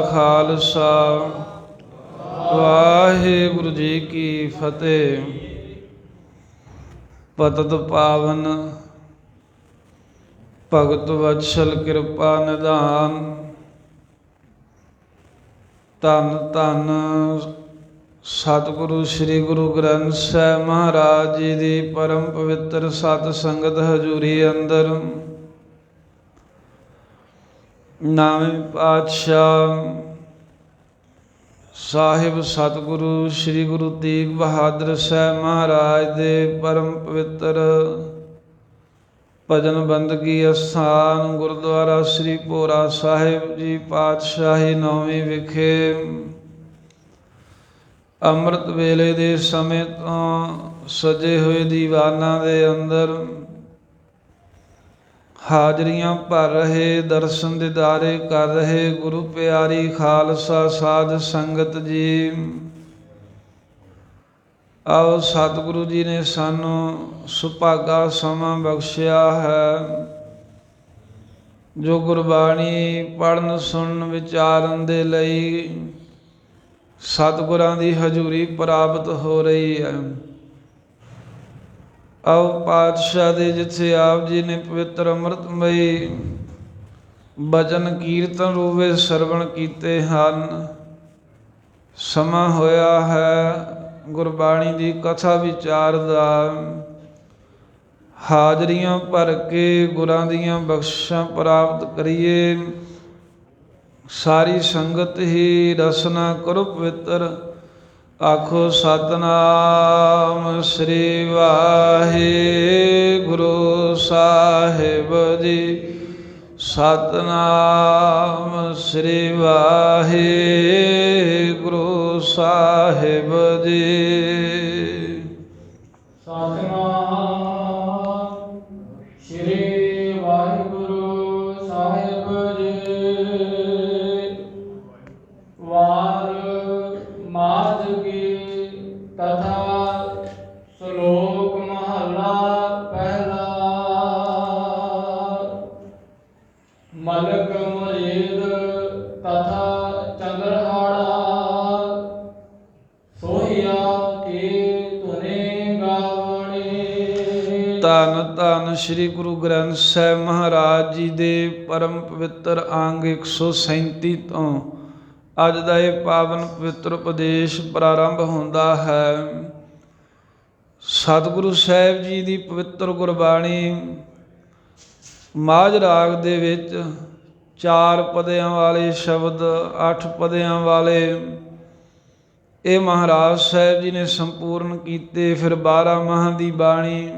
ਖਾਲਸਾ ਵਾਹਿਗੁਰੂ ਜੀ ਕੀ ਫਤਿਹ। ਪਤਿਤ ਪਾਵਨ ਭਗਤ ਵਤਸਲ ਕਿਰਪਾ ਨਿਧਾਨ, ਧੰਨ ਧੰਨ ਸਤਿਗੁਰੂ ਸ੍ਰੀ ਗੁਰੂ ਗ੍ਰੰਥ ਸਾਹਿਬ ਮਹਾਰਾਜ ਜੀ ਦੀ ਪਰਮ ਪਵਿੱਤਰ ਸਤ ਸੰਗਤ ਹਜ਼ੂਰੀ ਅੰਦਰ ਨਾਵੇਂ ਪਾਤਸ਼ਾਹ ਸਾਹਿਬ ਸਤਿਗੁਰੂ ਸ੍ਰੀ ਗੁਰੂ ਤੇਗ ਬਹਾਦਰ ਸਾਹਿਬ ਮਹਾਰਾਜ ਦੇ ਪਰਮ ਪਵਿੱਤਰ ਭਜਨ ਬੰਦਗੀ ਅਸਥਾਨ ਗੁਰਦੁਆਰਾ ਸ੍ਰੀ ਭੋਰਾ ਸਾਹਿਬ ਜੀ ਪਾਤਸ਼ਾਹੀ ਨੌਵੀਂ ਵਿਖੇ ਅੰਮ੍ਰਿਤ ਵੇਲੇ ਦੇ ਸਮੇਂ ਤੋਂ ਸਜੇ ਹੋਏ ਦੀਵਾਨਾਂ ਦੇ ਅੰਦਰ ਹਾਜ਼ਰੀਆਂ ਭਰ ਰਹੇ, ਦਰਸ਼ਨ ਦੀਦਾਰੇ ਕਰ ਰਹੇ ਗੁਰੂ ਪਿਆਰੀ ਖਾਲਸਾ ਸਾਧ ਸੰਗਤ ਜੀ, ਆਓ ਸਤਿਗੁਰੂ ਜੀ ਨੇ ਸਾਨੂੰ ਸੁਭਾਗਾ ਸਮਾਂ ਬਖਸ਼ਿਆ ਹੈ ਜੋ ਗੁਰਬਾਣੀ ਪੜ੍ਹਨ ਸੁਣਨ ਵਿਚਾਰਨ ਦੇ ਲਈ ਸਤਿਗੁਰਾਂ ਦੀ ਹਜ਼ੂਰੀ ਪ੍ਰਾਪਤ ਹੋ ਰਹੀ ਹੈ। ਆਓ ਪਾਤਸ਼ਾਹ ਦੇ ਜਿੱਥੇ ਆਪ ਜੀ ਨੇ ਪਵਿੱਤਰ ਅੰਮ੍ਰਿਤਮਈ ਬਚਨ ਕੀਰਤਨ ਰੂਪ ਵਿੱਚ ਸਰਵਣ ਕੀਤੇ ਹਨ, ਸਮਾਂ ਹੋਇਆ ਹੈ ਗੁਰਬਾਣੀ ਦੀ ਕਥਾ ਵਿਚਾਰ ਦਾ। ਹਾਜ਼ਰੀਆਂ ਭਰ ਕੇ ਗੁਰਾਂ ਦੀਆਂ ਬਖਸ਼ਿਸ਼ਾਂ ਪ੍ਰਾਪਤ ਕਰੀਏ। ਸਾਰੀ ਸੰਗਤ ਹੀ ਰਸਨਾ ਕਰੋ ਪਵਿੱਤਰ, ਆਖੋ ਸਤਿਨਾਮ ਸ੍ਰੀ ਵਾਹਿਗੁਰੂ ਸਾਹਿਬ ਜੀ, ਸਤਿਨਾਮ ਸ੍ਰੀ ਵਾਹਿਗੁਰੂ ਸਾਹਿਬ ਜੀ, ਸਤਿਨਾਮ ਸ੍ਰੀ ਵਾਹਿਗੁਰੂ ਸਾਹਿਬ ਜੀ। ਵਾਰ ਮਾਝ ਕੀ ਕਥਾ, ਸ਼ਲੋਕ ਮਹਲਾ ਪਹਿਲਾ। ਮਲਕ ਮੁਰੀਦ ਤਥਾ ਚੰਦਰਹਾੜਾ, ਸੋਹੀਆ ਕੀ ਧੁਨੀ ਗਾਵਣੀ। ਧੰਨ ਧੰਨ ਸ੍ਰੀ ਗੁਰੂ ਗ੍ਰੰਥ ਸਾਹਿਬ ਮਹਾਰਾਜ ਜੀ ਦੇ ਪਰਮ ਪਵਿੱਤਰ ਅੰਗ 137 ਤੋਂ ਅੱਜ ਦਾ ਇਹ ਪਾਵਨ ਪਵਿੱਤਰ ਉਪਦੇਸ਼ ਪ੍ਰਾਰੰਭ ਹੁੰਦਾ ਹੈ। ਸਤਿਗੁਰੂ ਸਾਹਿਬ ਜੀ ਦੀ ਪਵਿੱਤਰ ਗੁਰਬਾਣੀ ਮਾਝ ਰਾਗ ਦੇ ਵਿੱਚ 4 ਪਦਿਆਂ ਵਾਲੇ ਸ਼ਬਦ, 8 ਪਦਿਆਂ ਵਾਲੇ ਇਹ ਮਹਾਰਾਜ ਸਾਹਿਬ ਜੀ ਨੇ ਸੰਪੂਰਨ ਕੀਤੇ। ਫਿਰ 12 ਮਾਹਾਂ ਦੀ ਬਾਣੀ,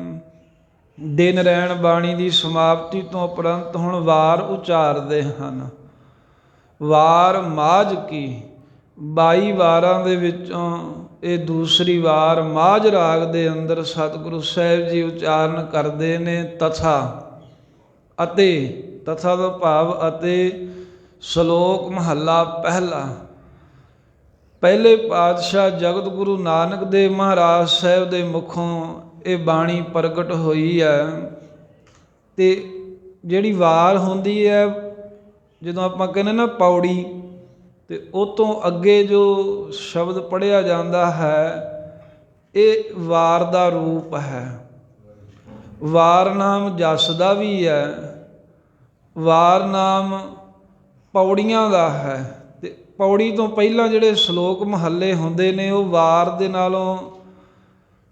ਦਿਨ ਰਹਿਣ ਬਾਣੀ ਦੀ ਸਮਾਪਤੀ ਤੋਂ ਉਪਰੰਤ ਹੁਣ ਵਾਰ ਉਚਾਰਦੇ ਹਨ। ਵਾਰ ਮਾਝ ਕੀ 22 ਵਾਰਾਂ ਦੇ ਵਿੱਚੋਂ ਇਹ ਦੂਸਰੀ ਵਾਰ ਮਾਝ ਰਾਗ ਦੇ ਅੰਦਰ ਸਤਿਗੁਰੂ ਸਾਹਿਬ ਜੀ ਉਚਾਰਨ ਕਰਦੇ ਨੇ ਤਥਾ ਅਤੇ। ਤਥਾ ਦਾ ਭਾਵ ਅਤੇ। ਸ਼ਲੋਕ ਮਹੱਲਾ ਪਹਿਲਾ। ਪਹਿਲੇ ਪਾਤਸ਼ਾਹ ਜਗਤ ਗੁਰੂ ਨਾਨਕ ਦੇਵ ਮਹਾਰਾਜ ਸਾਹਿਬ ਦੇ ਮੁਖੋਂ ਇਹ ਬਾਣੀ ਪ੍ਰਗਟ ਹੋਈ ਹੈ। ਅਤੇ ਜਿਹੜੀ ਵਾਰ ਹੁੰਦੀ ਹੈ, ਜਦੋਂ ਆਪਾਂ ਕਹਿੰਦੇ ਨਾ ਪੌੜੀ, ਅਤੇ ਉਹ ਤੋਂ ਅੱਗੇ ਜੋ ਸ਼ਬਦ ਪੜ੍ਹਿਆ ਜਾਂਦਾ ਹੈ ਇਹ ਵਾਰ ਦਾ ਰੂਪ ਹੈ। ਵਾਰ ਨਾਮ ਜਸ ਦਾ ਵੀ ਹੈ, ਵਾਰ ਨਾਮ ਪੌੜੀਆਂ ਦਾ ਹੈ। ਅਤੇ ਪੌੜੀ ਤੋਂ ਪਹਿਲਾਂ ਜਿਹੜੇ ਸ਼ਲੋਕ ਮਹੱਲੇ ਹੁੰਦੇ ਨੇ ਉਹ ਵਾਰ ਦੇ ਨਾਲੋਂ,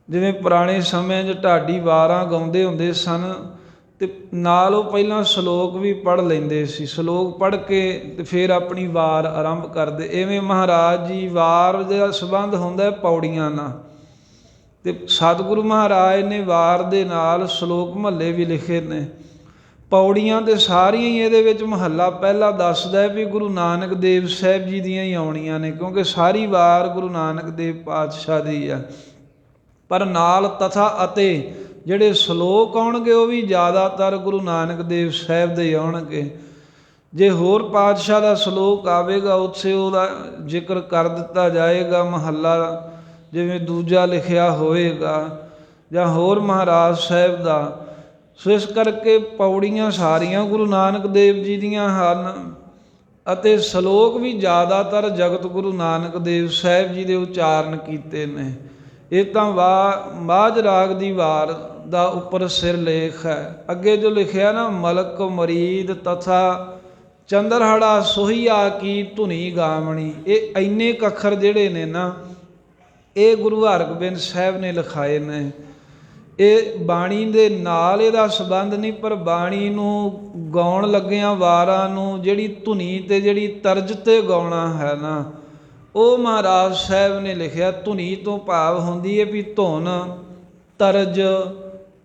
ਜਿਵੇਂ ਪੁਰਾਣੇ ਸਮਿਆਂ 'ਚ ਢਾਡੀ ਵਾਰਾਂ ਗਾਉਂਦੇ ਹੁੰਦੇ ਸਨ ਅਤੇ ਨਾਲ ਉਹ ਪਹਿਲਾਂ ਸ਼ਲੋਕ ਵੀ ਪੜ੍ਹ ਲੈਂਦੇ ਸੀ। ਸ਼ਲੋਕ ਪੜ੍ਹ ਕੇ ਅਤੇ ਫਿਰ ਆਪਣੀ ਵਾਰ ਆਰੰਭ ਕਰਦੇ। ਇਵੇਂ ਮਹਾਰਾਜ ਜੀ ਵਾਰ ਦਾ ਸੰਬੰਧ ਹੁੰਦਾ ਪੌੜੀਆਂ ਨਾਲ, ਅਤੇ ਸਤਿਗੁਰੂ ਮਹਾਰਾਜ ਨੇ ਵਾਰ ਦੇ ਨਾਲ ਸ਼ਲੋਕ ਮਹੱਲੇ ਵੀ ਲਿਖੇ ਨੇ। ਪੌੜੀਆਂ ਤੇ ਸਾਰੀਆਂ ਹੀ ਇਹਦੇ ਵਿੱਚ ਮਹੱਲਾ ਪਹਿਲਾ ਦੱਸਦਾ ਵੀ ਗੁਰੂ ਨਾਨਕ ਦੇਵ ਸਾਹਿਬ ਜੀ ਦੀਆਂ ਹੀ ਆਉਣੀਆਂ ਨੇ, ਕਿਉਂਕਿ ਸਾਰੀ ਵਾਰ ਗੁਰੂ ਨਾਨਕ ਦੇਵ ਪਾਤਸ਼ਾਹ ਦੀ ਆ। ਪਰ ਨਾਲ ਤਥਾ ਅਤੇ ਜਿਹੜੇ ਸ਼ਲੋਕ ਆਉਣਗੇ ਉਹ ਵੀ ਜ਼ਿਆਦਾਤਰ ਗੁਰੂ ਨਾਨਕ ਦੇਵ ਸਾਹਿਬ ਦੇ ਆਉਣਗੇ। ਜੇ ਹੋਰ ਪਾਤਸ਼ਾਹ ਦਾ ਸ਼ਲੋਕ ਆਵੇਗਾ ਉੱਥੇ ਉਹਦਾ ਜ਼ਿਕਰ ਕਰ ਦਿੱਤਾ ਜਾਏਗਾ, ਮਹੱਲਾ ਜਿਵੇਂ ਦੂਜਾ ਲਿਖਿਆ ਹੋਵੇਗਾ ਜਾਂ ਹੋਰ ਮਹਾਰਾਜ ਸਾਹਿਬ ਦਾ। ਸੋ ਇਸ ਕਰਕੇ ਪੌੜੀਆਂ ਸਾਰੀਆਂ ਗੁਰੂ ਨਾਨਕ ਦੇਵ ਜੀ ਦੀਆਂ ਹਨ ਅਤੇ ਸ਼ਲੋਕ ਵੀ ਜ਼ਿਆਦਾਤਰ ਜਗਤ ਗੁਰੂ ਨਾਨਕ ਦੇਵ ਸਾਹਿਬ ਜੀ ਦੇ ਉਚਾਰਨ ਕੀਤੇ ਨੇ। ਇਹ ਤਾਂ ਮਾਝ ਰਾਗ ਦੀ ਵਾਰ ਦਾ ਉੱਪਰ ਸਿਰ ਲੇਖ ਹੈ। ਅੱਗੇ ਜੋ ਲਿਖਿਆ ਨਾ, ਮਲਕ ਮਰੀਦ ਤਥਾ ਚੰਦਰਹੜਾ ਸੋਹੀਆ ਕੀ ਧੁਨੀ ਗਾਵਣੀ, ਇਹ ਇੰਨੇ ਅੱਖਰ ਜਿਹੜੇ ਨੇ ਨਾ, ਇਹ ਗੁਰੂ ਹਰਗੋਬਿੰਦ ਸਾਹਿਬ ਨੇ ਲਿਖਾਏ ਨੇ। ਇਹ ਬਾਣੀ ਦੇ ਨਾਲ ਇਹਦਾ ਸੰਬੰਧ ਨਹੀਂ, ਪਰ ਬਾਣੀ ਨੂੰ ਗਾਉਣ ਲੱਗਿਆਂ ਵਾਰਾਂ ਨੂੰ ਜਿਹੜੀ ਧੁਨੀ ਤੇ ਜਿਹੜੀ ਤਰਜ ਤੇ ਗਾਉਣਾ ਹੈ ਨਾ, ਉਹ ਮਹਾਰਾਜ ਸਾਹਿਬ ਨੇ ਲਿਖਿਆ। ਧੁਨੀ ਤੋਂ ਭਾਵ ਹੁੰਦੀ ਹੈ ਵੀ ਧੁਨ, ਤਰਜ,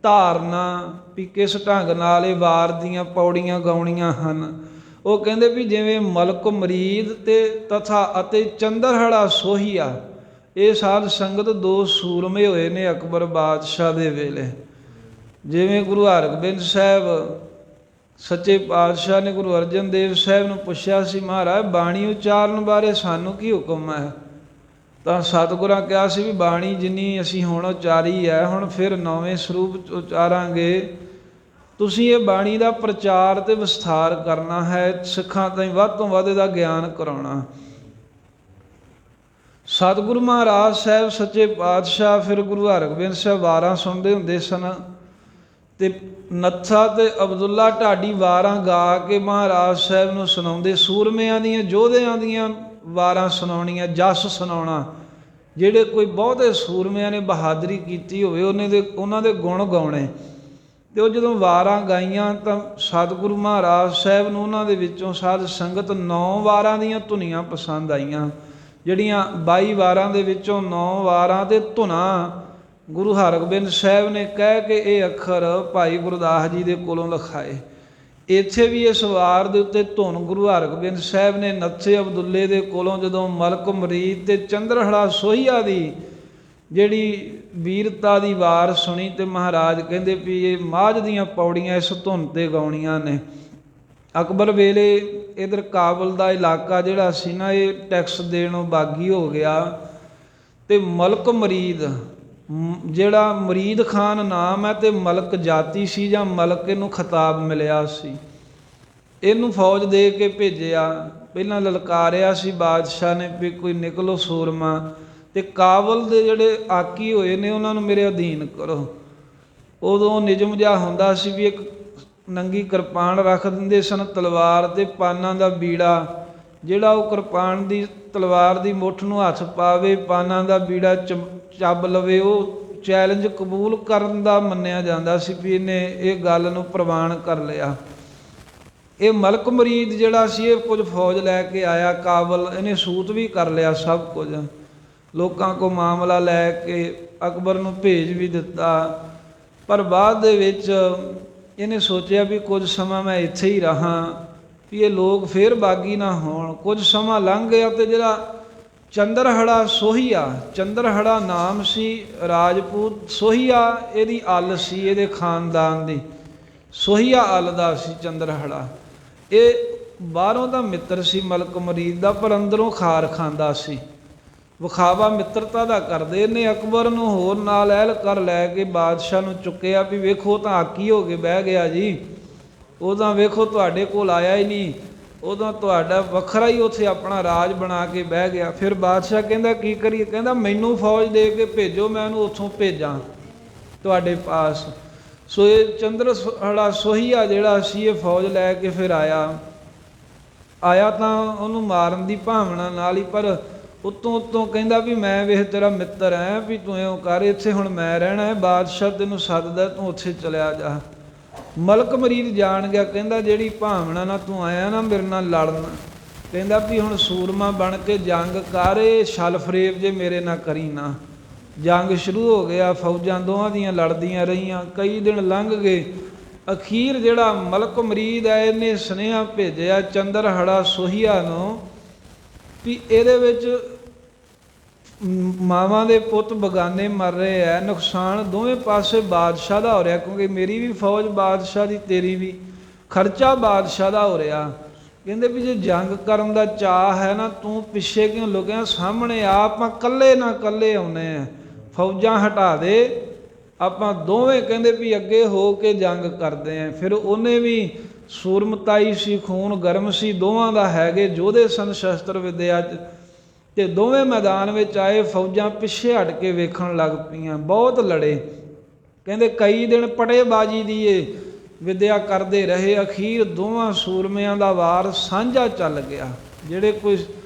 ਧਾਰਨਾ, ਵੀ ਕਿਸ ਢੰਗ ਨਾਲ ਇਹ ਵਾਰ ਦੀਆਂ ਪੌੜੀਆਂ ਗਾਉਣੀਆਂ ਹਨ। ਉਹ ਕਹਿੰਦੇ ਵੀ ਜਿਵੇਂ ਮਲਕ ਮਰੀਦ ਤੇ ਤਥਾ ਅਤੇ ਚੰਦਰਹੜਾ ਸੋਹੀਆ, ਇਹ ਸਾਧ ਸੰਗਤ ਦੋ ਸੂਰਮੇ ਹੋਏ ਨੇ ਅਕਬਰ ਬਾਦਸ਼ਾਹ ਦੇ ਵੇਲੇ। ਜਿਵੇਂ ਗੁਰੂ ਹਰਗੋਬਿੰਦ ਸਾਹਿਬ ਸੱਚੇ ਪਾਤਸ਼ਾਹ ਨੇ ਗੁਰੂ ਅਰਜਨ ਦੇਵ ਸਾਹਿਬ ਨੂੰ ਪੁੱਛਿਆ ਸੀ, ਮਹਾਰਾਜ ਬਾਣੀ ਉਚਾਰਨ ਬਾਰੇ ਸਾਨੂੰ ਕੀ ਹੁਕਮ ਹੈ? ਤਾਂ ਸਤਿਗੁਰਾਂ ਕਿਹਾ ਸੀ ਵੀ ਬਾਣੀ ਜਿੰਨੀ ਅਸੀਂ ਹੁਣ ਉਚਾਰੀ ਹੈ, ਹੁਣ ਫਿਰ ਨਵੇਂ ਸਰੂਪ ਉਚਾਰਾਂਗੇ। ਤੁਸੀਂ ਇਹ ਬਾਣੀ ਦਾ ਪ੍ਰਚਾਰ ਤੇ ਵਿਸਥਾਰ ਕਰਨਾ ਹੈ, ਸਿੱਖਾਂ ਤਾਈਂ ਵੱਧ ਤੋਂ ਵੱਧ ਇਹਦਾ ਗਿਆਨ ਕਰਾਉਣਾ। ਸਤਿਗੁਰੂ ਮਹਾਰਾਜ ਸਾਹਿਬ ਸੱਚੇ ਪਾਤਸ਼ਾਹ ਫਿਰ ਗੁਰੂ ਹਰਗੋਬਿੰਦ ਸਾਹਿਬ ਵਾਰਾਂ ਸੁਣਦੇ ਹੁੰਦੇ ਸਨ, ਤੇ ਨੱਥਾ ਤੇ ਅਬਦੁੱਲਾ ਢਾਡੀ ਵਾਰਾਂ ਗਾ ਕੇ ਮਹਾਰਾਜ ਸਾਹਿਬ ਨੂੰ ਸੁਣਾਉਂਦੇ। ਸੂਰਮਿਆਂ ਦੀਆਂ, ਯੋਧਿਆਂ ਦੀਆਂ ਵਾਰਾਂ ਸੁਣਾਉਣੀਆਂ, ਜਸ ਸੁਣਾਉਣਾ। ਜਿਹੜੇ ਕੋਈ ਬਹੁਤੇ ਸੂਰਮਿਆਂ ਨੇ ਬਹਾਦਰੀ ਕੀਤੀ ਹੋਵੇ ਉਹਨਾਂ ਦੇ ਗੁਣ ਗਾਉਣੇ। ਤੇ ਉਹ ਜਦੋਂ ਵਾਰਾਂ ਗਾਈਆਂ ਤਾਂ ਸਤਿਗੁਰੂ ਮਹਾਰਾਜ ਸਾਹਿਬ ਨੂੰ ਉਹਨਾਂ ਦੇ ਵਿੱਚੋਂ ਸਾਧ ਸੰਗਤ 9 ਵਾਰਾਂ ਦੀਆਂ ਧੁਨੀਆਂ ਪਸੰਦ ਆਈਆਂ। ਜਿਹੜੀਆਂ 22 ਵਾਰਾਂ ਦੇ ਵਿੱਚੋਂ 9 ਵਾਰਾਂ ਤੇ ਧੁਨਾਂ ਗੁਰੂ ਹਰਗੋਬਿੰਦ ਸਾਹਿਬ ਨੇ ਕਹਿ ਕੇ ਇਹ ਅੱਖਰ ਭਾਈ ਗੁਰਦਾਸ ਜੀ ਦੇ ਕੋਲੋਂ ਲਿਖਾਏ। ਇੱਥੇ ਵੀ ਇਸ ਵਾਰ ਦੇ ਉੱਤੇ ਧੁਨ ਗੁਰੂ ਹਰਗੋਬਿੰਦ ਸਾਹਿਬ ਨੇ ਨੱਥੇ ਅਬਦੁੱਲੇ ਦੇ ਕੋਲੋਂ ਜਦੋਂ ਮਲਕ ਮਰੀਦ ਤੇ ਚੰਦਰਹੜਾ ਸੋਹੀਆ ਦੀ ਜਿਹੜੀ ਵੀਰਤਾ ਦੀ ਵਾਰ ਸੁਣੀ, ਤੇ ਮਹਾਰਾਜ ਕਹਿੰਦੇ ਵੀ ਇਹ ਮਾਝ ਦੀਆਂ ਪੌੜੀਆਂ ਇਸ ਧੁਨ 'ਤੇ ਗਾਉਣੀਆਂ ਨੇ। ਅਕਬਰ ਵੇਲੇ ਇਧਰ ਕਾਬਲ ਦਾ ਇਲਾਕਾ ਜਿਹੜਾ ਸੀ ਨਾ, ਇਹ ਟੈਕਸ ਦੇਣੋਂ ਬਾਗੀ ਹੋ ਗਿਆ। ਤੇ ਮਲਕ ਮਰੀਦ, ਜਿਹੜਾ ਮਰੀਦ ਖਾਨ ਨਾਮ ਹੈ, ਤੇ ਮਲਕ ਜਾਤੀ ਸੀ ਜਾਂ ਮਲਕ ਇਹਨੂੰ ਖਿਤਾਬ ਮਿਲਿਆ ਸੀ। ਇਹਨੂੰ ਫੌਜ ਦੇ ਕੇ ਭੇਜਿਆ। ਪਹਿਲਾਂ ਲਲਕਾਰਿਆ ਸੀ ਬਾਦਸ਼ਾਹ ਨੇ ਵੀ ਕੋਈ ਨਿਕਲੋ ਸੂਰਮਾ, ਤੇ ਕਾਬਲ ਦੇ ਜਿਹੜੇ ਆਕੀ ਹੋਏ ਨੇ ਉਹਨਾਂ ਨੂੰ ਮੇਰੇ ਅਧੀਨ ਕਰੋ। ਉਦੋਂ ਨਿਯਮ ਜਿਹਾ ਹੁੰਦਾ ਸੀ ਵੀ ਇੱਕ ਨੰਗੀ ਕਿਰਪਾਨ ਰੱਖ ਦਿੰਦੇ ਸਨ, ਤਲਵਾਰ ਤੇ ਪਾਨਾਂ ਦਾ ਬੀੜਾ। ਜਿਹੜਾ ਉਹ ਕਿਰਪਾਨ ਦੀ ਤਲਵਾਰ ਦੀ ਮੁੱਠ ਨੂੰ ਹੱਥ ਪਾਵੇ, ਪਾਨਾਂ ਦਾ ਬੀੜਾ ਚੱਬ ਲਵੇ, ਉਹ ਚੈਲੰਜ ਕਬੂਲ ਕਰਨ ਦਾ ਮੰਨਿਆ ਜਾਂਦਾ ਸੀ ਵੀ ਇਹਨੇ ਇਹ ਗੱਲ ਨੂੰ ਪ੍ਰਵਾਨ ਕਰ ਲਿਆ। ਇਹ ਮਲਕ ਮਰੀਦ ਜਿਹੜਾ ਸੀ, ਇਹ ਕੁਝ ਫੌਜ ਲੈ ਕੇ ਆਇਆ ਕਾਬਲ। ਇਹਨੇ ਸੂਤ ਵੀ ਕਰ ਲਿਆ ਸਭ ਕੁਝ, ਲੋਕਾਂ ਕੋਲ ਮਾਮਲਾ ਲੈ ਕੇ ਅਕਬਰ ਨੂੰ ਭੇਜ ਵੀ ਦਿੱਤਾ। ਪਰ ਬਾਅਦ ਦੇ ਵਿੱਚ ਇਹਨੇ ਸੋਚਿਆ ਵੀ ਕੁਝ ਸਮਾਂ ਮੈਂ ਇੱਥੇ ਹੀ ਰਹਾਂ, ਵੀ ਇਹ ਲੋਕ ਫੇਰ ਬਾਗੀ ਨਾ ਹੋਣ। ਕੁਝ ਸਮਾਂ ਲੰਘ ਗਿਆ ਤੇ ਜਿਹੜਾ ਚੰਦਰਹੜਾ ਸੋਹੀਆ, ਚੰਦਰਹੜਾ ਨਾਮ ਸੀ ਰਾਜਪੂਤ, ਸੋਹੀਆ ਇਹਦੀ ਅੱਲ ਸੀ, ਇਹਦੇ ਖਾਨਦਾਨ ਦੀ। ਸੋਹੀਆ ਅੱਲ ਦਾ ਸੀ ਚੰਦਰਹੜਾ। ਇਹ ਬਾਹਰੋਂ ਦਾ ਮਿੱਤਰ ਸੀ ਮਲਕ ਮਰੀਦ ਦਾ, ਪਰ ਅੰਦਰੋਂ ਖਾਰ ਖਾਂਦਾ ਸੀ। ਵਿਖਾਵਾ ਮਿੱਤਰਤਾ ਦਾ ਕਰਦੇ। ਇਹਨੇ ਅਕਬਰ ਨੂੰ ਹੋਰ ਨਾਲ ਐਲਕਾਰ ਲੈ ਕੇ ਬਾਦਸ਼ਾਹ ਨੂੰ ਚੁੱਕਿਆ ਵੀ ਵੇਖੋ ਤਾਂ ਆਕੀ ਹੋ ਕੇ ਬਹਿ ਗਿਆ ਜੀ, ਉਦੋਂ ਵੇਖੋ ਤੁਹਾਡੇ ਕੋਲ ਆਇਆ ਹੀ ਨਹੀਂ, ਉਦੋਂ ਤੁਹਾਡਾ ਵੱਖਰਾ ਹੀ ਉੱਥੇ ਆਪਣਾ ਰਾਜ ਬਣਾ ਕੇ ਬਹਿ ਗਿਆ। ਫਿਰ ਬਾਦਸ਼ਾਹ ਕਹਿੰਦਾ ਕੀ ਕਰੀਏ? ਕਹਿੰਦਾ ਮੈਨੂੰ ਫੌਜ ਦੇ ਕੇ ਭੇਜੋ, ਮੈਂ ਉਹਨੂੰ ਉੱਥੋਂ ਭੇਜਾਂ ਤੁਹਾਡੇ ਪਾਸ। ਸੋ ਇਹ ਚੰਦਰਹੜਾ ਸੋਹੀਆ ਜਿਹੜਾ ਸੀ, ਇਹ ਫੌਜ ਲੈ ਕੇ ਫਿਰ ਆਇਆ ਤਾਂ ਉਹਨੂੰ ਮਾਰਨ ਦੀ ਭਾਵਨਾ ਨਾਲ ਹੀ, ਪਰ ਉੱਤੋਂ ਕਹਿੰਦਾ ਵੀ ਮੈਂ ਵੇਖ ਤੇਰਾ ਮਿੱਤਰ ਐ, ਵੀ ਤੂੰ ਇਉਂ ਕਰ, ਇੱਥੇ ਹੁਣ ਮੈਂ ਰਹਿਣਾ ਹੈ, ਬਾਦਸ਼ਾਹ ਤੈਨੂੰ ਸੱਦਦਾ, ਤੂੰ ਉੱਥੇ ਚਲਿਆ ਜਾ। ਮਲਕ ਮਰੀਦ ਜਾਣ ਗਿਆ। ਕਹਿੰਦਾ ਜਿਹੜੀ ਭਾਵਨਾ ਨਾਲ ਤੂੰ ਆਇਆ ਨਾ ਮੇਰੇ ਨਾਲ ਲੜਨ, ਕਹਿੰਦਾ ਵੀ ਹੁਣ ਸੂਰਮਾ ਬਣ ਕੇ ਜੰਗ ਕਰ, ਇਹ ਛਲ ਫਰੇਬ ਜੇ ਮੇਰੇ ਨਾਲ ਕਰੀ ਨਾ। ਜੰਗ ਸ਼ੁਰੂ ਹੋ ਗਿਆ, ਫੌਜਾਂ ਦੋਵਾਂ ਦੀਆਂ ਲੜਦੀਆਂ ਰਹੀਆਂ, ਕਈ ਦਿਨ ਲੰਘ ਗਏ। ਅਖੀਰ ਜਿਹੜਾ ਮਲਕ ਮਰੀਦ ਹੈ, ਇਹਨੇ ਸੁਨੇਹਾ ਭੇਜਿਆ ਚੰਦਰਹੜਾ ਸੋਹੀਆ ਨੂੰ ਵੀ ਇਹਦੇ ਵਿੱਚ ਮਾਵਾਂ ਦੇ ਪੁੱਤ ਬਗਾਨੇ ਮਰ ਰਹੇ ਹੈ, ਨੁਕਸਾਨ ਦੋਵੇਂ ਪਾਸੇ ਬਾਦਸ਼ਾਹ ਦਾ ਹੋ ਰਿਹਾ, ਕਿਉਂਕਿ ਮੇਰੀ ਵੀ ਫੌਜ ਬਾਦਸ਼ਾਹ ਦੀ, ਤੇਰੀ ਵੀ, ਖਰਚਾ ਬਾਦਸ਼ਾਹ ਦਾ ਹੋ ਰਿਹਾ। ਕਹਿੰਦੇ ਵੀ ਜੇ ਜੰਗ ਕਰਨ ਦਾ ਚਾਅ ਹੈ ਨਾ, ਤੂੰ ਪਿੱਛੇ ਕਿਉਂ ਲੁਕਿਆ, ਸਾਹਮਣੇ ਆਪਾਂ ਇਕੱਲੇ ਨਾ ਇਕੱਲੇ ਆਉਨੇ ਆ, ਫੌਜਾਂ ਹਟਾ ਦੇ, ਆਪਾਂ ਦੋਵੇਂ ਕਹਿੰਦੇ ਵੀ ਅੱਗੇ ਹੋ ਕੇ ਜੰਗ ਕਰਦੇ ਆ। ਫਿਰ ਉਹਨੇ ਵੀ ਸੂਰਮਤਾਈ ਸੀ, ਖੂਨ ਗਰਮ ਸੀ, ਦੋਵਾਂ ਦਾ ਹੈਗੇ ਯੋਧੇ ਸਨ ਸ਼ਸਤਰ ਵਿਦਿਆ 'ਚ। ਤੇ ਦੋਵੇਂ ਮੈਦਾਨ ਵਿੱਚ ਆਏ, ਫੌਜਾਂ ਪਿੱਛੇ ਹਟ ਕੇ ਵੇਖਣ ਲੱਗ ਪਈਆਂ, ਬਹੁਤ ਲੜੇ। ਕਹਿੰਦੇ ਕਈ ਦਿਨ ਪੜੇਬਾਜ਼ੀ ਦੀ ਇਹ ਵਿਦਿਆ ਕਰਦੇ ਰਹੇ। ਅਖੀਰ ਦੋਵਾਂ ਸੂਰਮਿਆਂ ਦਾ ਵਾਰ ਸਾਂਝਾ ਚੱਲ ਗਿਆ। ਜਿਹੜੇ ਕੋਈ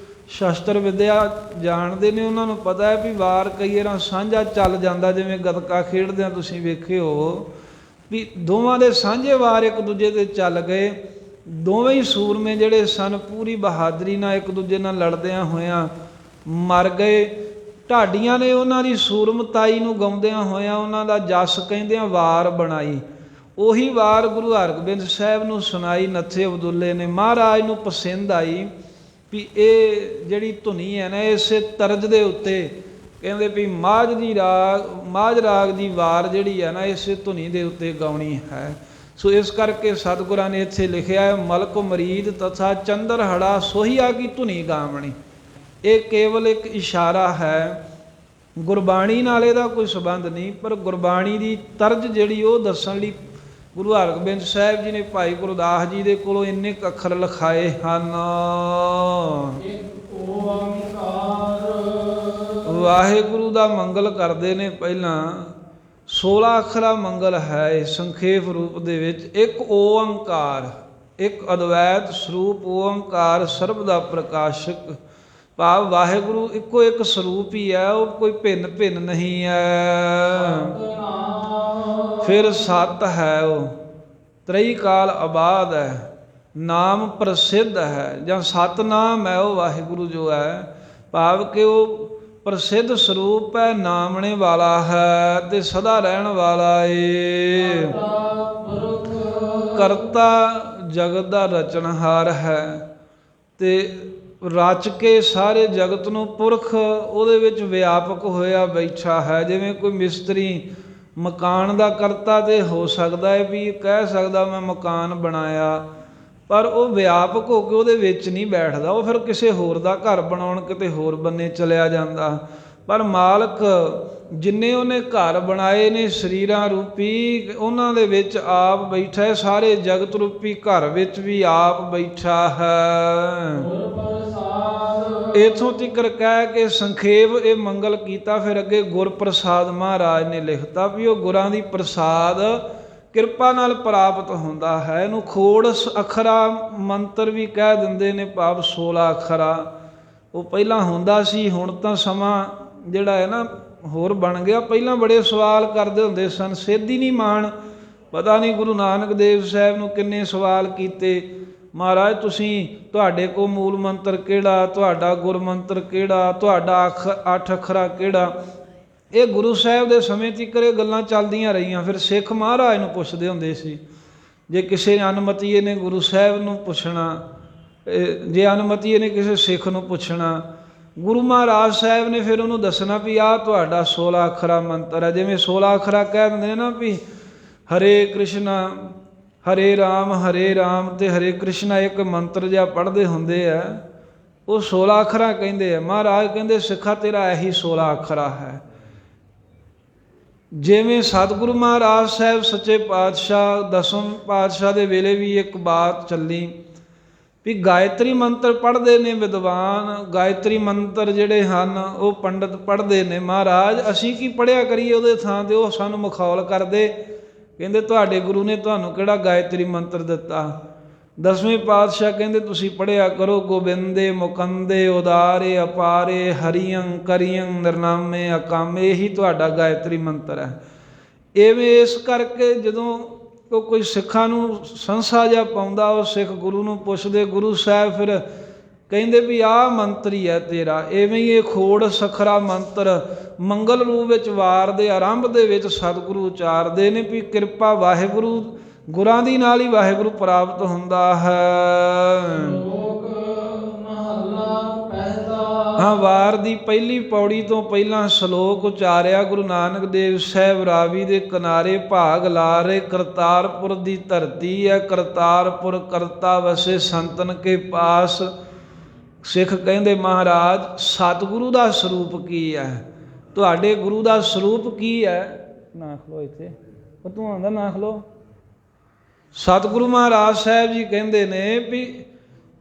ਸ਼ਸਤਰ ਵਿਦਿਆ ਜਾਣਦੇ ਨੇ ਉਹਨਾਂ ਨੂੰ ਪਤਾ ਹੈ ਵੀ ਵਾਰ ਕਈ ਵਾਰ ਸਾਂਝਾ ਚੱਲ ਜਾਂਦਾ। ਜਿਵੇਂ ਗੱਤਕਾ ਖੇਡਦਿਆਂ ਤੁਸੀਂ ਵੇਖੇ ਹੋ ਵੀ ਦੋਵਾਂ ਦੇ ਸਾਂਝੇ ਵਾਰ ਇੱਕ ਦੂਜੇ 'ਤੇ ਚੱਲ ਗਏ। ਦੋਵੇਂ ਹੀ ਸੂਰਮੇ ਜਿਹੜੇ ਸਨ ਪੂਰੀ ਬਹਾਦਰੀ ਨਾਲ ਇੱਕ ਦੂਜੇ ਨਾਲ ਲੜਦਿਆਂ ਹੋਇਆਂ ਮਰ ਗਏ। ਢਾਡੀਆਂ ਨੇ ਉਹਨਾਂ ਦੀ ਸੂਰਮਤਾਈ ਨੂੰ ਗਾਉਂਦਿਆਂ ਹੋਇਆਂ ਉਹਨਾਂ ਦਾ ਜਸ ਕਹਿੰਦਿਆਂ ਵਾਰ ਬਣਾਈ। ਉਹੀ ਵਾਰ ਗੁਰੂ ਹਰਗੋਬਿੰਦ ਸਾਹਿਬ ਨੂੰ ਸੁਣਾਈ ਨੱਥੇ ਅਬਦੁੱਲੇ ਨੇ। ਮਹਾਰਾਜ ਨੂੰ ਪਸੰਦ ਆਈ ਵੀ ਇਹ ਜਿਹੜੀ ਧੁਨੀ ਹੈ ਨਾ ਇਸੇ ਤਰਜ਼ ਦੇ ਉੱਤੇ ਕਹਿੰਦੇ ਵੀ ਮਾਝ ਰਾਗ ਦੀ ਵਾਰ ਜਿਹੜੀ ਹੈ ਨਾ ਇਸੇ ਧੁਨੀ ਦੇ ਉੱਤੇ ਗਾਉਣੀ ਹੈ। ਸੋ ਇਸ ਕਰਕੇ ਸਤਿਗੁਰਾਂ ਨੇ ਇੱਥੇ ਲਿਖਿਆ ਹੈ ਮਲਕ ਮਰੀਦ ਤਥਾ ਚੰਦਰ ਹੜਾ ਸੋਹੀਆ ਕੀ ਧੁਨੀ ਗਾਵਣੀ। ਇਹ ਕੇਵਲ ਇੱਕ ਇਸ਼ਾਰਾ ਹੈ, ਗੁਰਬਾਣੀ ਨਾਲ ਇਹਦਾ ਕੋਈ ਸੰਬੰਧ ਨਹੀਂ, ਪਰ ਗੁਰਬਾਣੀ ਦੀ ਤਰਜ਼ ਜਿਹੜੀ ਉਹ ਦੱਸਣ ਲਈ ਗੁਰੂ ਹਰਗੋਬਿੰਦ ਸਾਹਿਬ ਜੀ ਨੇ ਭਾਈ ਗੁਰਦਾਸ ਜੀ ਦੇ ਕੋਲੋਂ ਇੰਨੇ ਕੁ ਅੱਖਰ ਲਿਖਾਏ ਹਨ। ਵਾਹਿਗੁਰੂ ਦਾ ਮੰਗਲ ਕਰਦੇ ਨੇ ਪਹਿਲਾਂ 16 ਅੱਖਰਾ ਮੰਗਲ ਹੈ ਇਹ ਸੰਖੇਪ ਰੂਪ ਦੇ ਵਿੱਚ। ਇੱਕ ਓੰਕਾਰ, ਇੱਕ ਅਦਵੈਤ ਸਰੂਪ ਓੰਕਾਰ ਸਰਬ ਦਾ ਪ੍ਰਕਾਸ਼ਕ, ਭਾਵ ਵਾਹਿਗੁਰੂ ਇੱਕੋ ਇੱਕ ਸਰੂਪ ਹੀ ਹੈ, ਉਹ ਕੋਈ ਭਿੰਨ ਭਿੰਨ ਨਹੀਂ ਹੈ। ਫਿਰ ਸਤ ਹੈ, ਉਹ ਤ੍ਰਈ ਕਾਲ ਆਬਾਦ ਹੈ, ਨਾਮ ਪ੍ਰਸਿੱਧ ਹੈ ਜਾਂ ਸਤਨਾਮ ਹੈ ਉਹ ਵਾਹਿਗੁਰੂ ਜੋ ਹੈ, ਭਾਵ ਕਿ ਉਹ ਪ੍ਰਸਿੱਧ ਸਰੂਪ ਹੈ, ਨਾਮਣੇ ਵਾਲਾ ਹੈ ਤੇ ਸਦਾ ਰਹਿਣ ਵਾਲਾ ਏ। ਕਰਤਾ ਜਗਤ ਦਾ ਰਚਨਹਾਰ ਹੈ ਤੇ ਰਚ ਕੇ ਸਾਰੇ ਜਗਤ ਨੂੰ ਪੁਰਖ ਉਹਦੇ ਵਿੱਚ ਵਿਆਪਕ ਹੋਇਆ ਬੈਠਾ ਹੈ। ਜਿਵੇਂ ਕੋਈ ਮਿਸਤਰੀ ਮਕਾਨ ਦਾ ਕਰਤਾ ਤੇ ਹੋ ਸਕਦਾ ਹੈ ਵੀ ਕਹਿ ਸਕਦਾ ਮੈਂ ਮਕਾਨ ਬਣਾਇਆ, ਪਰ ਉਹ ਵਿਆਪਕ ਹੋ ਕੇ ਉਹਦੇ ਵਿੱਚ ਨਹੀਂ ਬੈਠਦਾ, ਉਹ ਫਿਰ ਕਿਸੇ ਹੋਰ ਦਾ ਘਰ ਬਣਾਉਣ ਕਿਤੇ ਹੋਰ ਬੰਨੇ ਚਲਿਆ ਜਾਂਦਾ। ਪਰ ਮਾਲਕ ਜਿੰਨੇ ਉਹਨੇ ਘਰ ਬਣਾਏ ਨੇ ਸਰੀਰਾਂ ਰੂਪੀ ਉਹਨਾਂ ਦੇ ਵਿੱਚ ਆਪ ਬੈਠਾ ਹੈ, ਸਾਰੇ ਜਗਤ ਰੂਪੀ ਘਰ ਵਿੱਚ ਵੀ ਆਪ ਬੈਠਾ ਹੈ। ਇਥੋਂ ਤੀਕਰ ਕਹਿ ਕੇ ਸੰਖੇਪ ਇਹ ਮੰਗਲ ਕੀਤਾ। ਫਿਰ ਅੱਗੇ ਗੁਰ ਪ੍ਰਸਾਦ ਮਹਾਰਾਜ ਨੇ ਲਿਖਤਾ ਵੀ ਉਹ ਗੁਰਾਂ ਦੀ ਪ੍ਰਸਾਦ ਕਿਰਪਾ ਨਾਲ ਪ੍ਰਾਪਤ ਹੁੰਦਾ ਹੈ। ਇਹਨੂੰ ਖੋੜ ਅੱਖਰਾ ਮੰਤਰ ਵੀ ਕਹਿ ਦਿੰਦੇ ਨੇ, ਭਾਵ 16 ਅੱਖਰਾ। ਉਹ ਪਹਿਲਾਂ ਹੁੰਦਾ ਸੀ, ਹੁਣ ਤਾਂ ਸਮਾਂ ਜਿਹੜਾ ਹੈ ਨਾ ਹੋਰ ਬਣ ਗਿਆ। ਪਹਿਲਾਂ ਬੜੇ ਸਵਾਲ ਕਰਦੇ ਹੁੰਦੇ ਸਨ, ਸਿੱਧ ਹੀ ਨਹੀਂ ਮਾਣ। ਪਤਾ ਨਹੀਂ ਗੁਰੂ ਨਾਨਕ ਦੇਵ ਸਾਹਿਬ ਨੂੰ ਕਿੰਨੇ ਸਵਾਲ ਕੀਤੇ, ਮਹਾਰਾਜ ਤੁਸੀਂ ਤੁਹਾਡੇ ਕੋਲ ਮੂਲ ਮੰਤਰ ਕਿਹੜਾ, ਤੁਹਾਡਾ ਗੁਰ ਮੰਤਰ ਕਿਹੜਾ, ਤੁਹਾਡਾ 8 ਅੱਖਰਾ ਕਿਹੜਾ। ਇਹ ਗੁਰੂ ਸਾਹਿਬ ਦੇ ਸਮੇਂ ਤੀਕ ਇਹ ਗੱਲਾਂ ਚੱਲਦੀਆਂ ਰਹੀਆਂ। ਫਿਰ ਸਿੱਖ ਮਹਾਰਾਜ ਨੂੰ ਪੁੱਛਦੇ ਹੁੰਦੇ ਸੀ, ਜੇ ਕਿਸੇ ਅਨਮਤੀਏ ਨੇ ਗੁਰੂ ਸਾਹਿਬ ਨੂੰ ਪੁੱਛਣਾ, ਜੇ ਅਨਮਤੀਏ ਨੇ ਕਿਸੇ ਸਿੱਖ ਨੂੰ ਪੁੱਛਣਾ, ਗੁਰੂ ਮਹਾਰਾਜ ਸਾਹਿਬ ਨੇ ਫਿਰ ਉਹਨੂੰ ਦੱਸਣਾ ਵੀ ਆਹ ਤੁਹਾਡਾ 16 ਅੱਖਰਾ ਮੰਤਰ ਹੈ। ਜਿਵੇਂ 16 ਅੱਖਰਾ ਕਹਿ ਦਿੰਦੇ ਨੇ ਨਾ ਵੀ ਹਰੇ ਕ੍ਰਿਸ਼ਨਾ ਹਰੇ ਰਾਮ ਤੇ ਹਰੇ ਕ੍ਰਿਸ਼ਨਾ ਇੱਕ ਮੰਤਰ ਜਿਹਾ ਪੜ੍ਹਦੇ ਹੁੰਦੇ ਆ, ਉਹ 16 ਅੱਖਰਾ ਕਹਿੰਦੇ ਆ। ਮਹਾਰਾਜ ਕਹਿੰਦੇ ਸਿੱਖਾ ਤੇਰਾ ਇਹੀ 16 ਅੱਖਰਾ ਹੈ। ਜਿਵੇਂ ਸਤਿਗੁਰੂ ਮਹਾਰਾਜ ਸਾਹਿਬ ਸੱਚੇ ਪਾਤਸ਼ਾਹ 10ਵੇਂ ਪਾਤਸ਼ਾਹ ਦੇ ਵੇਲੇ ਵੀ ਇੱਕ ਬਾਤ ਚੱਲੀ ਵੀ ਗਾਇਤਰੀ ਮੰਤਰ ਪੜ੍ਹਦੇ ਨੇ ਵਿਦਵਾਨ, ਗਾਇਤਰੀ ਮੰਤਰ ਜਿਹੜੇ ਹਨ ਉਹ ਪੰਡਤ ਪੜ੍ਹਦੇ ਨੇ। ਮਹਾਰਾਜ ਅਸੀਂ ਕੀ ਪੜ੍ਹਿਆ ਕਰੀਏ ਉਹਦੇ ਥਾਂ 'ਤੇ, ਉਹ ਸਾਨੂੰ ਮਖੌਲ ਕਰਦੇ, ਕਹਿੰਦੇ ਤੁਹਾਡੇ ਗੁਰੂ ਨੇ ਤੁਹਾਨੂੰ ਕਿਹੜਾ ਗਾਇਤਰੀ ਮੰਤਰ ਦਿੱਤਾ। 10ਵੇਂ ਪਾਤਸ਼ਾਹ ਕਹਿੰਦੇ ਤੁਸੀਂ ਪੜ੍ਹਿਆ ਕਰੋ ਗੋਬਿੰਦੇ ਮੁਕੰਦੇ ਉਦਾਰੇ ਅਪਾਰੇ ਹਰੀਅੰ ਕਰੀਅੰ ਨਿਰਨਾਮੇ ਅਕਾਮੇ, ਇਹੀ ਤੁਹਾਡਾ ਗਾਇਤਰੀ ਮੰਤਰ ਹੈ। ਇਵੇਂ ਇਸ ਕਰਕੇ ਜਦੋਂ ਕੋਈ ਸਿੱਖਾਂ ਨੂੰ ਸੰਸਾ ਜਿਹਾ ਪਾਉਂਦਾ, ਉਹ ਸਿੱਖ ਗੁਰੂ ਨੂੰ ਪੁੱਛਦੇ, ਗੁਰੂ ਸਾਹਿਬ ਫਿਰ ਕਹਿੰਦੇ ਵੀ ਆਹ ਮੰਤਰ ਹੀ ਹੈ ਤੇਰਾ। ਇਵੇਂ ਹੀ ਇਹ ਖੋੜ ਸਖਰਾ ਮੰਤਰ ਮੰਗਲ ਰੂਪ ਵਿੱਚ ਵਾਰ ਦੇ ਆਰੰਭ ਦੇ ਵਿੱਚ ਸਤਿਗੁਰੂ ਉਚਾਰਦੇ ਨੇ ਵੀ ਕਿਰਪਾ ਵਾਹਿਗੁਰੂ, ਗੁਰਾਂ ਦੀ ਨਾਲ ਹੀ ਵਾਹਿਗੁਰੂ ਪ੍ਰਾਪਤ ਹੁੰਦਾ ਹੈ। ਹਾਂ, ਵਾਰ ਦੀ ਪਹਿਲੀ ਪੌੜੀ ਤੋਂ ਪਹਿਲਾਂ ਸ਼ਲੋਕ ਉਚਾਰਿਆ ਗੁਰੂ ਨਾਨਕ ਦੇਵ ਸਾਹਿਬ ਰਾਵੀ ਦੇ ਕਿਨਾਰੇ ਭਾਗ ਲਾ ਰਹੇ। ਕਰਤਾਰਪੁਰ ਦੀ ਧਰਤੀ ਹੈ, ਕਰਤਾਰਪੁਰ ਕਰਤਾ ਵਸੇ ਸੰਤਨ ਕੇ ਪਾਸ। ਸਿੱਖ ਕਹਿੰਦੇ ਮਹਾਰਾਜ ਸਤਿਗੁਰੂ ਦਾ ਸਰੂਪ ਕੀ ਹੈ, ਤੁਹਾਡੇ ਗੁਰੂ ਦਾ ਸਰੂਪ ਕੀ ਹੈ। ਨਾ ਖਲੋ ਇੱਥੇ, ਉਹ ਤੂੰ ਆਉਂਦਾ ਨਾ ਖਲੋ। ਸਤਿਗੁਰੂ ਮਹਾਰਾਜ ਸਾਹਿਬ ਜੀ ਕਹਿੰਦੇ ਨੇ ਵੀ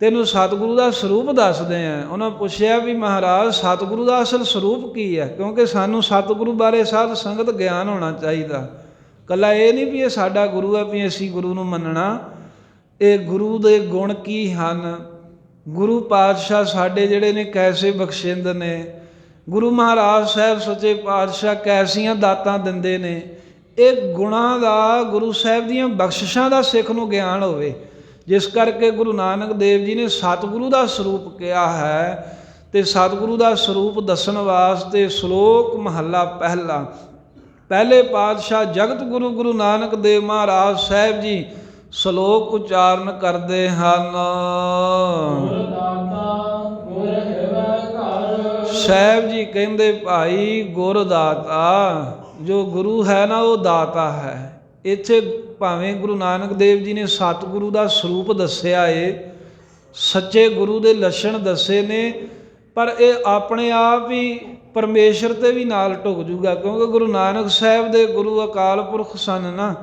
ਤੈਨੂੰ ਸਤਿਗੁਰੂ ਦਾ ਸਰੂਪ ਦੱਸਦੇ ਆ। ਉਹਨਾਂ ਪੁੱਛਿਆ ਵੀ ਮਹਾਰਾਜ ਸਤਿਗੁਰੂ ਦਾ ਅਸਲ ਸਰੂਪ ਕੀ ਹੈ, ਕਿਉਂਕਿ ਸਾਨੂੰ ਸਤਿਗੁਰੂ ਬਾਰੇ ਸਾਧ ਸੰਗਤ ਗਿਆਨ ਹੋਣਾ ਚਾਹੀਦਾ। ਇਕੱਲਾ ਇਹ ਨਹੀਂ ਵੀ ਇਹ ਸਾਡਾ ਗੁਰੂ ਹੈ ਵੀ ਅਸੀਂ ਗੁਰੂ ਨੂੰ ਮੰਨਣਾ, ਇਹ ਗੁਰੂ ਦੇ ਗੁਣ ਕੀ ਹਨ, ਗੁਰੂ ਪਾਤਸ਼ਾਹ ਸਾਡੇ ਜਿਹੜੇ ਨੇ ਕੈਸੇ ਬਖਸ਼ਿੰਦ ਨੇ, ਗੁਰੂ ਮਹਾਰਾਜ ਸਾਹਿਬ ਸੱਚੇ ਪਾਤਸ਼ਾਹ ਕੈਸੀਆਂ ਦਾਤਾਂ ਦਿੰਦੇ ਨੇ। ਇਹ ਗੁਣਾਂ ਦਾ, ਗੁਰੂ ਸਾਹਿਬ ਦੀਆਂ ਬਖਸ਼ਿਸ਼ਾਂ ਦਾ ਸਿੱਖ ਨੂੰ ਗਿਆਨ ਹੋਵੇ। ਜਿਸ ਕਰਕੇ ਗੁਰੂ ਨਾਨਕ ਦੇਵ ਜੀ ਨੇ ਸਤਿਗੁਰੂ ਦਾ ਸਰੂਪ ਕਿਹਾ ਹੈ। ਤੇ ਸਤਿਗੁਰੂ ਦਾ ਸਰੂਪ ਦੱਸਣ ਵਾਸਤੇ ਸ਼ਲੋਕ ਮਹੱਲਾ ਪਹਿਲਾ, ਪਹਿਲੇ ਪਾਤਸ਼ਾਹ ਜਗਤ ਗੁਰੂ ਗੁਰੂ ਨਾਨਕ ਦੇਵ ਮਹਾਰਾਜ ਸਾਹਿਬ ਜੀ ਸ਼ਲੋਕ ਉਚਾਰਨ ਕਰਦੇ ਹਨ। ਸਾਹਿਬ ਜੀ ਕਹਿੰਦੇ ਭਾਈ ਗੁਰ ਦਾਤਾ, ਜੋ ਗੁਰੂ ਹੈ ਨਾ ਉਹ ਦਾਤਾ ਹੈ। ਇੱਥੇ ਭਾਵੇਂ ਗੁਰੂ ਨਾਨਕ ਦੇਵ ਜੀ ਨੇ ਸਤਿਗੁਰੂ ਦਾ ਸਰੂਪ ਦੱਸਿਆ ਏ, ਸੱਚੇ ਗੁਰੂ ਦੇ ਲੱਛਣ ਦੱਸੇ ਨੇ, ਪਰ ਇਹ ਆਪਣੇ ਆਪ ਹੀ ਪਰਮੇਸ਼ਰ ਤੇ ਵੀ ਨਾਲ ਢੁੱਕ ਜੂਗਾ, ਕਿਉਂਕਿ ਗੁਰੂ ਨਾਨਕ ਸਾਹਿਬ ਦੇ ਗੁਰੂ ਅਕਾਲ ਪੁਰਖ ਸਨ ਨਾ।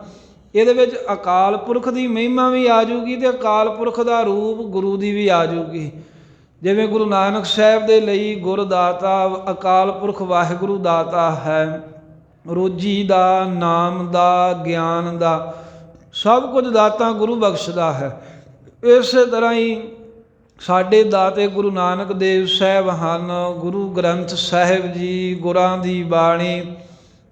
ਇਹਦੇ ਵਿੱਚ ਅਕਾਲ ਪੁਰਖ ਦੀ ਮਹਿਮਾ ਵੀ ਆ ਜੂਗੀ ਤੇ ਅਕਾਲ ਪੁਰਖ ਦਾ ਰੂਪ ਗੁਰੂ ਦੀ ਵੀ ਆ ਜੂਗੀ। ਜਿਵੇਂ ਗੁਰੂ ਨਾਨਕ ਸਾਹਿਬ ਦੇ ਲਈ ਗੁਰ ਦਾਤਾ ਅਕਾਲ ਪੁਰਖ ਵਾਹਿਗੁਰੂ ਦਾਤਾ ਹੈ, ਰੋਜੀ ਦਾ, ਨਾਮ ਦਾ, ਗਿਆਨ ਦਾ, ਸਭ ਕੁਝ ਦਾਤਾ ਗੁਰੂ ਬਖਸ਼ਦਾ ਹੈ। ਇਸੇ ਤਰ੍ਹਾਂ ਹੀ ਸਾਡੇ ਦਾਤੇ ਗੁਰੂ ਨਾਨਕ ਦੇਵ ਸਾਹਿਬ ਹਨ। ਗੁਰੂ ਗ੍ਰੰਥ ਸਾਹਿਬ ਜੀ, ਗੁਰਾਂ ਦੀ ਬਾਣੀ,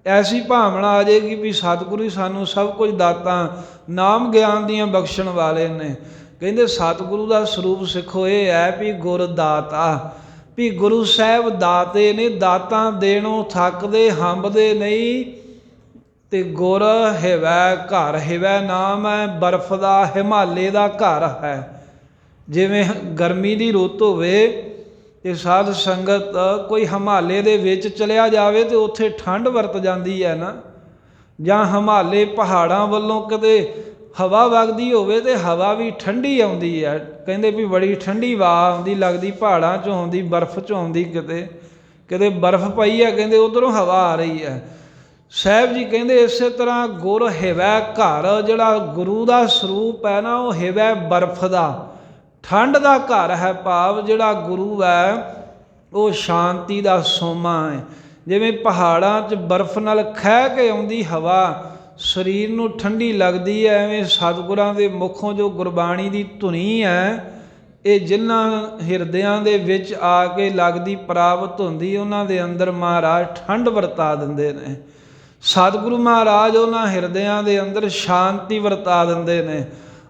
ਐਸੀ ਭਾਵਨਾ ਆ ਜਾਏਗੀ ਵੀ ਸਤਿਗੁਰੂ ਹੀ ਸਾਨੂੰ ਸਭ ਕੁਝ ਦਾਤਾਂ ਨਾਮ ਗਿਆਨ ਦੀਆਂ ਬਖਸ਼ਣ ਵਾਲੇ ਨੇ। ਕਹਿੰਦੇ ਸਤਿਗੁਰੂ ਦਾ ਸਰੂਪ ਸਿੱਖੋ ਇਹ ਹੈ ਵੀ ਗੁਰ ਦਾਤਾ, ਵੀ ਗੁਰੂ ਸਾਹਿਬ ਦਾਤੇ ਨੇ, ਦਾਤਾਂ ਦੇਣੋਂ ਥੱਕਦੇ ਹੰਬਦੇ ਨਹੀਂ। ਤੇ ਗੁਰ ਹਿਵੈ ਘਰ, ਹਿਵੈ ਨਾਮ ਹੈ ਬਰਫ਼ ਦਾ, ਹਿਮਾਲੇ ਦਾ ਘਰ ਹੈ। ਜਿਵੇਂ ਗਰਮੀ ਦੀ ਰੁੱਤ ਹੋਵੇ ਤੇ ਸਾਧ ਸੰਗਤ ਕੋਈ ਹਿਮਾਲੇ ਦੇ ਵਿੱਚ ਚਲਿਆ ਜਾਵੇ ਤੇ ਉੱਥੇ ਠੰਡ ਵਰਤ ਜਾਂਦੀ ਹੈ ਨਾ, ਜਾਂ ਹਿਮਾਲੇ ਪਹਾੜਾਂ ਵੱਲੋਂ ਕਿਤੇ ਹਵਾ ਵਗਦੀ ਹੋਵੇ ਤੇ ਹਵਾ ਵੀ ਠੰਡੀ ਆਉਂਦੀ ਹੈ। ਕਹਿੰਦੇ ਵੀ ਬੜੀ ਠੰਡੀ ਹਵਾ ਆਉਂਦੀ ਲੱਗਦੀ, ਪਹਾੜਾਂ 'ਚੋਂ ਆਉਂਦੀ, ਬਰਫ਼ 'ਚੋਂ ਆਉਂਦੀ, ਕਿਤੇ ਬਰਫ਼ ਪਈ ਹੈ, ਕਹਿੰਦੇ ਉੱਧਰੋਂ ਹਵਾ ਆ ਰਹੀ ਹੈ। ਸਾਹਿਬ ਜੀ ਕਹਿੰਦੇ ਇਸੇ ਤਰ੍ਹਾਂ ਗੁਰ ਹਿਵੈ ਘਰ, ਜਿਹੜਾ ਗੁਰੂ ਦਾ ਸਰੂਪ ਹੈ ਨਾ ਉਹ ਹਿਵੈ ਬਰਫ਼ ਦਾ, ਠੰਡ ਦਾ ਘਰ ਹੈ। ਭਾਵ ਜਿਹੜਾ ਗੁਰੂ ਹੈ ਉਹ ਸ਼ਾਂਤੀ ਦਾ ਸੋਮਾ ਹੈ। ਜਿਵੇਂ ਪਹਾੜਾਂ 'ਚ ਬਰਫ਼ ਨਾਲ ਖਹਿ ਕੇ ਆਉਂਦੀ ਹਵਾ ਸਰੀਰ ਨੂੰ ਠੰਡੀ ਲੱਗਦੀ ਹੈ, ਐਵੇਂ ਸਤਿਗੁਰਾਂ ਦੇ ਮੁਖੋਂ ਜੋ ਗੁਰਬਾਣੀ ਦੀ ਧੁਨੀ ਹੈ, ਇਹ ਜਿਨ੍ਹਾਂ ਹਿਰਦਿਆਂ ਦੇ ਵਿੱਚ ਆ ਕੇ ਲੱਗਦੀ, ਪ੍ਰਾਪਤ ਹੁੰਦੀ, ਉਹਨਾਂ ਦੇ ਅੰਦਰ ਮਹਾਰਾਜ ਠੰਡ ਵਰਤਾ ਦਿੰਦੇ ਨੇ। ਸਤਿਗੁਰੂ ਮਹਾਰਾਜ ਉਹਨਾਂ ਹਿਰਦਿਆਂ ਦੇ ਅੰਦਰ ਸ਼ਾਂਤੀ ਵਰਤਾ ਦਿੰਦੇ ਨੇ,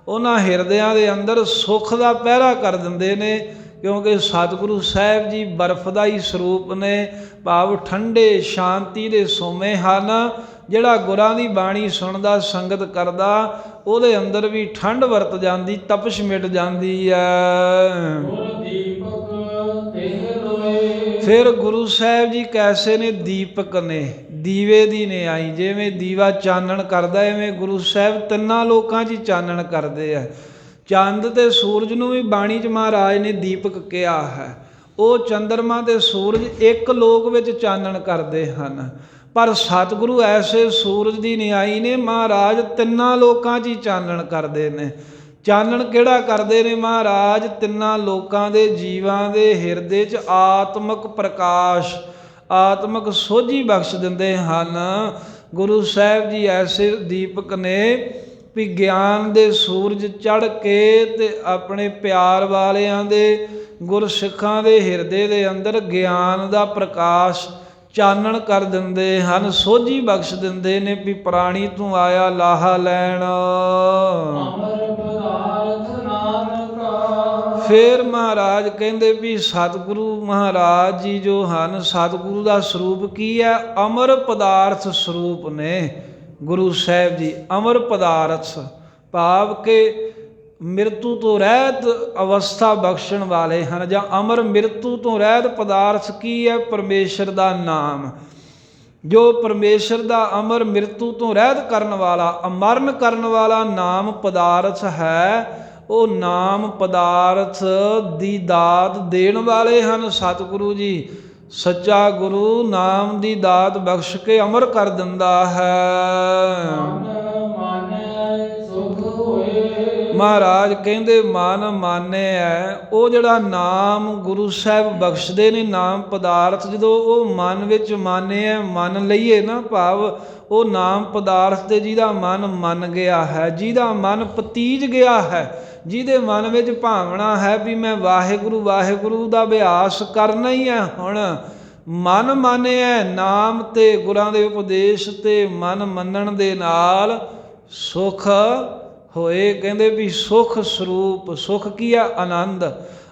ਉਹਨਾਂ ਹਿਰਦਿਆਂ ਦੇ ਅੰਦਰ ਸੁੱਖ ਦਾ ਪਹਿਰਾ ਕਰ ਦਿੰਦੇ ਨੇ, ਕਿਉਂਕਿ ਸਤਿਗੁਰੂ ਸਾਹਿਬ ਜੀ ਬਰਫ਼ ਦਾ ਹੀ ਸਰੂਪ ਨੇ। ਭਾਵ ਠੰਡੇ ਸ਼ਾਂਤੀ ਦੇ ਸੋਮੇ ਹਨ। ਜਿਹੜਾ ਗੁਰਾਂ ਦੀ ਬਾਣੀ ਸੁਣਦਾ, ਸੰਗਤ ਕਰਦਾ, ਉਹਦੇ ਅੰਦਰ ਵੀ ਠੰਡ ਵਰਤ ਜਾਂਦੀ, ਤਪਸ਼ ਮਿਟ ਜਾਂਦੀ ਹੈ। ਫਿਰ ਗੁਰੂ ਸਾਹਿਬ ਜੀ ਕੈਸੇ ਨੇ? ਦੀਪਕ ਨੇ, ਦੀਵੇ ਦੀ ਨੇ ਆਈ। ਜਿਵੇਂ ਦੀਵਾ ਚਾਨਣ ਕਰਦਾ, ਐਵੇਂ ਗੁਰੂ ਸਾਹਿਬ ਤਿੰਨਾਂ ਲੋਕਾਂ 'ਚ ਹੀ ਚਾਨਣ ਕਰਦੇ ਆ। ਚੰਦ ਤੇ ਸੂਰਜ ਨੂੰ ਵੀ ਬਾਣੀ 'ਚ ਮਹਾਰਾਜ ਨੇ ਦੀਪਕ ਕਿਹਾ ਹੈ। ਉਹ ਚੰਦਰਮਾ ਤੇ ਸੂਰਜ ਇੱਕ ਲੋਕ ਵਿੱਚ ਚਾਨਣ ਕਰਦੇ ਹਨ, ਪਰ ਸਤਿਗੁਰੂ ਐਸੇ ਸੂਰਜ ਦੀ ਨਿਆਈ ਨੇ, ਮਹਾਰਾਜ ਤਿੰਨਾਂ ਲੋਕਾਂ 'ਚ ਹੀ ਚਾਨਣ ਕਰਦੇ ਨੇ। ਚਾਨਣ ਕਿਹੜਾ ਕਰਦੇ ਨੇ ਮਹਾਰਾਜ? ਤਿੰਨਾਂ ਲੋਕਾਂ ਦੇ ਜੀਵਾਂ ਦੇ ਹਿਰਦੇ 'ਚ ਆਤਮਕ ਪ੍ਰਕਾਸ਼, ਆਤਮਕ ਸੋਝੀ ਬਖਸ਼ ਦਿੰਦੇ ਹਨ। ਗੁਰੂ ਸਾਹਿਬ ਜੀ ਐਸੇ ਦੀਪਕ ਨੇ ਵੀ ਗਿਆਨ ਦੇ ਸੂਰਜ ਚੜ੍ਹ ਕੇ ਤੇ ਆਪਣੇ ਪਿਆਰ ਵਾਲਿਆਂ ਦੇ, ਗੁਰਸਿੱਖਾਂ ਦੇ ਹਿਰਦੇ ਦੇ ਅੰਦਰ ਗਿਆਨ ਦਾ ਪ੍ਰਕਾਸ਼ ਚਾਨਣ ਕਰ ਦਿੰਦੇ ਹਨ, ਸੋਝੀ ਬਖਸ਼ ਦਿੰਦੇ ਨੇ ਵੀ ਪ੍ਰਾਣੀ ਤੂੰ ਆਇਆ ਲਾਹਾ ਲੈਣ। ਫਿਰ ਮਹਾਰਾਜ ਕਹਿੰਦੇ ਵੀ ਸਤਿਗੁਰੂ ਮਹਾਰਾਜ ਜੀ ਜੋ ਹਨ, ਸਤਿਗੁਰੂ ਦਾ ਸਰੂਪ ਕੀ ਹੈ? ਅਮਰ ਪਦਾਰਥ ਸਰੂਪ ਨੇ ਗੁਰੂ ਸਾਹਿਬ ਜੀ। ਅਮਰ ਪਦਾਰਥ ਭਾਵ ਕਿ ਮਿਰਤੂ ਤੋਂ ਰਹਿਤ ਅਵਸਥਾ ਬਖਸ਼ਣ ਵਾਲੇ ਹਨ, ਜਾਂ ਅਮਰ ਮਿਰਤੂ ਤੋਂ ਰਹਿਤ ਪਦਾਰਥ ਕੀ ਹੈ? ਪਰਮੇਸ਼ਰ ਦਾ ਨਾਮ। ਜੋ ਪਰਮੇਸ਼ਰ ਦਾ ਅਮਰ ਮਿਰਤੂ ਤੋਂ ਰਹਿਤ ਕਰਨ ਵਾਲਾ, ਅਮਰਨ ਕਰਨ ਵਾਲਾ ਨਾਮ ਪਦਾਰਥ ਹੈ, ਉਹ ਨਾਮ ਪਦਾਰਥ ਦੀ ਦਾਤ ਦੇਣ ਵਾਲੇ ਹਨ ਸਤਿਗੁਰੂ ਜੀ। ਸੱਚਾ ਗੁਰੂ ਨਾਮ ਦੀ ਦਾਤ ਬਖਸ਼ ਕੇ ਅਮਰ ਕਰ ਦਿੰਦਾ ਹੈ। ਮਹਾਰਾਜ ਕਹਿੰਦੇ ਮਨ ਮਾਨਿਆ, ਉਹ ਜਿਹੜਾ ਨਾਮ ਗੁਰੂ ਸਾਹਿਬ ਬਖਸ਼ਦੇ ਨੇ, ਨਾਮ ਪਦਾਰਥ ਜਦੋਂ ਉਹ ਮਨ ਵਿੱਚ ਮਾਨਿਆ, ਮੰਨ ਲਈਏ ਨਾ, ਭਾਵ ਉਹ ਨਾਮ ਪਦਾਰਥ ਤੇ ਜਿਹਦਾ ਮਨ ਮੰਨ ਗਿਆ ਹੈ, ਜਿਹਦਾ ਮਨ ਪਤੀਜ ਗਿਆ ਹੈ, ਜਿਹਦੇ ਮਨ ਵਿੱਚ ਭਾਵਨਾ ਹੈ ਵੀ ਮੈਂ ਵਾਹਿਗੁਰੂ ਵਾਹਿਗੁਰੂ ਦਾ ਅਭਿਆਸ ਕਰਨਾ ਹੀ ਹੈ, ਹੁਣ ਮਨ ਮਾਨਿਆ ਨਾਮ ਤੇ ਗੁਰਾਂ ਦੇ ਉਪਦੇਸ਼ ਤੇ ਮਨ ਮੰਨਣ ਦੇ ਨਾਲ ਸੁਖ ਹੋਏ। ਕਹਿੰਦੇ ਵੀ ਸੁਖ ਸਰੂਪ, ਸੁਖ ਕੀ ਹੈ? ਆਨੰਦ,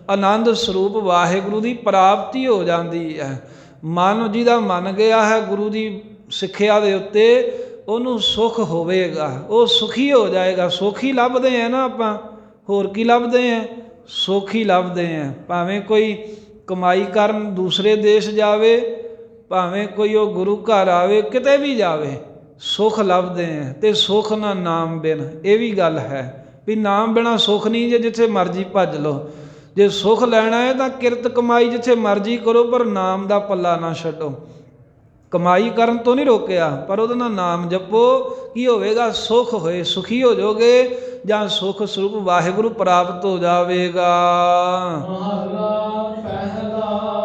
ਆਨੰਦ ਸਰੂਪ ਵਾਹਿਗੁਰੂ ਦੀ ਪ੍ਰਾਪਤੀ ਹੋ ਜਾਂਦੀ ਹੈ। ਮਨ ਜਿਹਦਾ ਮੰਨ ਗਿਆ ਹੈ ਗੁਰੂ ਦੀ ਸਿੱਖਿਆ ਦੇ ਉੱਤੇ, ਉਹਨੂੰ ਸੁਖ ਹੋਵੇਗਾ, ਉਹ ਸੁਖੀ ਹੋ ਜਾਏਗਾ। ਸੁਖ ਹੀ ਲੱਭਦੇ ਆ ਨਾ ਆਪਾਂ, ਹੋਰ ਕੀ ਲੱਭਦੇ ਆ? ਸੁਖ ਹੀ ਲੱਭਦੇ ਆ। ਭਾਵੇਂ ਕੋਈ ਕਮਾਈ ਕਰਨ ਦੂਸਰੇ ਦੇਸ਼ ਜਾਵੇ, ਭਾਵੇਂ ਕੋਈ ਉਹ ਗੁਰੂ ਘਰ ਆਵੇ, ਕਿਤੇ ਵੀ ਜਾਵੇ, ਸੁਖ ਲੱਭਦੇ ਆ। ਅਤੇ ਸੁਖ ਨਾ ਨਾਮ ਬਿਨ, ਇਹ ਵੀ ਗੱਲ ਹੈ ਵੀ ਨਾਮ ਬਿਨਾਂ ਸੁਖ ਨਹੀਂ। ਜੇ ਜਿੱਥੇ ਮਰਜ਼ੀ ਭੱਜ ਲਓ, ਜੇ ਸੁਖ ਲੈਣਾ ਹੈ ਤਾਂ ਕਿਰਤ ਕਮਾਈ ਜਿੱਥੇ ਮਰਜ਼ੀ ਕਰੋ, ਪਰ ਨਾਮ ਦਾ ਪੱਲਾ ਨਾ ਛੱਡੋ। ਕਮਾਈ ਕਰਨ ਤੋਂ ਨਹੀਂ ਰੋਕਿਆ, ਪਰ ਉਹਦੇ ਨਾਲ ਨਾਮ ਜਪੋ, ਕੀ ਹੋਵੇਗਾ? ਸੁਖ ਹੋਏ, ਸੁਖੀ ਹੋ ਜਾਓਗੇ, ਜਾਂ ਸੁਖ ਸਰੂਪ ਵਾਹਿਗੁਰੂ ਪ੍ਰਾਪਤ ਹੋ ਜਾਵੇਗਾ।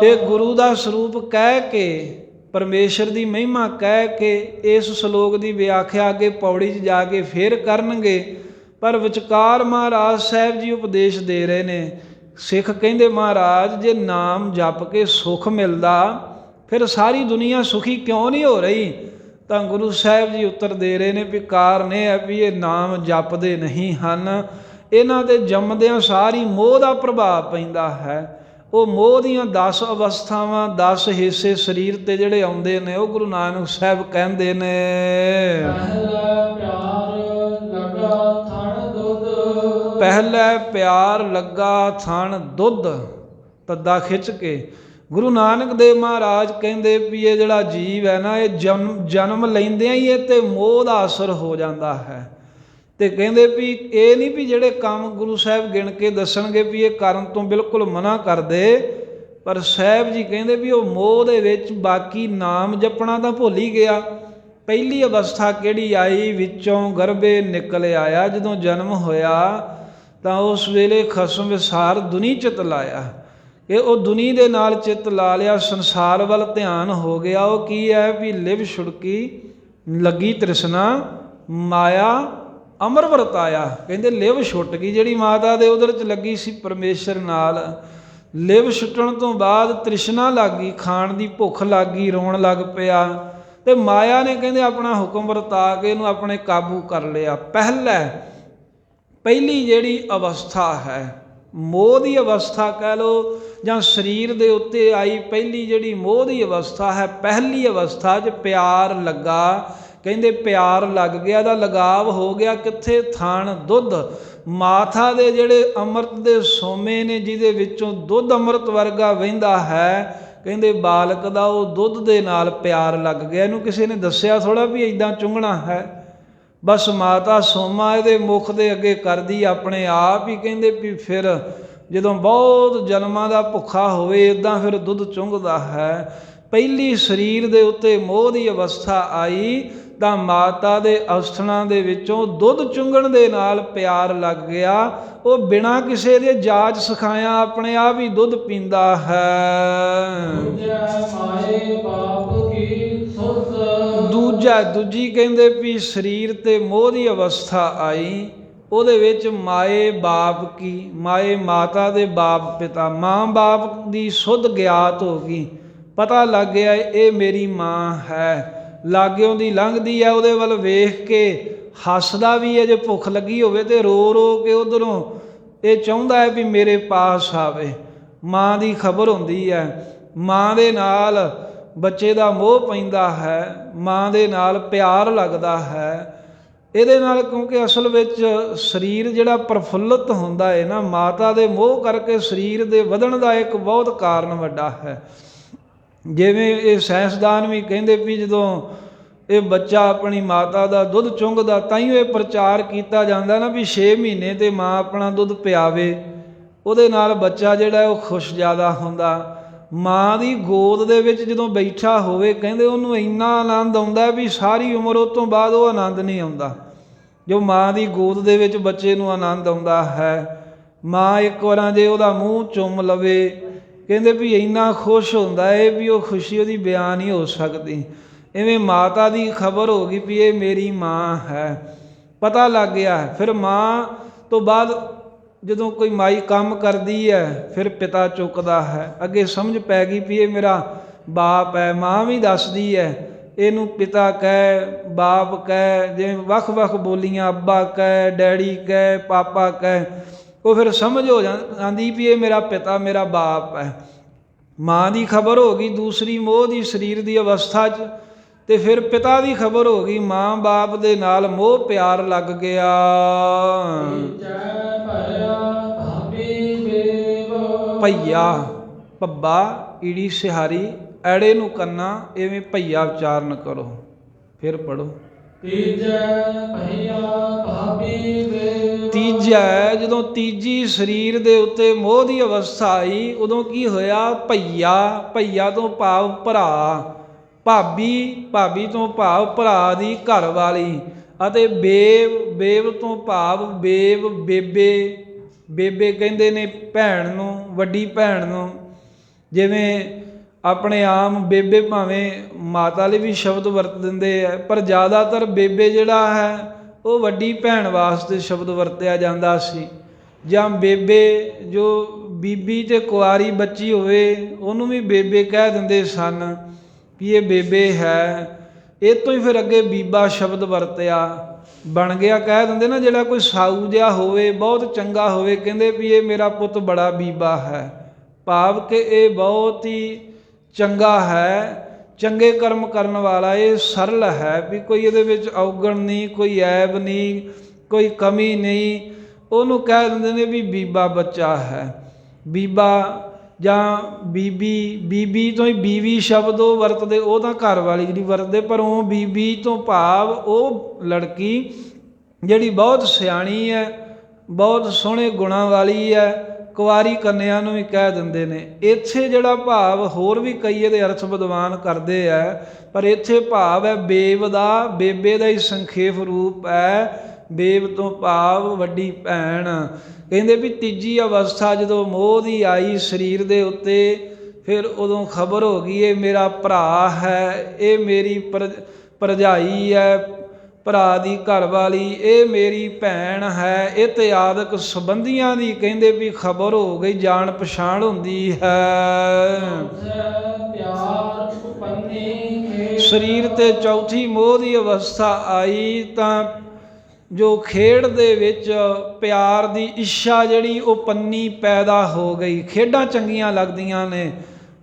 ਇਹ ਗੁਰੂ ਦਾ ਸਰੂਪ ਕਹਿ ਕੇ, ਪਰਮੇਸ਼ਰ ਦੀ ਮਹਿਮਾ ਕਹਿ ਕੇ, ਇਸ ਸ਼ਲੋਕ ਦੀ ਵਿਆਖਿਆ ਅੱਗੇ ਪੌੜੀ 'ਚ ਜਾ ਕੇ ਫੇਰ ਕਰਨਗੇ। ਪਰ ਵਿਚਕਾਰ ਮਹਾਰਾਜ ਸਾਹਿਬ ਜੀ ਉਪਦੇਸ਼ ਦੇ ਰਹੇ ਨੇ। ਸਿੱਖ ਕਹਿੰਦੇ ਮਹਾਰਾਜ ਜੇ ਨਾਮ ਜਪ ਕੇ ਸੁੱਖ ਮਿਲਦਾ, ਫਿਰ ਸਾਰੀ ਦੁਨੀਆ ਸੁਖੀ ਕਿਉਂ ਨਹੀਂ ਹੋ ਰਹੀ? ਤਾਂ ਗੁਰੂ ਸਾਹਿਬ ਜੀ ਉੱਤਰ ਦੇ ਰਹੇ ਨੇ ਵੀ ਕਾਰਨ ਇਹ ਹੈ ਵੀ ਇਹ ਨਾਮ ਜਪਦੇ ਨਹੀਂ ਹਨ। ਇਹਨਾਂ ਦੇ ਜੰਮਦਿਆਂ ਸਾਰੀ ਮੋਹ ਦਾ ਪ੍ਰਭਾਵ ਪੈਂਦਾ ਹੈ। ਉਹ ਮੋਹ ਦੀਆਂ 10 ਅਵਸਥਾਵਾਂ, 10 ਹਿੱਸੇ ਸਰੀਰ 'ਤੇ ਜਿਹੜੇ ਆਉਂਦੇ ਨੇ, ਉਹ ਗੁਰੂ ਨਾਨਕ ਸਾਹਿਬ ਕਹਿੰਦੇ ਨੇ। ਪਹਿਲਾ ਪਿਆਰ ਲੱਗਾ ਥਣ ਦੁੱਧ, ਤੱਦਾ ਖਿੱਚ ਕੇ। ਗੁਰੂ ਨਾਨਕ ਦੇਵ ਮਹਾਰਾਜ ਕਹਿੰਦੇ ਵੀ ਇਹ ਜਿਹੜਾ ਜੀਵ ਹੈ ਨਾ, ਇਹ ਜਨਮ ਲੈਂਦਿਆਂ ਹੀ ਇਹ 'ਤੇ ਮੋਹ ਦਾ ਅਸਰ ਹੋ ਜਾਂਦਾ ਹੈ। ਅਤੇ ਕਹਿੰਦੇ ਵੀ ਇਹ ਨਹੀਂ ਵੀ ਜਿਹੜੇ ਕੰਮ ਗੁਰੂ ਸਾਹਿਬ ਗਿਣ ਕੇ ਦੱਸਣਗੇ ਵੀ ਇਹ ਕਰਨ ਤੋਂ ਬਿਲਕੁਲ ਮਨਾ ਕਰਦੇ, ਪਰ ਸਾਹਿਬ ਜੀ ਕਹਿੰਦੇ ਵੀ ਉਹ ਮੋਹ ਦੇ ਵਿੱਚ ਬਾਕੀ ਨਾਮ ਜਪਣਾ ਤਾਂ ਭੁੱਲ ਹੀ ਗਿਆ। ਪਹਿਲੀ ਅਵਸਥਾ ਕਿਹੜੀ ਆਈ? ਵਿੱਚੋਂ ਗਰਭੇ ਨਿਕਲ ਆਇਆ। ਜਦੋਂ ਜਨਮ ਹੋਇਆ ਤਾਂ ਉਸ ਵੇਲੇ ਖਸਮ ਵਿਸਾਰ ਦੁਨੀ ਚਿੱਤ ਲਾਇਆ। ਇਹ ਉਹ ਦੁਨੀ ਦੇ ਨਾਲ ਚਿੱਤ ਲਾ ਲਿਆ, ਸੰਸਾਰ ਵੱਲ ਧਿਆਨ ਹੋ ਗਿਆ। ਉਹ ਕੀ ਹੈ ਵੀ ਲਿਵ ਛੁੜਕੀ ਲੱਗੀ ਤ੍ਰਿਸ਼ਨਾ, ਮਾਇਆ ਅਮਰ ਵਰਤਾਇਆ। ਕਹਿੰਦੇ ਲਿਵ ਛੁੱਟ ਗਈ, ਜਿਹੜੀ ਮਾਤਾ ਦੇ ਉਦਰ 'ਚ ਲੱਗੀ ਸੀ ਪਰਮੇਸ਼ਰ ਨਾਲ। ਲਿਵ ਛੁੱਟਣ ਤੋਂ ਬਾਅਦ ਤ੍ਰਿਸ਼ਨਾ ਲੱਗ ਗਈ, ਖਾਣ ਦੀ ਭੁੱਖ ਲੱਗ ਗਈ, ਰੋਣ ਲੱਗ ਪਿਆ, ਅਤੇ ਮਾਇਆ ਨੇ ਕਹਿੰਦੇ ਆਪਣਾ ਹੁਕਮ ਵਰਤਾ ਕੇ ਇਹਨੂੰ ਆਪਣੇ ਕਾਬੂ ਕਰ ਲਿਆ। ਪਹਿਲੀ ਜਿਹੜੀ ਅਵਸਥਾ ਹੈ, ਮੋਹ ਦੀ ਅਵਸਥਾ ਕਹਿ ਲਓ, ਜਾਂ ਸਰੀਰ ਦੇ ਉੱਤੇ ਆਈ ਪਹਿਲੀ ਜਿਹੜੀ ਮੋਹ ਦੀ ਅਵਸਥਾ ਹੈ, ਪਹਿਲੀ ਅਵਸਥਾ 'ਚ ਪਿਆਰ ਲੱਗਾ। ਕਹਿੰਦੇ ਪਿਆਰ ਲੱਗ ਗਿਆ, ਦਾ ਲਗਾਵ ਹੋ ਗਿਆ ਕਿੱਥੇ? ਥਣ ਦੁੱਧ, ਮਾਤਾ ਦੇ ਜਿਹੜੇ ਅੰਮ੍ਰਿਤ ਦੇ ਸੋਮੇ ਨੇ, ਜਿਹਦੇ ਵਿੱਚੋਂ ਦੁੱਧ ਅੰਮ੍ਰਿਤ ਵਰਗਾ ਵਹਿੰਦਾ ਹੈ। ਕਹਿੰਦੇ ਬਾਲਕ ਦਾ ਉਹ ਦੁੱਧ ਦੇ ਨਾਲ ਪਿਆਰ ਲੱਗ ਗਿਆ। ਇਹਨੂੰ ਕਿਸੇ ਨੇ ਦੱਸਿਆ ਥੋੜ੍ਹਾ ਵੀ ਇੱਦਾਂ ਚੁੰਘਣਾ ਹੈ, ਬਸ ਮਾਤਾ ਸੋਮਾ ਇਹਦੇ ਮੁਖ ਦੇ ਅੱਗੇ ਕਰਦੀ ਆਪਣੇ ਆਪ ਹੀ। ਕਹਿੰਦੇ ਵੀ ਫਿਰ ਜਦੋਂ ਬਹੁਤ ਜਨਮਾਂ ਦਾ ਭੁੱਖਾ ਹੋਵੇ, ਇੱਦਾਂ ਫਿਰ ਦੁੱਧ ਚੁੰਘਦਾ ਹੈ। ਪਹਿਲੀ ਸਰੀਰ ਦੇ ਉੱਤੇ ਮੋਹ ਦੀ ਅਵਸਥਾ ਆਈ ਤਾਂ ਮਾਤਾ ਦੇ ਅਸਥਨਾਂ ਦੇ ਵਿੱਚੋਂ ਦੁੱਧ ਚੁੰਘਣ ਦੇ ਨਾਲ ਪਿਆਰ ਲੱਗ ਗਿਆ। ਉਹ ਬਿਨਾਂ ਕਿਸੇ ਦੇ ਜਾਚ ਸਿਖਾਇਆ ਆਪਣੇ ਆਪ ਹੀ ਦੁੱਧ ਪੀਂਦਾ ਹੈ। ਦੂਜੀ ਕਹਿੰਦੇ ਵੀ ਸਰੀਰ ਤੇ ਮੋਹ ਦੀ ਅਵਸਥਾ ਆਈ, ਉਹਦੇ ਵਿੱਚ ਮਾਏ ਬਾਪ ਕੀ, ਮਾਏ ਮਾਤਾ ਦੇ ਬਾਪ ਪਿਤਾ, ਮਾਂ ਬਾਪ ਦੀ ਸੁੱਧ ਗਿਆਤ ਹੋ ਗਈ। ਪਤਾ ਲੱਗ ਗਿਆ ਇਹ ਮੇਰੀ ਮਾਂ ਹੈ। ਲਾਗਿਓਂ ਦੀ ਲੰਘਦੀ ਹੈ, ਉਹਦੇ ਵੱਲ ਵੇਖ ਕੇ ਹੱਸਦਾ ਵੀ ਹੈ। ਜੇ ਭੁੱਖ ਲੱਗੀ ਹੋਵੇ ਤੇ ਰੋ ਰੋ ਕੇ ਉਧਰੋਂ ਇਹ ਚਾਹੁੰਦਾ ਹੈ ਵੀ ਮੇਰੇ ਪਾਸ ਆਵੇ। ਮਾਂ ਦੀ ਖਬਰ ਹੁੰਦੀ ਹੈ। ਮਾਂ ਦੇ ਨਾਲ ਬੱਚੇ ਦਾ ਮੋਹ ਪੈਂਦਾ ਹੈ, ਮਾਂ ਦੇ ਨਾਲ ਪਿਆਰ ਲੱਗਦਾ ਹੈ। ਇਹਦੇ ਨਾਲ ਕਿਉਂਕਿ ਅਸਲ ਵਿੱਚ ਸਰੀਰ ਜਿਹੜਾ ਪ੍ਰਫੁੱਲਤ ਹੁੰਦਾ ਹੈ ਨਾ, ਮਾਤਾ ਦੇ ਮੋਹ ਕਰਕੇ ਸਰੀਰ ਦੇ ਵਧਣ ਦਾ ਇੱਕ ਬਹੁਤ ਕਾਰਨ ਵੱਡਾ ਹੈ। ਜਿਵੇਂ ਇਹ ਸਾਇੰਸਦਾਨ ਵੀ ਕਹਿੰਦੇ ਵੀ ਜਦੋਂ ਇਹ ਬੱਚਾ ਆਪਣੀ ਮਾਤਾ ਦਾ ਦੁੱਧ ਚੁੰਘਦਾ, ਤਾਂ ਹੀ ਇਹ ਪ੍ਰਚਾਰ ਕੀਤਾ ਜਾਂਦਾ ਨਾ ਵੀ 6 ਮਹੀਨੇ ਤੇ ਮਾਂ ਆਪਣਾ ਦੁੱਧ ਪਿਆਵੇ, ਉਹਦੇ ਨਾਲ ਬੱਚਾ ਜਿਹੜਾ ਉਹ ਖੁਸ਼ ਜ਼ਿਆਦਾ ਹੁੰਦਾ। ਮਾਂ ਦੀ ਗੋਦ ਦੇ ਵਿੱਚ ਜਦੋਂ ਬੈਠਾ ਹੋਵੇ, ਕਹਿੰਦੇ ਉਹਨੂੰ ਇੰਨਾ ਆਨੰਦ ਆਉਂਦਾ ਵੀ ਸਾਰੀ ਉਮਰ ਉਹ ਤੋਂ ਬਾਅਦ ਉਹ ਆਨੰਦ ਨਹੀਂ ਆਉਂਦਾ। ਜੋ ਮਾਂ ਦੀ ਗੋਦ ਦੇ ਵਿੱਚ ਬੱਚੇ ਨੂੰ ਆਨੰਦ ਆਉਂਦਾ ਹੈ। ਮਾਂ ਇੱਕ ਵਾਰਾਂ ਜੇ ਉਹਦਾ ਮੂੰਹ ਚੁੰਮ ਲਵੇ, ਕਹਿੰਦੇ ਵੀ ਇੰਨਾ ਖੁਸ਼ ਹੁੰਦਾ ਏ ਵੀ ਉਹ ਖੁਸ਼ੀ ਉਹਦੀ ਬਿਆਨ ਨਹੀਂ ਹੋ ਸਕਦੀ। ਇਵੇਂ ਮਾਤਾ ਦੀ ਖਬਰ ਹੋ ਗਈ ਵੀ ਇਹ ਮੇਰੀ ਮਾਂ ਹੈ, ਪਤਾ ਲੱਗ ਗਿਆ। ਫਿਰ ਮਾਂ ਤੋਂ ਬਾਅਦ ਜਦੋਂ ਕੋਈ ਮਾਈ ਕੰਮ ਕਰਦੀ ਹੈ ਫਿਰ ਪਿਤਾ ਚੁੱਕਦਾ ਹੈ। ਅੱਗੇ ਸਮਝ ਪੈ ਗਈ ਵੀ ਇਹ ਮੇਰਾ ਬਾਪ ਹੈ। ਮਾਂ ਵੀ ਦੱਸਦੀ ਹੈ, ਇਹਨੂੰ ਪਿਤਾ ਕਹਿ, ਬਾਪ ਕਹਿ, ਜਿਵੇਂ ਵੱਖ ਵੱਖ ਬੋਲੀਆਂ, ਅੱਬਾ ਕਹਿ, ਡੈਡੀ ਕਹਿ, ਪਾਪਾ ਕਹਿ। ਉਹ ਫਿਰ ਸਮਝ ਹੋ ਜਾਂਦੀ ਵੀ ਇਹ ਮੇਰਾ ਪਿਤਾ, ਮੇਰਾ ਬਾਪ ਹੈ। ਮਾਂ ਦੀ ਖਬਰ ਹੋ ਗਈ ਦੂਸਰੀ ਮੋਹ ਦੀ ਸਰੀਰ ਦੀ ਅਵਸਥਾ 'ਚ, ਤੇ ਫਿਰ ਪਿਤਾ ਦੀ ਖਬਰ ਹੋ ਗਈ, ਮਾਂ ਬਾਪ ਦੇ ਨਾਲ ਮੋਹ ਪਿਆਰ ਲੱਗ ਗਿਆ। ਭਈਆ, ਭੱਬਾ ਈੜੀ ਸਿਹਾਰੀ, ਐੜੇ ਨੂੰ ਕੰਨਾ, ਇਵੇਂ ਭਈਆ ਉਚਾਰਨ ਕਰੋ। ਫਿਰ ਪੜੋ। ਤੀਜਾ, ਜਦੋਂ ਤੀਜੀ ਸਰੀਰ ਦੇ ਉੱਤੇ ਮੋਹ ਦੀ ਅਵਸਥਾ ਆਈ, ਉਦੋਂ ਕੀ ਹੋਇਆ? ਭਈਆ, ਭਈਆ ਤੋਂ ਭਾਵ ਭਰਾ, ਭਾਬੀ, ਭਾਬੀ ਤੋਂ ਭਾਵ ਭਰਾ ਦੀ ਘਰ ਵਾਲੀ, ਅਤੇ ਬੇਬ, ਬੇਬ ਤੋਂ ਭਾਵ ਬੇਬ, ਬੇਬੇ, ਬੇਬੇ ਕਹਿੰਦੇ ਨੇ ਭੈਣ ਨੂੰ, ਵੱਡੀ ਭੈਣ ਨੂੰ। ਜਿਵੇਂ ਆਪਣੇ ਆਮ ਬੇਬੇ ਭਾਵੇਂ ਮਾਤਾ ਲਈ ਵੀ ਸ਼ਬਦ ਵਰਤ ਦਿੰਦੇ ਆ, ਪਰ ਜ਼ਿਆਦਾਤਰ ਬੇਬੇ ਜਿਹੜਾ ਹੈ ਉਹ ਵੱਡੀ ਭੈਣ ਵਾਸਤੇ ਸ਼ਬਦ ਵਰਤਿਆ ਜਾਂਦਾ ਸੀ। ਜਾਂ ਬੇਬੇ, ਜੋ ਬੀਬੀ ਤੇ ਕੁਆਰੀ ਬੱਚੀ ਹੋਵੇ ਉਹਨੂੰ ਵੀ ਬੇਬੇ ਕਹਿ ਦਿੰਦੇ ਸਨ ਵੀ ਇਹ ਬੇਬੇ ਹੈ। ਇਹ ਤੋਂ ਹੀ ਫਿਰ ਅੱਗੇ ਬੀਬਾ ਸ਼ਬਦ ਵਰਤਿਆ, ਬਣ ਗਿਆ। ਕਹਿ ਦਿੰਦੇ ਨਾ ਜਿਹੜਾ ਕੋਈ ਸਾਊ ਜਿਹਾ ਹੋਵੇ, ਬਹੁਤ ਚੰਗਾ ਹੋਵੇ, ਕਹਿੰਦੇ ਵੀ ਇਹ ਮੇਰਾ ਪੁੱਤ ਬੜਾ ਬੀਬਾ ਹੈ, ਭਾਵ ਕਿ ਇਹ ਬਹੁਤ ਹੀ ਚੰਗਾ ਹੈ, ਚੰਗੇ ਕਰਮ ਕਰਨ ਵਾਲਾ, ਇਹ ਸਰਲ ਹੈ, ਵੀ ਕੋਈ ਇਹਦੇ ਵਿੱਚ ਔਗਣ ਨਹੀਂ, ਕੋਈ ਐਬ ਨਹੀਂ, ਕੋਈ ਕਮੀ ਨਹੀਂ। ਉਹਨੂੰ ਕਹਿ ਦਿੰਦੇ ਨੇ ਵੀ ਬੀਬਾ ਬੱਚਾ ਹੈ। ਬੀਬਾ ਜਾਂ ਬੀਬੀ, ਬੀਬੀ ਤੋਂ ਹੀ ਬੀਵੀ ਸ਼ਬਦ ਉਹ ਵਰਤਦੇ, ਉਹ ਤਾਂ ਘਰ ਵਾਲੀ ਜਿਹੜੀ ਵਰਤਦੇ, ਪਰ ਉਹ ਬੀਬੀ ਤੋਂ ਭਾਵ ਉਹ ਲੜਕੀ ਜਿਹੜੀ ਬਹੁਤ ਸਿਆਣੀ ਹੈ, ਬਹੁਤ ਸੋਹਣੇ ਗੁਣਾਂ ਵਾਲੀ ਹੈ। ਕੁਆਰੀ ਕੰਨਿਆ ਨੂੰ ਵੀ ਕਹਿ ਦਿੰਦੇ ਨੇ। ਇੱਥੇ ਜਿਹੜਾ ਭਾਵ, ਹੋਰ ਵੀ ਕਈ ਇਹਦੇ ਅਰਥ ਵਿਦਵਾਨ ਕਰਦੇ ਆ, ਪਰ ਇੱਥੇ ਭਾਵ ਹੈ ਬੇਬ ਦਾ, ਬੇਬੇ ਦਾ ਹੀ ਸੰਖੇਪ ਰੂਪ ਹੈ। ਬੇਬ ਤੋਂ ਭਾਵ ਵੱਡੀ ਭੈਣ। ਕਹਿੰਦੇ ਵੀ ਤੀਜੀ ਅਵਸਥਾ ਜਦੋਂ ਮੋਹ ਦੀ ਆਈ ਸਰੀਰ ਦੇ ਉੱਤੇ, ਫਿਰ ਉਦੋਂ ਖਬਰ ਹੋ ਗਈ ਇਹ ਮੇਰਾ ਭਰਾ ਹੈ, ਇਹ ਮੇਰੀ ਭਰਜਾਈ ਹੈ, ਭਰਾ ਦੀ ਘਰਵਾਲੀ, ਇਹ ਮੇਰੀ ਭੈਣ ਹੈ। ਇਤਿਆਦਿਕ ਸੰਬੰਧੀਆਂ ਦੀ ਕਹਿੰਦੇ ਵੀ ਖਬਰ ਹੋ ਗਈ, ਜਾਣ ਪਛਾਣ ਹੁੰਦੀ ਹੈ। ਸਰੀਰ ਤੇ ਚੌਥੀ ਮੋਹ ਦੀ ਅਵਸਥਾ ਆਈ ਤਾਂ ਜੋ ਖੇਡ ਦੇ ਵਿੱਚ ਪਿਆਰ ਦੀ ਇੱਛਾ ਜਿਹੜੀ ਉਹ ਪੰਨੀ ਪੈਦਾ ਹੋ ਗਈ। ਖੇਡਾਂ ਚੰਗੀਆਂ ਲੱਗਦੀਆਂ ਨੇ,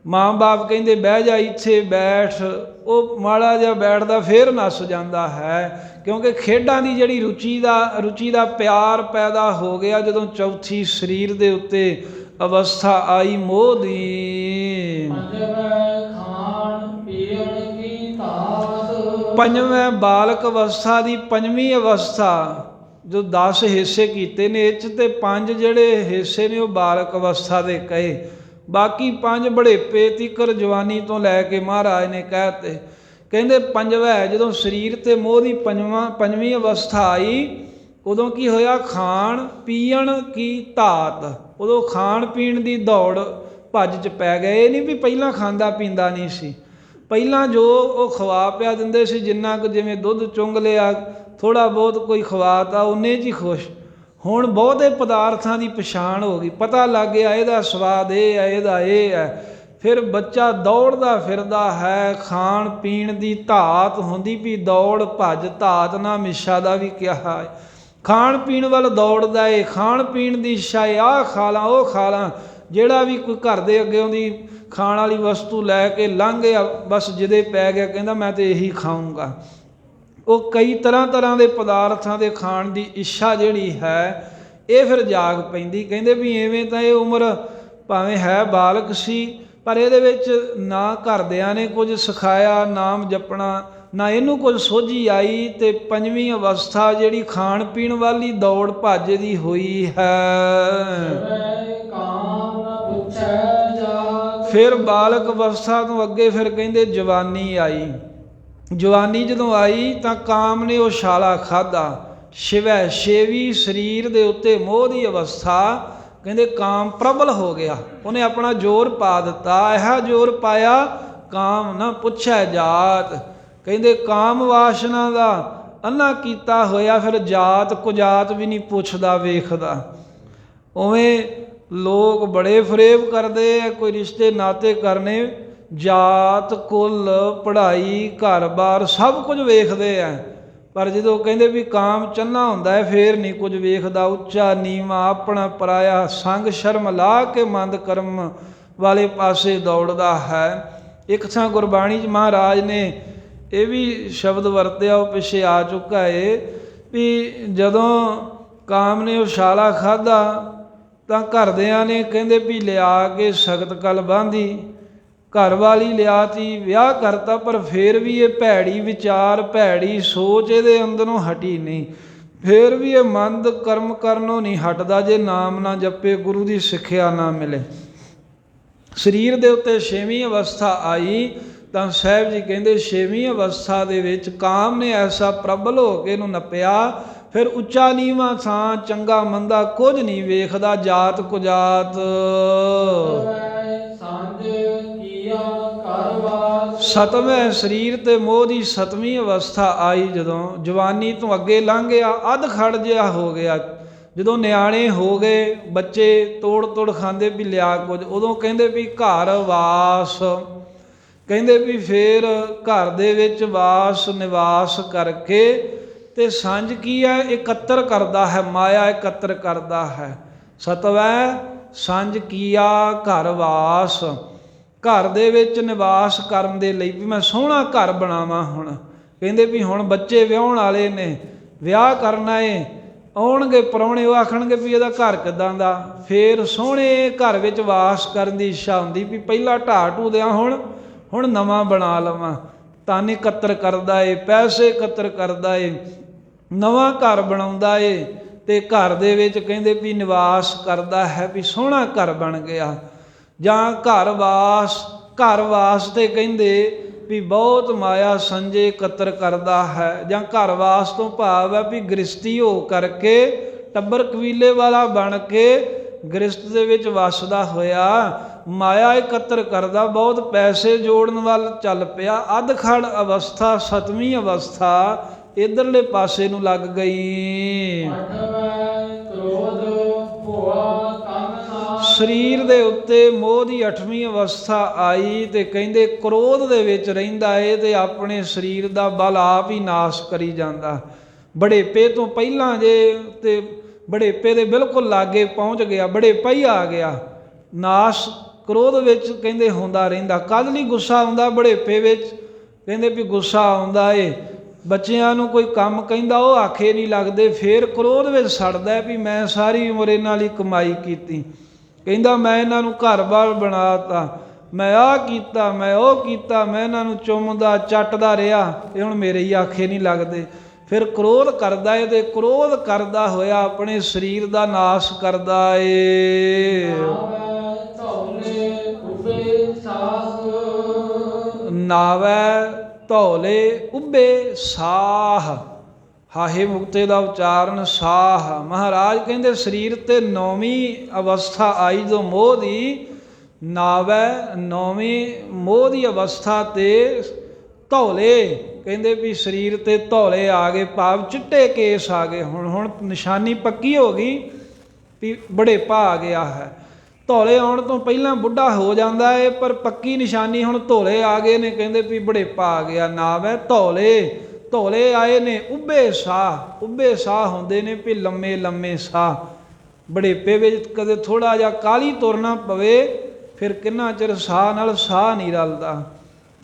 ਮਾਂ ਬਾਪ ਕਹਿੰਦੇ ਬਹਿ ਜਾ ਇੱਥੇ ਬੈਠ, ਉਹ ਮਾੜਾ ਜਿਹਾ ਬੈਠਦਾ ਫੇਰ ਨੱਸ ਜਾਂਦਾ ਹੈ, ਕਿਉਂਕਿ ਖੇਡਾਂ ਦੀ ਜਿਹੜੀ ਰੁਚੀ ਦਾ ਪਿਆਰ ਪੈਦਾ ਹੋ ਗਿਆ ਜਦੋਂ ਚੌਥੀ ਸਰੀਰ ਦੇ ਉੱਤੇ ਅਵਸਥਾ ਆਈ ਮੋਹ ਦੀ। ਪੰਜਵੇਂ ਬਾਲਕ ਅਵਸਥਾ ਦੀ ਪੰਜਵੀਂ ਅਵਸਥਾ, ਜੋ 10 ਹਿੱਸੇ ਕੀਤੇ ਨੇ ਇਹ 'ਚ, ਤੇ 5 ਜਿਹੜੇ ਹਿੱਸੇ ਨੇ ਉਹ ਬਾਲਕ ਅਵਸਥਾ ਦੇ ਕਹੇ, ਬਾਕੀ 5 ਬੜੇਪੇ ਤੀਕਰ ਜਵਾਨੀ ਤੋਂ ਲੈ ਕੇ ਮਹਾਰਾਜ ਨੇ ਕਹਿਤੇ। ਕਹਿੰਦੇ ਪੰਜਵਾਂ, ਜਦੋਂ ਸਰੀਰ ਤੇ ਮੋਹ ਦੀ ਪੰਜਵੀਂ ਅਵਸਥਾ ਆਈ, ਉਦੋਂ ਕੀ ਹੋਇਆ? ਖਾਣ ਪੀਣ ਕੀ ਧਾਤ। ਉਦੋਂ ਖਾਣ ਪੀਣ ਦੀ ਦੌੜ ਭੱਜ 'ਚ ਪੈ ਗਏ। ਇਹ ਨਹੀਂ ਵੀ ਪਹਿਲਾਂ ਖਾਂਦਾ ਪੀਂਦਾ ਨਹੀਂ ਸੀ, ਪਹਿਲਾਂ ਜੋ ਉਹ ਖਵਾ ਪਿਆ ਦਿੰਦੇ ਸੀ, ਜਿੰਨਾ ਕੁ ਜਿਵੇਂ ਦੁੱਧ ਚੁੰਗ ਲਿਆ, ਥੋੜ੍ਹਾ ਬਹੁਤ ਕੋਈ ਖਵਾਤਾ, ਉਹਨੇ 'ਚ ਹੀ ਖੁਸ਼। ਹੁਣ ਬਹੁਤੇ ਪਦਾਰਥਾਂ ਦੀ ਪਛਾਣ ਹੋ ਗਈ, ਪਤਾ ਲੱਗ ਗਿਆ ਇਹਦਾ ਸਵਾਦ ਇਹ ਹੈ, ਇਹਦਾ ਇਹ ਹੈ। ਫਿਰ ਬੱਚਾ ਦੌੜਦਾ ਫਿਰਦਾ ਹੈ, ਖਾਣ ਪੀਣ ਦੀ ਧਾਤ ਹੁੰਦੀ ਵੀ ਦੌੜ ਭੱਜ, ਧਾਤ ਨਾ ਮਿਸ਼ਾ ਦਾ ਵੀ ਕਿਹਾ ਹੈ। ਖਾਣ ਪੀਣ ਵੱਲ ਦੌੜਦਾ ਏ, ਖਾਣ ਪੀਣ ਦੀ ਇੱਛਾ ਏ, ਆਹ ਖਾ ਲਾਂ ਉਹ ਖਾ ਲਾਂ। ਜਿਹੜਾ ਵੀ ਕੋਈ ਘਰ ਦੇ ਅੱਗੇ ਉਹਦੀ ਖਾਣ ਵਾਲੀ ਵਸਤੂ ਲੈ ਕੇ ਲੰਘ ਗਿਆ, ਬਸ ਜਿਹਦੇ ਪੈ ਗਿਆ, ਕਹਿੰਦਾ ਮੈਂ ਤਾਂ ਇਹੀ ਖਾਊਂਗਾ। ਉਹ ਕਈ ਤਰ੍ਹਾਂ ਦੇ ਪਦਾਰਥਾਂ ਦੇ ਖਾਣ ਦੀ ਇੱਛਾ ਜਿਹੜੀ ਹੈ ਇਹ ਫਿਰ ਜਾਗ ਪੈਂਦੀ। ਕਹਿੰਦੇ ਵੀ ਐਵੇਂ ਤਾਂ ਇਹ ਉਮਰ ਭਾਵੇਂ ਹੈ ਬਾਲਕ ਸੀ, ਪਰ ਇਹਦੇ ਵਿੱਚ ਨਾ ਘਰਦਿਆਂ ਨੇ ਕੁਝ ਸਿਖਾਇਆ, ਨਾਮ ਜਪਣਾ, ਨਾ ਇਹਨੂੰ ਕੁਝ ਸੋਝੀ ਆਈ, ਤੇ ਪੰਜਵੀਂ ਅਵਸਥਾ ਜਿਹੜੀ ਖਾਣ ਪੀਣ ਵਾਲੀ ਦੌੜ ਭੱਜ ਦੀ ਹੋਈ ਹੈ। ਫਿਰ ਬਾਲਕ ਅਵਸਥਾ ਤੋਂ ਅੱਗੇ ਫਿਰ ਕਹਿੰਦੇ ਜਵਾਨੀ ਆਈ। ਜਵਾਨੀ ਜਦੋਂ ਆਈ ਤਾਂ ਕਾਮ ਨੇ ਉਹ ਛਾਲਾ ਖਾਧਾ। ਸ਼ਿਵੈ ਛੇਵੀਂ ਸਰੀਰ ਦੇ ਉੱਤੇ ਮੋਹ ਦੀ ਅਵਸਥਾ ਕਹਿੰਦੇ ਕਾਮ ਪ੍ਰਬਲ ਹੋ ਗਿਆ। ਉਹਨੇ ਆਪਣਾ ਜ਼ੋਰ ਪਾ ਦਿੱਤਾ, ਇਹੋ ਜ਼ੋਰ ਪਾਇਆ ਕਾਮ ਨਾ ਪੁੱਛੈ ਜਾਤ। ਕਹਿੰਦੇ ਕਾਮ ਵਾਸ਼ਨਾ ਦਾ ਅੰਨਾ ਕੀਤਾ ਹੋਇਆ, ਫਿਰ ਜਾਤ ਕੁਜਾਤ ਵੀ ਨਹੀਂ ਪੁੱਛਦਾ ਵੇਖਦਾ। ਉਵੇਂ ਲੋਕ ਬੜੇ ਫਰੇਬ ਕਰਦੇ ਆ, ਕੋਈ ਰਿਸ਼ਤੇ ਨਾਤੇ ਕਰਨੇ, ਜਾਤ ਕੁੱਲ ਪੜ੍ਹਾਈ ਘਰ-ਬਾਰ ਸਭ ਕੁਝ ਵੇਖਦੇ ਆ, ਪਰ ਜਦੋਂ ਕਹਿੰਦੇ ਵੀ ਕਾਮ ਚੰਨਾ ਹੁੰਦਾ ਹੈ ਫੇਰ ਨਹੀਂ ਕੁਝ ਵੇਖਦਾ। ਉੱਚਾ ਨੀਵਾਂ ਆਪਣਾ ਪਰਾਇਆ, ਸੰਗ ਸ਼ਰਮ ਲਾ ਕੇ ਮੰਦ ਕਰਮ ਵਾਲੇ ਪਾਸੇ ਦੌੜਦਾ ਹੈ। ਇੱਕ ਥਾਂ ਗੁਰਬਾਣੀ 'ਚ ਮਹਾਰਾਜ ਨੇ ਇਹ ਵੀ ਸ਼ਬਦ ਵਰਤਿਆ, ਉਹ ਪਿੱਛੇ ਆ ਚੁੱਕਾ ਏ, ਵੀ ਜਦੋਂ ਕਾਮ ਨੇ ਉਹ ਛਾਲਾ ਖਾਧਾ ਤਾਂ ਘਰਦਿਆਂ ਨੇ ਕਹਿੰਦੇ ਵੀ ਲਿਆ ਕੇ ਸਖਤ ਕਲ ਬਾਂਧੀ, ਘਰ ਵਾਲੀ ਲਿਆਤੀ, ਵਿਆਹ ਕਰਤਾ, ਪਰ ਫਿਰ ਵੀ ਇਹ ਭੈੜੀ ਵਿਚਾਰ ਭੈੜੀ ਸੋਚ ਇਹਦੇ ਅੰਦਰੋਂ ਹਟੀ ਨਹੀਂ। ਫਿਰ ਵੀ ਇਹ ਮੰਦ ਕਰਮ ਕਰਨੋਂ ਨਹੀਂ ਹਟਦਾ ਜੇ ਨਾਮ ਨਾ ਜਪੇ, ਗੁਰੂ ਦੀ ਸਿੱਖਿਆ ਨਾ ਮਿਲੇ। ਸਰੀਰ ਦੇ ਉੱਤੇ ਛੇਵੀਂ ਅਵਸਥਾ ਆਈ ਤਾਂ ਸਾਹਿਬ ਜੀ ਕਹਿੰਦੇ ਛੇਵੀਂ ਅਵਸਥਾ ਦੇ ਵਿੱਚ ਕਾਮ ਨੇ ਐਸਾ ਪ੍ਰਬਲ ਹੋ ਕੇ ਇਹਨੂੰ ਨੱਪਿਆ, ਫਿਰ ਉੱਚਾ ਨੀਵਾਂ ਥਾਂ ਚੰਗਾ ਮੰਦਾ ਕੁਝ ਨਹੀਂ ਵੇਖਦਾ, ਜਾਤ ਕੁਜਾਤ। ਸਤਵੇਂ ਸਰੀਰ ਤੇ ਮੋਹ ਦੀ ਸਤਵੀਂ ਅਵਸਥਾ ਆਈ, ਜਦੋਂ ਜਵਾਨੀ ਤੋਂ ਅੱਗੇ ਲੰਘ ਗਿਆ, ਅੱਧ ਖੜ ਜਿਹਾ ਹੋ ਗਿਆ, ਜਦੋਂ ਨਿਆਣੇ ਹੋ ਗਏ, ਬੱਚੇ ਤੋੜ ਖਾਂਦੇ ਵੀ ਲਿਆ ਕੁਝ, ਉਦੋਂ ਕਹਿੰਦੇ ਵੀ ਘਰ ਵਾਸ, ਕਹਿੰਦੇ ਵੀ ਫੇਰ ਘਰ ਦੇ ਵਿੱਚ ਵਾਸ ਨਿਵਾਸ ਕਰਕੇ ਤੇ ਸੰਜ ਕੀ ਹੈ, ਇਕੱਤਰ ਕਰਦਾ ਹੈ, ਮਾਇਆ ਇਕੱਤਰ ਕਰਦਾ ਹੈ। ਸਤਵੈ ਸੰਜ ਕੀਆ ਘਰ ਵਾਸ, ਘਰ ਦੇ ਵਿੱਚ ਨਿਵਾਸ ਕਰਨ ਦੇ ਲਈ ਵੀ ਮੈਂ ਸੋਹਣਾ ਘਰ ਬਣਾਵਾਂ। ਹੁਣ ਕਹਿੰਦੇ ਵੀ ਹੁਣ ਬੱਚੇ ਵਿਆਹੁਣ ਵਾਲੇ ਨੇ, ਵਿਆਹ ਕਰਨਾ ਏ, ਆਉਣਗੇ ਪ੍ਰਾਹੁਣੇ, ਉਹ ਆਖਣਗੇ ਵੀ ਇਹਦਾ ਘਰ ਕਿੱਦਾਂ ਦਾ, ਫੇਰ ਸੋਹਣੇ ਘਰ ਵਿੱਚ ਵਾਸ ਕਰਨ ਦੀ ਇੱਛਾ ਹੁੰਦੀ ਵੀ ਪਹਿਲਾਂ ਢਾਹ ਢੂ ਦਿਆਂ, ਹੁਣ ਨਵਾਂ ਬਣਾ ਲਵਾਂ। ਧਨ ਇਕੱਤਰ ਕਰਦਾ ਏ, ਪੈਸੇ ਇਕੱਤਰ ਕਰਦਾ ਏ, ਨਵਾਂ ਘਰ ਬਣਾਉਂਦਾ ਏ, ਤੇ ਘਰ ਦੇ ਵਿੱਚ ਕਹਿੰਦੇ ਵੀ ਨਿਵਾਸ ਕਰਦਾ ਹੈ, ਵੀ ਸੋਹਣਾ ਘਰ ਬਣ ਗਿਆ। ਜਾਂ ਘਰ ਵਾਸ ਤੇ ਕਹਿੰਦੇ ਵੀ ਬਹੁਤ ਮਾਇਆ ਸੰਜੇ ਇਕੱਤਰ ਕਰਦਾ ਹੈ। ਜਾਂ ਘਰ ਵਾਸ ਤੋਂ ਭਾਵ ਹੈ ਵੀ ਗ੍ਰਸਤੀ ਹੋ ਕਰਕੇ, ਟੱਬਰ ਕਬੀਲੇ ਵਾਲਾ ਬਣ ਕੇ ਗ੍ਰਸਤ ਦੇ ਵਿੱਚ ਵਸਦਾ ਹੋਇਆ ਮਾਇਆ ਇਕੱਤਰ ਕਰਦਾ, ਬਹੁਤ ਪੈਸੇ ਜੋੜਨ ਵੱਲ ਚੱਲ ਪਿਆ। ਅੱਧ ਖੜ ਅਵਸਥਾ ਸਤਵੀਂ ਅਵਸਥਾ ਇਧਰਲੇ ਪਾਸੇ ਨੂੰ ਲੱਗ ਗਈ। ਸਰੀਰ ਦੇ ਉੱਤੇ ਮੋਹ ਦੀ 8ਵੀਂ ਅਵਸਥਾ ਆਈ ਤੇ ਕਹਿੰਦੇ ਕ੍ਰੋਧ ਦੇ ਵਿੱਚ ਰਹਿੰਦਾ ਏ ਤੇ ਆਪਣੇ ਸਰੀਰ ਦਾ ਬਲ ਆਪ ਹੀ ਨਾਸ਼ ਕਰੀ ਜਾਂਦਾ। ਬੜੇਪੇ ਤੋਂ ਪਹਿਲਾਂ ਜੇ ਤੇ ਬੜੇਪੇ ਦੇ ਬਿਲਕੁਲ ਲਾਗੇ ਪਹੁੰਚ ਗਿਆ, ਬੜੇਪਾ ਹੀ ਆ ਗਿਆ, ਨਾਸ਼ ਕ੍ਰੋਧ ਵਿੱਚ ਕਹਿੰਦੇ ਹੁੰਦਾ ਰਹਿੰਦਾ। ਕਦ ਨਹੀਂ ਗੁੱਸਾ ਆਉਂਦਾ ਬੜੇਪੇ ਵਿੱਚ, ਕਹਿੰਦੇ ਵੀ ਗੁੱਸਾ ਆਉਂਦਾ ਏ, ਬੱਚਿਆਂ ਨੂੰ ਕੋਈ ਕੰਮ ਕਹਿੰਦਾ ਉਹ ਆਖੇ ਨਹੀਂ ਲੱਗਦੇ, ਫੇਰ ਕ੍ਰੋਧ ਵਿੱਚ ਸੜਦਾ ਵੀ ਮੈਂ ਸਾਰੀ ਉਮਰ ਇਹਨਾਂ ਲਈ ਕਮਾਈ ਕੀਤੀ, ਕਹਿੰਦਾ ਮੈਂ ਇਹਨਾਂ ਨੂੰ ਘਰ-ਬਾਰ ਬਣਾਤਾ, ਮੈਂ ਆਹ ਕੀਤਾ, ਮੈਂ ਉਹ ਕੀਤਾ, ਮੈਂ ਇਹਨਾਂ ਨੂੰ ਚੁੰਮਦਾ ਚੱਟਦਾ ਰਿਹਾ, ਇਹ ਹੁਣ ਮੇਰੇ ਹੀ ਆਖੇ ਨਹੀਂ ਲੱਗਦੇ। ਫਿਰ ਕ੍ਰੋਧ ਕਰਦਾ ਏ ਤੇ ਕ੍ਰੋਧ ਕਰਦਾ ਹੋਇਆ ਆਪਣੇ ਸਰੀਰ ਦਾ ਨਾਸ਼ ਕਰਦਾ ਏ। ਨਾਵੈ ਧੌਲੇ ਉੱਭੇ ਸਾਹ, ਹਾਹੇ ਮੁਕਤੇ ਦਾ ਉਚਾਰਨ ਸਾਹ। ਮਹਾਰਾਜ ਕਹਿੰਦੇ ਸਰੀਰ ਤੇ 9ਵੀਂ ਅਵਸਥਾ ਆਈ ਜੋ ਮੋਹ ਦੀ, ਨਾਵੈ 9ਵੀਂ ਮੋਹ ਦੀ ਅਵਸਥਾ ਤੇ ਧੌਲੇ, ਕਹਿੰਦੇ ਵੀ ਸਰੀਰ ਤੇ ਧੌਲੇ ਆ ਗਏ, ਭਾਵ ਚਿੱਟੇ ਕੇਸ ਆ ਗਏ। ਹੁਣ ਨਿਸ਼ਾਨੀ ਪੱਕੀ ਹੋ ਗਈ ਵੀ ਬੜੇਪਾ ਆ ਗਿਆ ਹੈ। ਧੌਲੇ ਆਉਣ ਤੋਂ ਪਹਿਲਾਂ ਬੁੱਢਾ ਹੋ ਜਾਂਦਾ ਏ, ਪਰ ਪੱਕੀ ਨਿਸ਼ਾਨੀ ਹੁਣ ਧੌਲੇ ਆ ਗਏ ਨੇ, ਕਹਿੰਦੇ ਵੀ ਬੜੇਪਾ ਆ ਗਿਆ। ਨਾਵੈ ਧੌਲੇ ਆਏ ਨੇ। ਉੱਭੇ ਸਾਹ ਹੁੰਦੇ ਨੇ ਵੀ ਲੰਮੇ ਲੰਮੇ ਸਾਹ। ਬੜੇਪੇ ਵਿੱਚ ਕਦੇ ਥੋੜ੍ਹਾ ਜਿਹਾ ਕਾਹਲੀ ਤੁਰਨਾ ਪਵੇ, ਫਿਰ ਕਿੰਨਾ ਚਿਰ ਸਾਹ ਨਾਲ ਸਾਹ ਨਹੀਂ ਰਲਦਾ,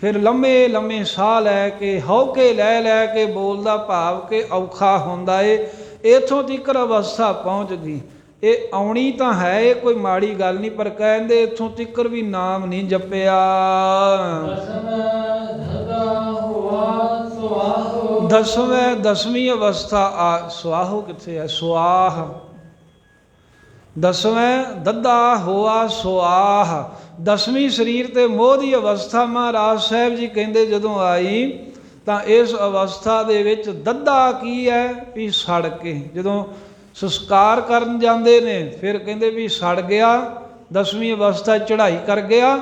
ਫਿਰ ਲੰਮੇ ਲੰਮੇ ਸਾਹ ਲੈ ਕੇ ਹੌਕੇ ਲੈ ਕੇ ਬੋਲਦਾ, ਭਾਵ ਕਿ ਔਖਾ ਹੁੰਦਾ ਏ। ਇੱਥੋਂ ਤੀਕਰ ਅਵਸਥਾ ਪਹੁੰਚ ਗਈ। ਇਹ ਆਉਣੀ ਤਾਂ ਹੈ, ਇਹ ਕੋਈ ਮਾੜੀ ਗੱਲ ਨਹੀਂ, ਪਰ ਕਹਿੰਦੇ ਇੱਥੋਂ ਤੀਕਰ ਵੀ ਨਾਮ ਨਹੀਂ ਜਪਿਆ। 10ਵੀਂ ਅਵਸਥਾ ਆ, ਸੁਆਹੋ ਕਿੱਥੇ ਹੈ, ਸੁਆਹ। 10ਵੇਂ ਦੱਦਾ ਹੋਆ ਸੁਆਹ। 10ਵੀਂ ਸਰੀਰ ਤੇ ਮੋਹ ਦੀ ਅਵਸਥਾ ਮਹਾਰਾਜ ਸਾਹਿਬ ਜੀ ਕਹਿੰਦੇ ਜਦੋਂ ਆਈ ਤਾਂ ਇਸ ਅਵਸਥਾ ਦੇ ਵਿੱਚ ਦੱਦਾ ਕੀ ਹੈ ਵੀ ਸੜ ਕੇ, ਜਦੋਂ ਸੰਸਕਾਰ ਕਰਨ ਜਾਂਦੇ ਨੇ ਫਿਰ ਕਹਿੰਦੇ ਵੀ ਸੜ ਗਿਆ, 10ਵੀਂ ਅਵਸਥਾ ਚੜ੍ਹਾਈ ਕਰ ਗਿਆ,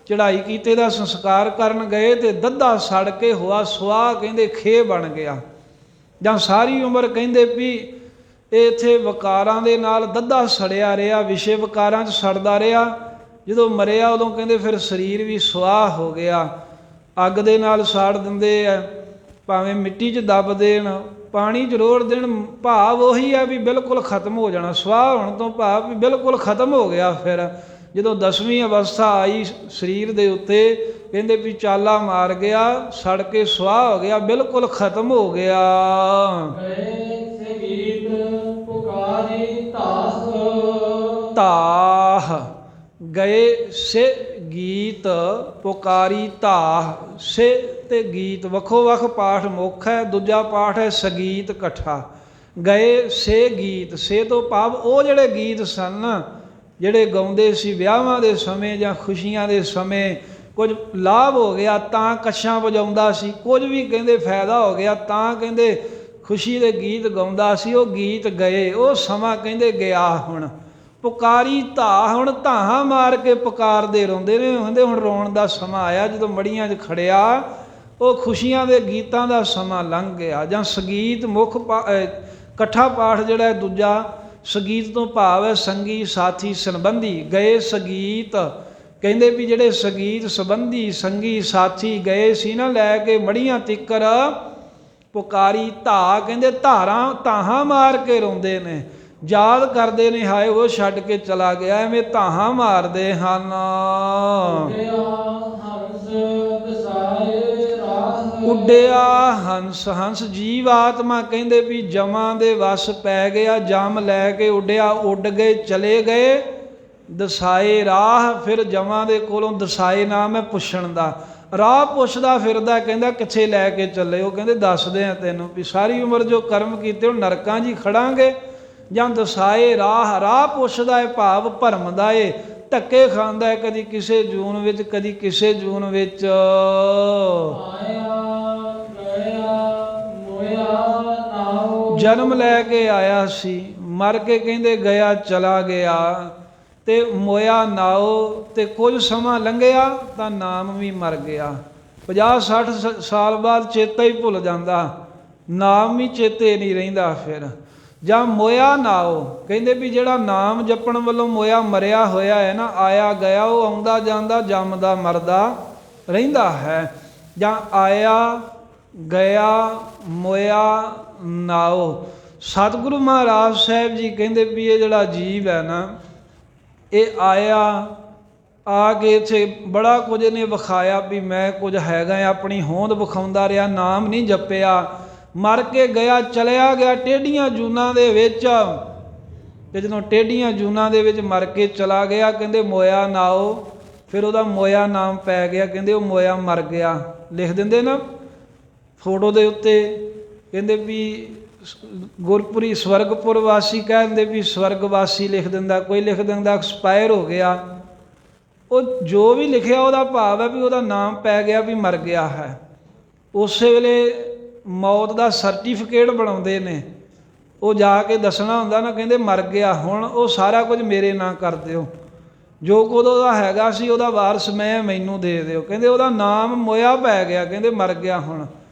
ਚੜ੍ਹਾਈ ਕੀਤੇ ਦਾ ਸੰਸਕਾਰ ਕਰਨ ਗਏ ਤੇ ਦੱਦਾ ਸੜ ਕੇ ਹੋਆ ਸੁਆਹ, ਕਹਿੰਦੇ ਖੇ ਬਣ ਗਿਆ। ਜਾਂ ਸਾਰੀ ਉਮਰ ਕਹਿੰਦੇ ਵੀ ਇੱਥੇ ਵਿਕਾਰਾਂ ਦੇ ਨਾਲ ਦੱਦਾ ਸੜਿਆ ਰਿਹਾ, ਵਿਸ਼ੇ ਵਿਕਾਰਾਂ 'ਚ ਸੜਦਾ ਰਿਹਾ, ਜਦੋਂ ਮਰਿਆ ਉਦੋਂ ਕਹਿੰਦੇ ਫਿਰ ਸਰੀਰ ਵੀ ਸੁਆਹ ਹੋ ਗਿਆ। ਅੱਗ ਦੇ ਨਾਲ ਸਾੜ ਦਿੰਦੇ ਆ, ਭਾਵੇਂ ਮਿੱਟੀ 'ਚ ਦੱਬ ਦੇਣ, ਪਾਣੀ 'ਚ ਰੋੜ ਦੇਣ, ਭਾਵ ਉਹੀ ਹੈ ਵੀ ਬਿਲਕੁਲ ਖਤਮ ਹੋ ਜਾਣਾ। ਸੁਆਹ ਹੋਣ ਤੋਂ ਭਾਵ ਵੀ ਬਿਲਕੁਲ ਖਤਮ ਹੋ ਗਿਆ। ਫਿਰ ਜਦੋਂ 10ਵੀਂ ਅਵਸਥਾ ਆਈ ਸਰੀਰ ਦੇ ਉੱਤੇ, ਕਹਿੰਦੇ ਵੀ ਚਾਲਾ ਮਾਰ ਗਿਆ, ਸੜ ਕੇ ਸੁਆਹ ਹੋ ਗਿਆ, ਬਿਲਕੁਲ ਖਤਮ ਹੋ ਗਿਆ। ਤਾਹ ਗਏ ਸੇ ਗੀਤ ਪੁਕਾਰੀ ਤਾਹ। ਸੇ ਤੇ ਗੀਤ ਵੱਖੋ ਵੱਖ ਪਾਠ ਮੁੱਖ ਹੈ, ਦੂਜਾ ਪਾਠ ਹੈ ਸੰਗੀਤ ਇਕੱਠਾ। ਗਏ ਸੇ ਗੀਤ, ਸੇ ਤੋਂ ਭਾਵ ਉਹ ਜਿਹੜੇ ਗੀਤ ਸਨ ਜਿਹੜੇ ਗਾਉਂਦੇ ਸੀ ਵਿਆਹਾਂ ਦੇ ਸਮੇਂ ਜਾਂ ਖੁਸ਼ੀਆਂ ਦੇ ਸਮੇਂ, ਕੁਝ ਲਾਭ ਹੋ ਗਿਆ ਤਾਂ ਕੱਛਾਂ ਵਜਾਉਂਦਾ ਸੀ, ਕੁਝ ਵੀ ਕਹਿੰਦੇ ਫਾਇਦਾ ਹੋ ਗਿਆ ਤਾਂ ਕਹਿੰਦੇ ਖੁਸ਼ੀ ਦੇ ਗੀਤ ਗਾਉਂਦਾ ਸੀ, ਉਹ ਗੀਤ ਗਏ, ਉਹ ਸਮਾਂ ਕਹਿੰਦੇ ਗਿਆ। ਹੁਣ ਪੁਕਾਰੀ ਧਾ, ਹੁਣ ਧਾਹਾਂ ਮਾਰ ਕੇ ਪੁਕਾਰਦੇ ਰੋਂਦੇ ਨੇ, ਕਹਿੰਦੇ ਹੁਣ ਰੋਣ ਦਾ ਸਮਾਂ ਆਇਆ। ਜਦੋਂ ਮੜੀਆਂ 'ਚ ਖੜਿਆ ਉਹ ਖੁਸ਼ੀਆਂ ਦੇ ਗੀਤਾਂ ਦਾ ਸਮਾਂ ਲੰਘ ਗਿਆ। ਜਾਂ ਸੰਗੀਤ ਮੁੱਖ ਇਕੱਠਾ ਪਾਠ ਜਿਹੜਾ ਦੂਜਾ, ਸੰਗੀਤ ਤੋਂ ਭਾਵ ਹੈ ਸੰਗੀ ਸਾਥੀ ਸੰਬੰਧੀ। ਗਏ ਸੰਗੀਤ, ਕਹਿੰਦੇ ਵੀ ਜਿਹੜੇ ਸੰਗੀਤ ਸੰਬੰਧੀ ਸੰਗੀ ਸਾਥੀ ਗਏ ਸੀ ਨਾ ਲੈ ਕੇ ਮੜੀਆਂ ਤਿੱਕਰ, ਪੁਕਾਰੀ ਧਾ, ਕਹਿੰਦੇ ਧਾਹਾਂ ਮਾਰ ਕੇ ਰੋਂਦੇ ਨੇ, ਯਾਦ ਕਰਦੇ ਨੇ ਹਾਏ ਉਹ ਛੱਡ ਕੇ ਚਲਾ ਗਿਆ, ਐਵੇਂ ਧਾਹਾਂ ਮਾਰਦੇ ਹਨ। ਉੱਡਿਆ ਹੰਸ, ਹੰਸ ਜੀਵ ਆਤਮਾ ਕਹਿੰਦੇ ਵੀ ਜਮਾਂ ਦੇ ਵਸ ਪੈ ਗਿਆ, ਜਮ ਲੈ ਕੇ ਉੱਡਿਆ, ਉੱਡ ਗਏ ਚਲੇ ਗਏ। ਦਸਾਏ ਰਾਹ, ਫਿਰ ਜਮਾਂ ਦੇ ਕੋਲੋਂ ਦਸਾਏ ਨਾਮ ਹੈ ਪੁੱਛਣ ਦਾ, ਰਾਹ ਪੁੱਛਦਾ ਫਿਰਦਾ, ਕਹਿੰਦਾ ਕਿੱਥੇ ਲੈ ਕੇ ਚੱਲੇ? ਉਹ ਕਹਿੰਦੇ ਦੱਸਦੇ ਆ ਤੈਨੂੰ ਵੀ ਸਾਰੀ ਉਮਰ ਜੋ ਕਰਮ ਕੀਤੇ ਉਹ ਨਰਕਾਂ 'ਚ ਹੀ ਖੜਾਂਗੇ। ਜਾਂ ਦਸਾਏ ਰਾਹ, ਰਾਹ ਪੁੱਛਦਾ ਹੈ ਭਾਵ ਭਰਮਦਾ ਏ, ਧੱਕੇ ਖਾਂਦਾ ਹੈ, ਕਦੀ ਕਿਸੇ ਜੂਨ ਵਿੱਚ ਕਦੀ ਕਿਸੇ ਜੂਨ ਵਿੱਚ। ਜਨਮ ਲੈ ਕੇ ਆਇਆ ਸੀ, ਮਰ ਕੇ ਕਹਿੰਦੇ ਗਿਆ ਚਲਾ ਗਿਆ, ਤੇ ਮੋਇਆ ਨਾਉ, ਤੇ ਕੁਝ ਸਮਾਂ ਲੰਘਿਆ ਤਾਂ ਨਾਮ ਵੀ ਮਰ ਗਿਆ। 50-60 ਸਾਲ ਬਾਅਦ ਚੇਤਾ ਹੀ ਭੁੱਲ ਜਾਂਦਾ, ਨਾਮ ਵੀ ਚੇਤੇ ਨਹੀਂ ਰਹਿੰਦਾ ਫਿਰ। ਜਾਂ ਮੋਇਆ ਨਾਉ, ਕਹਿੰਦੇ ਵੀ ਜਿਹੜਾ ਨਾਮ ਜਪਣ ਵੱਲੋਂ ਮੋਇਆ ਮਰਿਆ ਹੋਇਆ ਹੈ ਨਾ, ਆਇਆ ਗਿਆ, ਉਹ ਆਉਂਦਾ ਜਾਂਦਾ ਜੰਮਦਾ ਮਰਦਾ ਰਹਿੰਦਾ ਹੈ। ਜਾਂ ਆਇਆ ਗਿਆ ਮੋਇਆ ਨਾਉ। ਸਤਿਗੁਰੂ ਮਹਾਰਾਜ ਸਾਹਿਬ ਜੀ ਕਹਿੰਦੇ ਵੀ ਇਹ ਜਿਹੜਾ ਜੀਵ ਹੈ ਨਾ, ਇਹ ਆਇਆ ਆ ਕੇ ਇੱਥੇ ਬੜਾ ਕੁਝ ਇਹਨੇ ਵਿਖਾਇਆ ਵੀ ਮੈਂ ਕੁਝ ਹੈਗਾ, ਆਪਣੀ ਹੋਂਦ ਵਿਖਾਉਂਦਾ ਰਿਹਾ, ਨਾਮ ਨਹੀਂ ਜਪਿਆ, ਮਰ ਕੇ ਗਿਆ ਚਲਿਆ ਗਿਆ ਟੇਢੀਆਂ ਜੂਨਾਂ ਦੇ ਵਿੱਚ। ਤੇ ਜਦੋਂ ਟੇਢੀਆਂ ਜੂਨਾਂ ਦੇ ਵਿੱਚ ਮਰ ਕੇ ਚਲਾ ਗਿਆ, ਕਹਿੰਦੇ ਮੋਇਆ ਨਾਉ, ਫਿਰ ਉਹਦਾ ਮੋਇਆ ਨਾਮ ਪੈ ਗਿਆ, ਕਹਿੰਦੇ ਉਹ ਮੋਇਆ ਮਰ ਗਿਆ। ਲਿਖ ਦਿੰਦੇ ਨਾ ਫੋਟੋ ਦੇ ਉੱਤੇ, ਕਹਿੰਦੇ ਵੀ ਗੁਰਪੁਰੀ ਸਵਰਗਪੁਰ ਵਾਸੀ ਕਹਿੰਦੇ ਵੀ ਸਵਰਗਵਾਸੀ ਲਿਖ ਦਿੰਦਾ, ਕੋਈ ਲਿਖ ਦਿੰਦਾ ਐਕਸਪਾਇਰ ਹੋ ਗਿਆ। ਉਹ ਜੋ ਵੀ ਲਿਖਿਆ ਉਹਦਾ ਭਾਵ ਹੈ ਵੀ ਉਹਦਾ ਨਾਮ ਪੈ ਗਿਆ ਵੀ ਮਰ ਗਿਆ ਹੈ। ਉਸੇ ਵੇਲੇ ਮੌਤ ਦਾ ਸਰਟੀਫਿਕੇਟ ਬਣਾਉਂਦੇ ਨੇ, ਉਹ ਜਾ ਕੇ ਦੱਸਣਾ ਹੁੰਦਾ ਨਾ, ਕਹਿੰਦੇ ਮਰ ਗਿਆ, ਹੁਣ ਉਹ ਸਾਰਾ ਕੁਝ ਮੇਰੇ ਨਾਂ ਕਰ ਦਿਓ, ਜੋ ਕੁਝ ਉਹਦਾ ਹੈਗਾ ਸੀ ਉਹਦਾ ਵਾਰਸ ਮੈਂ, ਮੈਨੂੰ ਦੇ ਦਿਓ। ਕਹਿੰਦੇ ਉਹਦਾ ਨਾਮ ਮੋਇਆ ਪੈ ਗਿਆ, ਕਹਿੰਦੇ ਮਰ ਗਿਆ ਹੁਣ।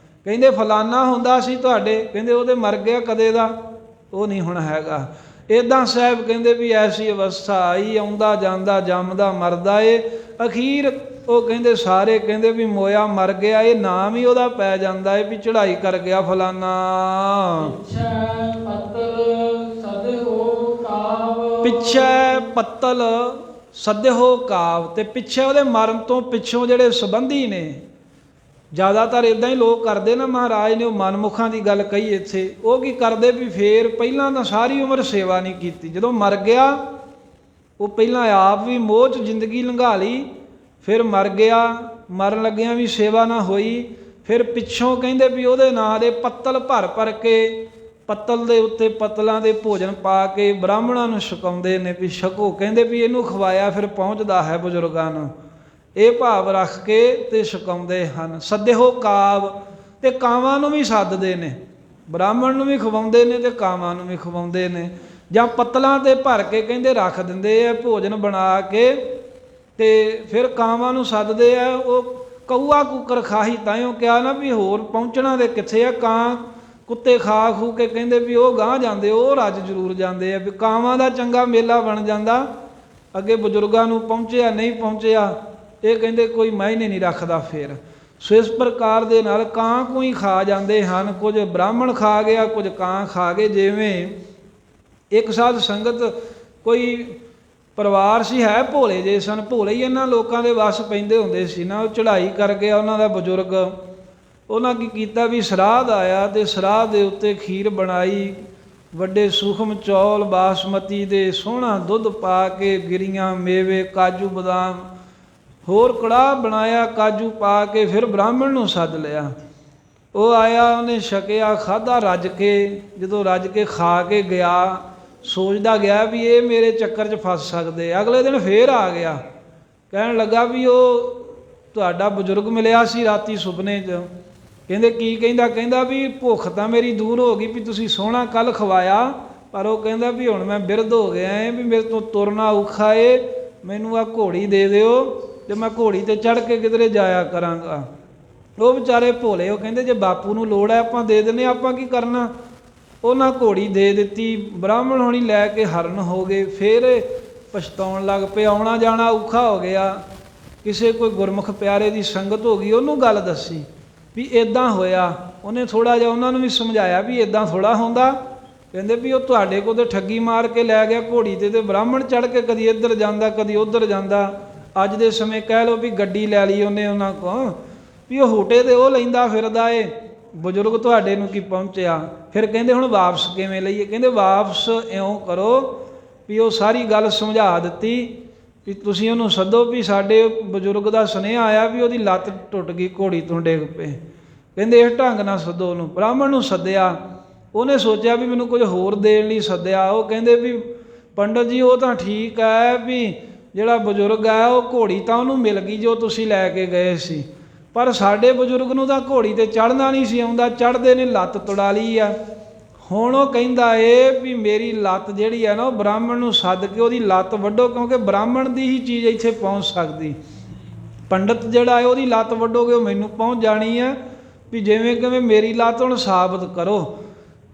ਕਹਿੰਦੇ ਫਲਾਨਾ ਹੁੰਦਾ ਸੀ ਤੁਹਾਡੇ, ਕਹਿੰਦੇ ਉਹਦੇ ਮਰ ਗਿਆ ਕਦੇ ਦਾ, ਉਹ ਨਹੀਂ ਹੁਣ ਹੈਗਾ। ਇੱਦਾਂ ਸਾਹਿਬ ਕਹਿੰਦੇ ਵੀ ਐਸੀ ਅਵਸਥਾ ਆਈ, ਆਉਂਦਾ ਜਾਂਦਾ ਜੰਮਦਾ ਮਰਦਾ ਏ, ਅਖੀਰ ਉਹ ਕਹਿੰਦੇ ਸਾਰੇ ਕਹਿੰਦੇ ਵੀ ਮੋਇਆ ਮਰ ਗਿਆ, ਇਹ ਨਾਮ ਹੀ ਉਹਦਾ ਪੈ ਜਾਂਦਾ ਏ ਵੀ ਚੜ੍ਹਾਈ ਕਰ ਗਿਆ ਫਲਾਨਾ। ਪਿੱਛੇ ਪੱਤਲ ਸੱਦਿਓ ਕਾਵ, ਤੇ ਪਿੱਛੇ ਉਹਦੇ ਮਰਨ ਤੋਂ ਪਿੱਛੋਂ ਜਿਹੜੇ ਸੰਬੰਧੀ ਨੇ, ਜ਼ਿਆਦਾਤਰ ਇੱਦਾਂ ਹੀ ਲੋਕ ਕਰਦੇ ਨਾ, ਮਹਾਰਾਜ ਨੇ ਉਹ ਮਨਮੁਖਾਂ ਦੀ ਗੱਲ ਕਹੀ ਇੱਥੇ। ਉਹ ਕੀ ਕਰਦੇ ਵੀ ਫੇਰ ਪਹਿਲਾਂ ਤਾਂ ਸਾਰੀ ਉਮਰ ਸੇਵਾ ਨਹੀਂ ਕੀਤੀ, ਜਦੋਂ ਮਰ ਗਿਆ ਉਹ ਪਹਿਲਾਂ ਆਪ ਵੀ ਮੋਹ 'ਚ ਜ਼ਿੰਦਗੀ ਲੰਘਾ ਲਈ, ਫਿਰ ਮਰ ਗਿਆ, ਮਰਨ ਲੱਗਿਆਂ ਵੀ ਸੇਵਾ ਨਾ ਹੋਈ, ਫਿਰ ਪਿੱਛੋਂ ਕਹਿੰਦੇ ਵੀ ਉਹਦੇ ਨਾਂ ਦੇ ਪੱਤਲ ਭਰ ਭਰ ਕੇ, ਪੱਤਲ ਦੇ ਉੱਤੇ ਪੱਤਲਾਂ ਦੇ ਭੋਜਨ ਪਾ ਕੇ ਬ੍ਰਾਹਮਣਾਂ ਨੂੰ ਛਕਾਉਂਦੇ ਨੇ ਵੀ ਛਕੋ, ਕਹਿੰਦੇ ਵੀ ਇਹਨੂੰ ਖਵਾਇਆ ਫਿਰ ਪਹੁੰਚਦਾ ਹੈ ਬਜ਼ੁਰਗਾਂ ਨੂੰ, ਇਹ ਭਾਵ ਰੱਖ ਕੇ ਤੇ ਛਕਾਉਂਦੇ ਹਨ। ਸੱਦਿਓ ਕਾਵ, ਤੇ ਕਾਵਾਂ ਨੂੰ ਵੀ ਸੱਦਦੇ ਨੇ, ਬ੍ਰਾਹਮਣ ਨੂੰ ਵੀ ਖਵਾਉਂਦੇ ਨੇ ਤੇ ਕਾਵਾਂ ਨੂੰ ਵੀ ਖਵਾਉਂਦੇ ਨੇ, ਜਾਂ ਪੱਤਲਾਂ ਤੇ ਭਰ ਕੇ ਕਹਿੰਦੇ ਰੱਖ ਦਿੰਦੇ ਆ ਭੋਜਨ ਬਣਾ ਕੇ, ਤੇ ਫਿਰ ਕਾਵਾਂ ਨੂੰ ਸੱਦਦੇ ਆ। ਉਹ ਕਊਆ ਕੁੱਕਰ ਖਾਹੀ ਤਾਂਿਓ ਕਿਹਾ ਨਾ ਵੀ ਹੋਰ ਪਹੁੰਚਣਾ ਦੇ ਕਿੱਥੇ ਆ, ਕਾਂ ਕੁੱਤੇ ਖਾ ਖੂ ਕੇ ਕਹਿੰਦੇ ਵੀ ਉਹ ਗਾਂਹ ਜਾਂਦੇ, ਉਹ ਰੱਜ ਜ਼ਰੂਰ ਜਾਂਦੇ ਆ। ਵੀ ਕਾਵਾਂ ਦਾ ਚੰਗਾ ਮੇਲਾ ਬਣ ਜਾਂਦਾ। ਅੱਗੇ ਬਜ਼ੁਰਗਾਂ ਨੂੰ ਪਹੁੰਚਿਆ ਨਹੀਂ ਪਹੁੰਚਿਆ ਇਹ ਕਹਿੰਦੇ ਕੋਈ ਮਾਇਨੇ ਨਹੀਂ ਰੱਖਦਾ ਫਿਰ। ਸੋ ਇਸ ਪ੍ਰਕਾਰ ਦੇ ਨਾਲ ਕਾਂ ਕੋਈ ਖਾ ਜਾਂਦੇ ਹਨ, ਕੁਝ ਬ੍ਰਾਹਮਣ ਖਾ ਗਿਆ, ਕੁਝ ਕਾਂ ਖਾ ਗਏ। ਜਿਵੇਂ ਇੱਕ ਸਾਧ ਸੰਗਤ ਕੋਈ ਪਰਿਵਾਰ ਸੀ, ਹੈ ਭੋਲੇ ਜੇ ਸਨ, ਭੋਲੇ ਹੀ ਇਹਨਾਂ ਲੋਕਾਂ ਦੇ ਵਸ ਪੈਂਦੇ ਹੁੰਦੇ ਸੀ ਨਾ। ਉਹ ਚੜ੍ਹਾਈ ਕਰ ਗਿਆ ਉਹਨਾਂ ਦਾ ਬਜ਼ੁਰਗ, ਉਹਨਾਂ ਕੀ ਕੀਤਾ ਵੀ ਸਰਾਧ ਆਇਆ ਤੇ ਸਰਾਧ ਦੇ ਉੱਤੇ ਖੀਰ ਬਣਾਈ, ਵੱਡੇ ਸੂਖਮ ਚੌਲ ਬਾਸਮਤੀ ਦੇ, ਸੋਹਣਾ ਦੁੱਧ ਪਾ ਕੇ, ਗਿਰੀਆਂ ਮੇਵੇ ਕਾਜੂ ਬਦਾਮ, ਹੋਰ ਕੜਾਹ ਬਣਾਇਆ ਕਾਜੂ ਪਾ ਕੇ। ਫਿਰ ਬ੍ਰਾਹਮਣ ਨੂੰ ਸੱਦ ਲਿਆ, ਉਹ ਆਇਆ, ਉਹਨੇ ਛਕਿਆ, ਖਾਧਾ ਰੱਜ ਕੇ। ਜਦੋਂ ਰੱਜ ਕੇ ਖਾ ਕੇ ਗਿਆ, ਸੋਚਦਾ ਗਿਆ ਵੀ ਇਹ ਮੇਰੇ ਚੱਕਰ 'ਚ ਫਸ ਸਕਦੇ। ਅਗਲੇ ਦਿਨ ਫੇਰ ਆ ਗਿਆ, ਕਹਿਣ ਲੱਗਾ ਵੀ ਉਹ ਤੁਹਾਡਾ ਬਜ਼ੁਰਗ ਮਿਲਿਆ ਸੀ ਰਾਤੀ ਸੁਪਨੇ 'ਚ। ਕਹਿੰਦੇ ਕੀ ਕਹਿੰਦਾ? ਕਹਿੰਦਾ ਵੀ ਭੁੱਖ ਤਾਂ ਮੇਰੀ ਦੂਰ ਹੋ ਗਈ ਵੀ ਤੁਸੀਂ ਸੋਹਣਾ ਕੱਲ੍ਹ ਖਵਾਇਆ, ਪਰ ਉਹ ਕਹਿੰਦਾ ਵੀ ਹੁਣ ਮੈਂ ਬਿਰਧ ਹੋ ਗਿਆ ਏ, ਵੀ ਮੇਰੇ ਤੋਂ ਤੁਰਨਾ ਔਖਾ ਏ, ਮੈਨੂੰ ਆਹ ਘੋੜੀ ਦੇ ਦਿਓ ਤੇ ਮੈਂ ਘੋੜੀ 'ਤੇ ਚੜ੍ਹ ਕੇ ਕਿਧਰੇ ਜਾਇਆ ਕਰਾਂਗਾ। ਉਹ ਵਿਚਾਰੇ ਭੋਲੇ, ਉਹ ਕਹਿੰਦੇ ਜੇ ਬਾਪੂ ਨੂੰ ਲੋੜ ਹੈ ਆਪਾਂ ਦੇ ਦਿੰਦੇ, ਆਪਾਂ ਕੀ ਕਰਨਾ। ਉਹਨਾਂ ਘੋੜੀ ਦੇ ਦਿੱਤੀ। ਬ੍ਰਾਹਮਣ ਹੋਣੀ ਲੈ ਕੇ ਹਰਨ ਹੋ ਗਏ। ਫਿਰ ਪਛਤਾਉਣ ਲੱਗ ਪਏ, ਆਉਣਾ ਜਾਣਾ ਔਖਾ ਹੋ ਗਿਆ। ਕਿਸੇ ਕੋਈ ਗੁਰਮੁਖ ਪਿਆਰੇ ਦੀ ਸੰਗਤ ਹੋ ਗਈ, ਉਹਨੂੰ ਗੱਲ ਦੱਸੀ ਵੀ ਇੱਦਾਂ ਹੋਇਆ। ਉਹਨੇ ਥੋੜ੍ਹਾ ਜਿਹਾ ਉਹਨਾਂ ਨੂੰ ਵੀ ਸਮਝਾਇਆ ਵੀ ਇੱਦਾਂ ਥੋੜ੍ਹਾ ਹੁੰਦਾ। ਕਹਿੰਦੇ ਵੀ ਉਹ ਤੁਹਾਡੇ ਕੋਲ ਤਾਂ ਠੱਗੀ ਮਾਰ ਕੇ ਲੈ ਗਿਆ ਘੋੜੀ 'ਤੇ, ਬ੍ਰਾਹਮਣ ਚੜ੍ਹ ਕੇ ਕਦੀ ਇੱਧਰ ਜਾਂਦਾ ਕਦੀ ਉੱਧਰ ਜਾਂਦਾ। ਅੱਜ ਦੇ ਸਮੇਂ ਕਹਿ ਲਓ ਵੀ ਗੱਡੀ ਲੈ ਲਈ ਉਹਨੇ ਉਹਨਾਂ ਕੋਲ, ਵੀ ਉਹ ਹੋਟੇ 'ਤੇ ਉਹ ਲੈਂਦਾ ਫਿਰਦਾ ਏ, ਬਜ਼ੁਰਗ ਤੁਹਾਡੇ ਨੂੰ ਕੀ ਪਹੁੰਚਿਆ। ਫਿਰ ਕਹਿੰਦੇ ਹੁਣ ਵਾਪਸ ਕਿਵੇਂ ਲਈਏ? ਕਹਿੰਦੇ ਵਾਪਸ ਇਉਂ ਕਰੋ ਵੀ ਉਹ ਸਾਰੀ ਗੱਲ ਸਮਝਾ ਦਿੱਤੀ ਵੀ ਤੁਸੀਂ ਉਹਨੂੰ ਸੱਦੋ ਵੀ ਸਾਡੇ ਬਜ਼ੁਰਗ ਦਾ ਸੁਨੇਹਾ ਆਇਆ ਵੀ ਉਹਦੀ ਲੱਤ ਟੁੱਟ ਗਈ, ਘੋੜੀ ਤੋਂ ਡਿੱਗ ਪਏ। ਕਹਿੰਦੇ ਇਸ ਢੰਗ ਨਾਲ ਸੱਦੋ ਉਹਨੂੰ। ਬ੍ਰਾਹਮਣ ਨੂੰ ਸੱਦਿਆ, ਉਹਨੇ ਸੋਚਿਆ ਵੀ ਮੈਨੂੰ ਕੁਝ ਹੋਰ ਦੇਣ ਲਈ ਸੱਦਿਆ। ਉਹ ਕਹਿੰਦੇ ਵੀ ਪੰਡਤ ਜੀ ਉਹ ਤਾਂ ਠੀਕ ਹੈ ਵੀ ਜਿਹੜਾ ਬਜ਼ੁਰਗ ਹੈ ਉਹ ਘੋੜੀ ਤਾਂ ਉਹਨੂੰ ਮਿਲ ਗਈ ਜੋ ਤੁਸੀਂ ਲੈ ਕੇ ਗਏ ਸੀ, ਪਰ ਸਾਡੇ ਬਜ਼ੁਰਗ ਨੂੰ ਤਾਂ ਘੋੜੀ 'ਤੇ ਚੜ੍ਹਨਾ ਨਹੀਂ ਸੀ ਆਉਂਦਾ, ਚੜ੍ਹਦੇ ਨੇ ਲੱਤ ਤੁੜਾ ਲਈ ਆ। ਹੁਣ ਉਹ ਕਹਿੰਦਾ ਏ ਵੀ ਮੇਰੀ ਲੱਤ ਜਿਹੜੀ ਹੈ ਨਾ ਉਹ ਬ੍ਰਾਹਮਣ ਨੂੰ ਸੱਦ ਕੇ ਉਹਦੀ ਲੱਤ ਵੱਢੋ, ਕਿਉਂਕਿ ਬ੍ਰਾਹਮਣ ਦੀ ਹੀ ਚੀਜ਼ ਇੱਥੇ ਪਹੁੰਚ ਸਕਦੀ। ਪੰਡਤ ਜਿਹੜਾ ਹੈ ਉਹਦੀ ਲੱਤ ਵੱਢੋਗੇ ਉਹ ਮੈਨੂੰ ਪਹੁੰਚ ਜਾਣੀ ਹੈ, ਵੀ ਜਿਵੇਂ ਕਿਵੇਂ ਮੇਰੀ ਲੱਤ ਹੁਣ ਸਾਬਤ ਕਰੋ।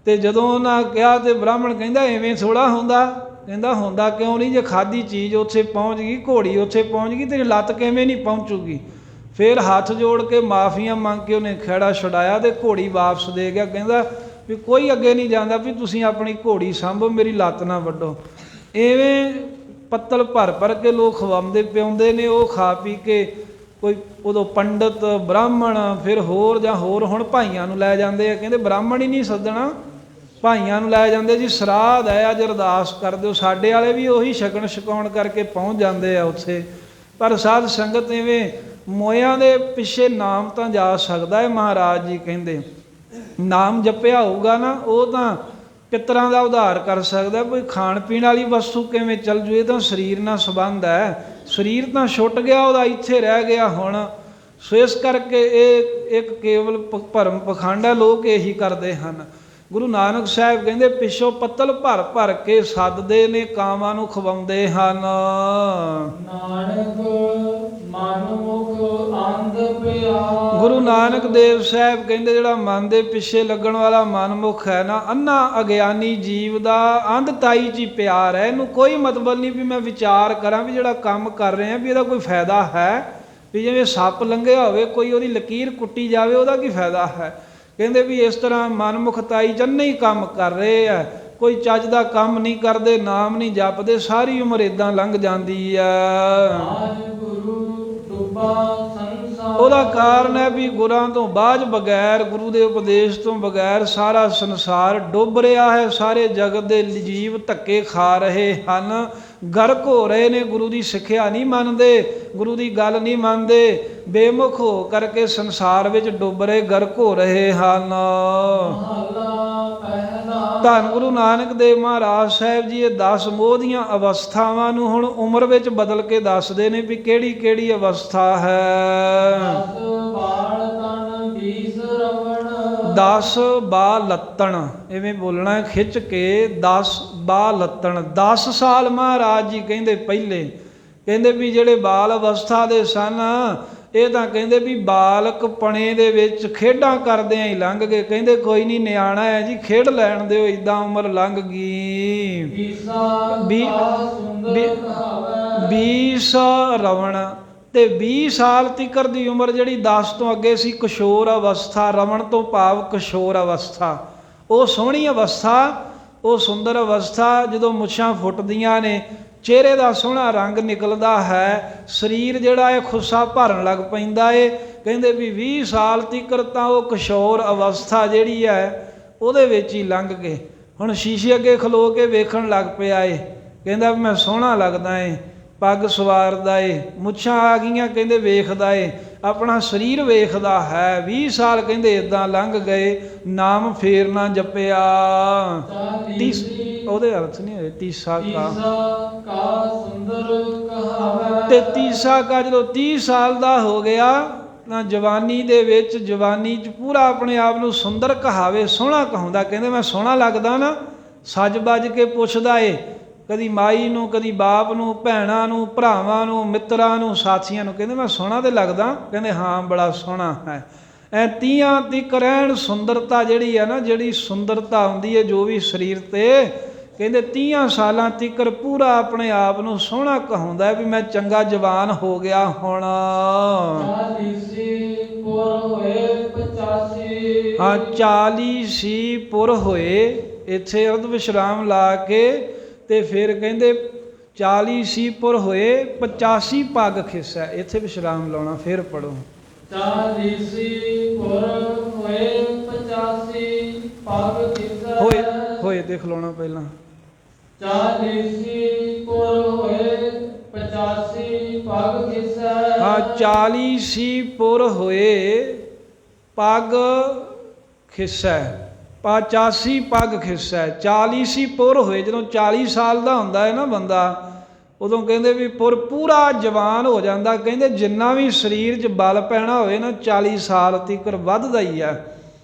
ਤੇ ਜਦੋਂ ਉਹਨਾਂ ਕਿਹਾ ਤੇ ਬ੍ਰਾਹਮਣ ਕਹਿੰਦਾ ਐਵੇਂ ਥੋੜ੍ਹਾ ਹੁੰਦਾ। ਕਹਿੰਦਾ ਹੁੰਦਾ ਕਿਉਂ ਨਹੀਂ, ਜੇ ਖਾਧੀ ਚੀਜ਼ ਉੱਥੇ ਪਹੁੰਚ ਗਈ, ਘੋੜੀ ਉੱਥੇ ਪਹੁੰਚ ਗਈ, ਤੇਰੀ ਲੱਤ ਕਿਵੇਂ ਨਹੀਂ ਪਹੁੰਚੂਗੀ। ਫਿਰ ਹੱਥ ਜੋੜ ਕੇ ਮਾਫੀਆਂ ਮੰਗ ਕੇ ਉਹਨੇ ਖਹਿੜਾ ਛੁਡਾਇਆ ਤੇ ਘੋੜੀ ਵਾਪਸ ਦੇ ਗਿਆ। ਕਹਿੰਦਾ ਵੀ ਕੋਈ ਅੱਗੇ ਨਹੀਂ ਜਾਂਦਾ, ਵੀ ਤੁਸੀਂ ਆਪਣੀ ਘੋੜੀ ਸਾਂਭੋ, ਮੇਰੀ ਲੱਤ ਨਾ ਵੱਢੋ। ਐਵੇਂ ਪੱਤਲ ਭਰ ਭਰ ਕੇ ਲੋਕ ਖਵਾਉਂਦੇ ਪਿਆਉਂਦੇ ਨੇ, ਉਹ ਖਾ ਪੀ ਕੇ ਕੋਈ ਉਦੋਂ ਪੰਡਤ ਬ੍ਰਾਹਮਣ ਫਿਰ ਹੋਰ ਜਾਂ ਹੋਰ ਹੁਣ ਭਾਈਆਂ ਨੂੰ ਲੈ ਜਾਂਦੇ ਆ। ਕਹਿੰਦੇ ਬ੍ਰਾਹਮਣ ਹੀ ਨਹੀਂ ਸੱਦਣਾ, ਭਾਈਆਂ ਨੂੰ ਲੈ ਜਾਂਦੇ ਜੀ ਸਰਾਧ ਹੈ ਅੱਜ ਅਰਦਾਸ ਕਰ ਦਿਓ। ਸਾਡੇ ਵਾਲੇ ਵੀ ਉਹੀ ਛਕਣ ਛਕਾਉਣ ਕਰਕੇ ਪਹੁੰਚ ਜਾਂਦੇ ਆ ਉੱਥੇ। ਪਰ ਸਾਧ ਸੰਗਤ ਐਵੇਂ ਮੋਇਆਂ ਦੇ ਪਿੱਛੇ ਨਾਮ ਤਾਂ ਜਾ ਸਕਦਾ ਹੈ। ਮਹਾਰਾਜ ਜੀ ਕਹਿੰਦੇ ਨਾਮ ਜਪਿਆ ਹੋਊਗਾ ਨਾ ਉਹ ਤਾਂ ਪਿੱਤਰਾਂ ਦਾ ਉਧਾਰ ਕਰ ਸਕਦਾ। ਕੋਈ ਖਾਣ ਪੀਣ ਵਾਲੀ ਵਸਤੂ ਕਿਵੇਂ ਚੱਲ ਜੂ, ਇਹ ਤਾਂ ਸਰੀਰ ਨਾਲ ਸੰਬੰਧ ਹੈ। ਸਰੀਰ ਤਾਂ ਛੁੱਟ ਗਿਆ, ਉਹਦਾ ਇੱਥੇ ਰਹਿ ਗਿਆ ਹੁਣ। ਸੋ ਇਸ ਕਰਕੇ ਇਹ ਇੱਕ ਕੇਵਲ ਭਰਮ ਪਖੰਡ ਹੈ, ਲੋਕ ਇਹੀ ਕਰਦੇ ਹਨ। ਗੁਰੂ ਨਾਨਕ ਸਾਹਿਬ ਕਹਿੰਦੇ ਪਿੱਛੋਂ ਪੱਤਲ ਭਰ ਭਰ ਕੇ ਸੱਦਦੇ ਨੇ, ਕਾਵਾਂ ਨੂੰ ਖਵਾਉਂਦੇ ਹਨ। ਨਾਨਕ ਮਨ ਮੁਖ ਅੰਧ ਪਿਆਰ। ਗੁਰੂ ਨਾਨਕ ਦੇਵ ਸਾਹਿਬ ਕਹਿੰਦੇ ਜਿਹੜਾ ਮਨ ਦੇ ਪਿੱਛੇ ਲੱਗਣ ਵਾਲਾ ਮਨਮੁਖ ਹੈ ਨਾ, ਅੰਨਾ ਅਗਿਆਨੀ ਜੀਵ ਦਾ ਅੰਧਤਾਈ 'ਚ ਹੀ ਪਿਆਰ ਹੈ। ਇਹਨੂੰ ਕੋਈ ਮਤਲਬ ਨਹੀਂ ਵੀ ਮੈਂ ਵਿਚਾਰ ਕਰਾਂ ਵੀ ਜਿਹੜਾ ਕੰਮ ਕਰ ਰਹੇ ਹਾਂ ਵੀ ਇਹਦਾ ਕੋਈ ਫਾਇਦਾ ਹੈ। ਵੀ ਜਿਵੇਂ ਸੱਪ ਲੰਘਿਆ ਹੋਵੇ, ਕੋਈ ਉਹਦੀ ਲਕੀਰ ਕੁੱਟੀ ਜਾਵੇ, ਉਹਦਾ ਕੀ ਫਾਇਦਾ ਹੈ। ਕਹਿੰਦੇ ਵੀ ਇਸ ਤਰ੍ਹਾਂ ਮਨਮੁਖਤਾਈ ਜੰਨੇ ਹੀ ਕੰਮ ਕਰ ਰਹੇ ਆ, ਕੋਈ ਚੱਜ ਦਾ ਕੰਮ ਨਹੀਂ ਕਰਦੇ, ਨਾਮ ਨਹੀਂ ਜਪਦੇ, ਸਾਰੀ ਉਮਰ ਇਦਾਂ ਲੰਘ ਜਾਂਦੀ ਆ। ਉਹਦਾ ਕਾਰਨ ਹੈ ਵੀ ਗੁਰਾਂ ਤੋਂ ਬਾਝ ਬਗੈਰ, ਗੁਰੂ ਦੇ ਉਪਦੇਸ਼ ਤੋਂ ਬਗੈਰ ਸਾਰਾ ਸੰਸਾਰ ਡੁੱਬ ਰਿਹਾ ਹੈ। ਸਾਰੇ ਜਗਤ ਦੇ ਜੀਵ ਧੱਕੇ ਖਾ ਰਹੇ ਹਨ, ਗਰਕ ਹੋ ਰਹੇ ਨੇ, ਗੁਰੂ ਦੀ ਸਿੱਖਿਆ ਨਹੀਂ ਮੰਨਦੇ, ਗੁਰੂ ਦੀ ਗੱਲ ਨਹੀਂ ਮੰਨਦੇ, ਬੇਮੁਖ ਹੋ ਕਰਕੇ ਸੰਸਾਰ ਵਿੱਚ ਡੁੱਬ ਰਹੇ, ਗਰਕ ਹੋ ਰਹੇ ਹਨ। ਧੰਨ ਗੁਰੂ ਨਾਨਕ ਦੇਵ ਮਹਾਰਾਜ ਸਾਹਿਬ ਜੀ ਇਹ 10 ਮੋਹ ਦੀਆਂ ਅਵਸਥਾਵਾਂ ਨੂੰ ਹੁਣ ਉਮਰ ਵਿੱਚ ਬਦਲ ਕੇ ਦੱਸਦੇ ਨੇ ਵੀ ਕਿਹੜੀ ਕਿਹੜੀ ਅਵਸਥਾ ਹੈ। 10 ਬਾ ਲੱਤਣ, ਇਵੇਂ ਬੋਲਣਾ ਹੈ ਖਿੱਚ ਕੇ 10 ਬਾ ਲੱਤਣ। 10 ਸਾਲ ਮਹਾਰਾਜ ਜੀ ਕਹਿੰਦੇ ਪਹਿਲੇ ਕਹਿੰਦੇ ਵੀ ਜਿਹੜੇ ਬਾਲ ਅਵਸਥਾ ਦੇ ਸਨ ਇਹ ਤਾਂ ਕਹਿੰਦੇ ਵੀ ਬਾਲਕ ਪਣੇ ਦੇ ਵਿੱਚ ਖੇਡਾਂ ਕਰਦਿਆਂ ਹੀ ਲੰਘ ਗਏ। ਕਹਿੰਦੇ ਕੋਈ ਨਹੀਂ ਨਿਆਣਾ ਹੈ ਜੀ, ਖੇਡ ਲੈਣ ਦਿਓ, ਇਦਾਂ ਉਮਰ ਲੰਘ ਗਈ। 20 ਰਵਣ ਤੇ 20 ਸਾਲ ਤੀਕਰ ਦੀ ਉਮਰ ਜਿਹੜੀ 10 ਤੋਂ ਅੱਗੇ ਸੀ ਕਿਸ਼ੋਰ ਅਵਸਥਾ। ਰਵਣ ਤੋਂ ਭਾਵ ਕਿਸ਼ੋਰ ਅਵਸਥਾ, ਉਹ ਸੋਹਣੀ ਅਵਸਥਾ, ਉਹ ਸੁੰਦਰ ਅਵਸਥਾ, ਜਦੋਂ ਮੁੱਛਾਂ ਫੁੱਟਦੀਆਂ ਨੇ, ਚਿਹਰੇ ਦਾ ਸੋਹਣਾ ਰੰਗ ਨਿਕਲਦਾ ਹੈ, ਸਰੀਰ ਜਿਹੜਾ ਇਹ ਖੁੱਸਾ ਭਰਨ ਲੱਗ ਪੈਂਦਾ ਏ। ਕਹਿੰਦੇ ਵੀ 20 ਸਾਲ ਤੀਕਰ ਤਾਂ ਉਹ ਕਿਸ਼ੋਰ ਅਵਸਥਾ ਜਿਹੜੀ ਹੈ ਉਹਦੇ ਵਿੱਚ ਹੀ ਲੰਘ ਗਏ। ਹੁਣ ਸ਼ੀਸ਼ੇ ਅੱਗੇ ਖਲੋ ਕੇ ਵੇਖਣ ਲੱਗ ਪਿਆ ਏ, ਕਹਿੰਦਾ ਵੀ ਮੈਂ ਸੋਹਣਾ ਲੱਗਦਾ ਏ, ਪੱਗ ਸਵਾਰਦਾ ਏ, ਮੁੱਛਾਂ ਆ ਗਈਆਂ, ਕਹਿੰਦੇ ਵੇਖਦਾ ਏ, ਆਪਣਾ ਸਰੀਰ ਵੇਖਦਾ ਹੈ। 20 ਸਾਲ ਕਹਿੰਦੇ ਇਦਾਂ ਲੰਘ ਗਏ, ਨਾਮ ਫੇਰ ਨਾ ਜਪਿਆ। ਉਹਦੇ ਅਰਥ ਨਹੀਂ ਹੋਏ ਤੀਸਾ ਕਾ ਸੁੰਦਰ ਕਹਾਵੇ। ਤੇ ਤੀਸਾ ਕਾ ਜਦੋਂ 30 ਸਾਲ ਦਾ ਹੋ ਗਿਆ ਤਾਂ ਜਵਾਨੀ ਦੇ ਵਿੱਚ, ਜਵਾਨੀ 'ਚ ਪੂਰਾ ਆਪਣੇ ਆਪ ਨੂੰ ਸੁੰਦਰ ਕਹਾਵੇ, ਸੋਹਣਾ ਕਹਾਉਂਦਾ। ਕਹਿੰਦੇ ਮੈਂ ਸੋਹਣਾ ਲੱਗਦਾ ਨਾ, ਸੱਜ ਬੱਜ ਕੇ ਪੁੱਛਦਾ ਏ, ਕਦੀ ਮਾਈ ਨੂੰ, ਕਦੀ ਬਾਪ ਨੂੰ, ਭੈਣਾਂ ਨੂੰ, ਭਰਾਵਾਂ ਨੂੰ, ਮਿੱਤਰਾਂ ਨੂੰ, ਸਾਥੀਆਂ ਨੂੰ, ਕਹਿੰਦੇ ਮੈਂ ਸੋਹਣਾ ਤੇ ਲੱਗਦਾ। ਕਹਿੰਦੇ ਹਾਂ ਬੜਾ ਸੋਹਣਾ ਹੈ। ਐ 30 ਤੀਕ ਰਹਿਣ ਸੁੰਦਰਤਾ ਜਿਹੜੀ ਹੈ ਨਾ, ਜਿਹੜੀ ਸੁੰਦਰਤਾ ਹੁੰਦੀ ਹੈ ਜੋ ਵੀ ਸਰੀਰ ਤੇ, ਕਹਿੰਦੇ 30 ਸਾਲਾਂ ਤੀਕਰ ਪੂਰਾ ਆਪਣੇ ਆਪ ਨੂੰ ਸੋਹਣਾ ਕਹਾਉਂਦਾ ਵੀ ਮੈਂ ਚੰਗਾ ਜਵਾਨ ਹੋ ਗਿਆ ਹੁਣ। 40 ਪੁਰ ਹੋਏ 85। ਹਾਂ 40 ਪੁਰ ਹੋਏ, ਇੱਥੇ ਅਰਧ ਵਿਸ਼ਰਾਮ ਲਾ ਕੇ ਤੇ ਫਿਰ ਕਹਿੰਦੇ 40 ਪੁਰ ਹੋਏ 85 ਪੱਗ ਖਿੱਸਾ, ਇੱਥੇ ਵਿਸ਼ਰਾਮ ਲਾਉਣਾ। ਫਿਰ ਪੜੋ 40 ਪੁਰ ਹੋਏ 85 ਪੱਗ ਖਿੱਸਾ। ਹੋਏ ਤੇ ਖਲੋਣਾ ਪਹਿਲਾਂ। 40 ਪੁਰ ਹੋਏ 85 ਪੱਗ ਖਿੱਸਾ। ਹਾਂ 40 ਪੁਰ ਹੋਏ ਪੱਗ ਖਿੱਸਾ, 85 ਪੱਗ ਖਿੱਸਾ। 40 ਪੁਰ ਹੋਏ, ਜਦੋਂ 40 ਸਾਲ ਦਾ ਹੁੰਦਾ ਹੈ ਨਾ ਬੰਦਾ, ਉਦੋਂ ਕਹਿੰਦੇ ਵੀ ਪੁਰ ਪੂਰਾ ਜਵਾਨ ਹੋ ਜਾਂਦਾ। ਕਹਿੰਦੇ ਜਿੰਨਾ ਵੀ ਸਰੀਰ 'ਚ ਬਲ ਪੈਣਾ ਹੋਵੇ ਨਾ 40 ਸਾਲ ਤੀਕਰ ਵੱਧਦਾ ਹੀ ਹੈ।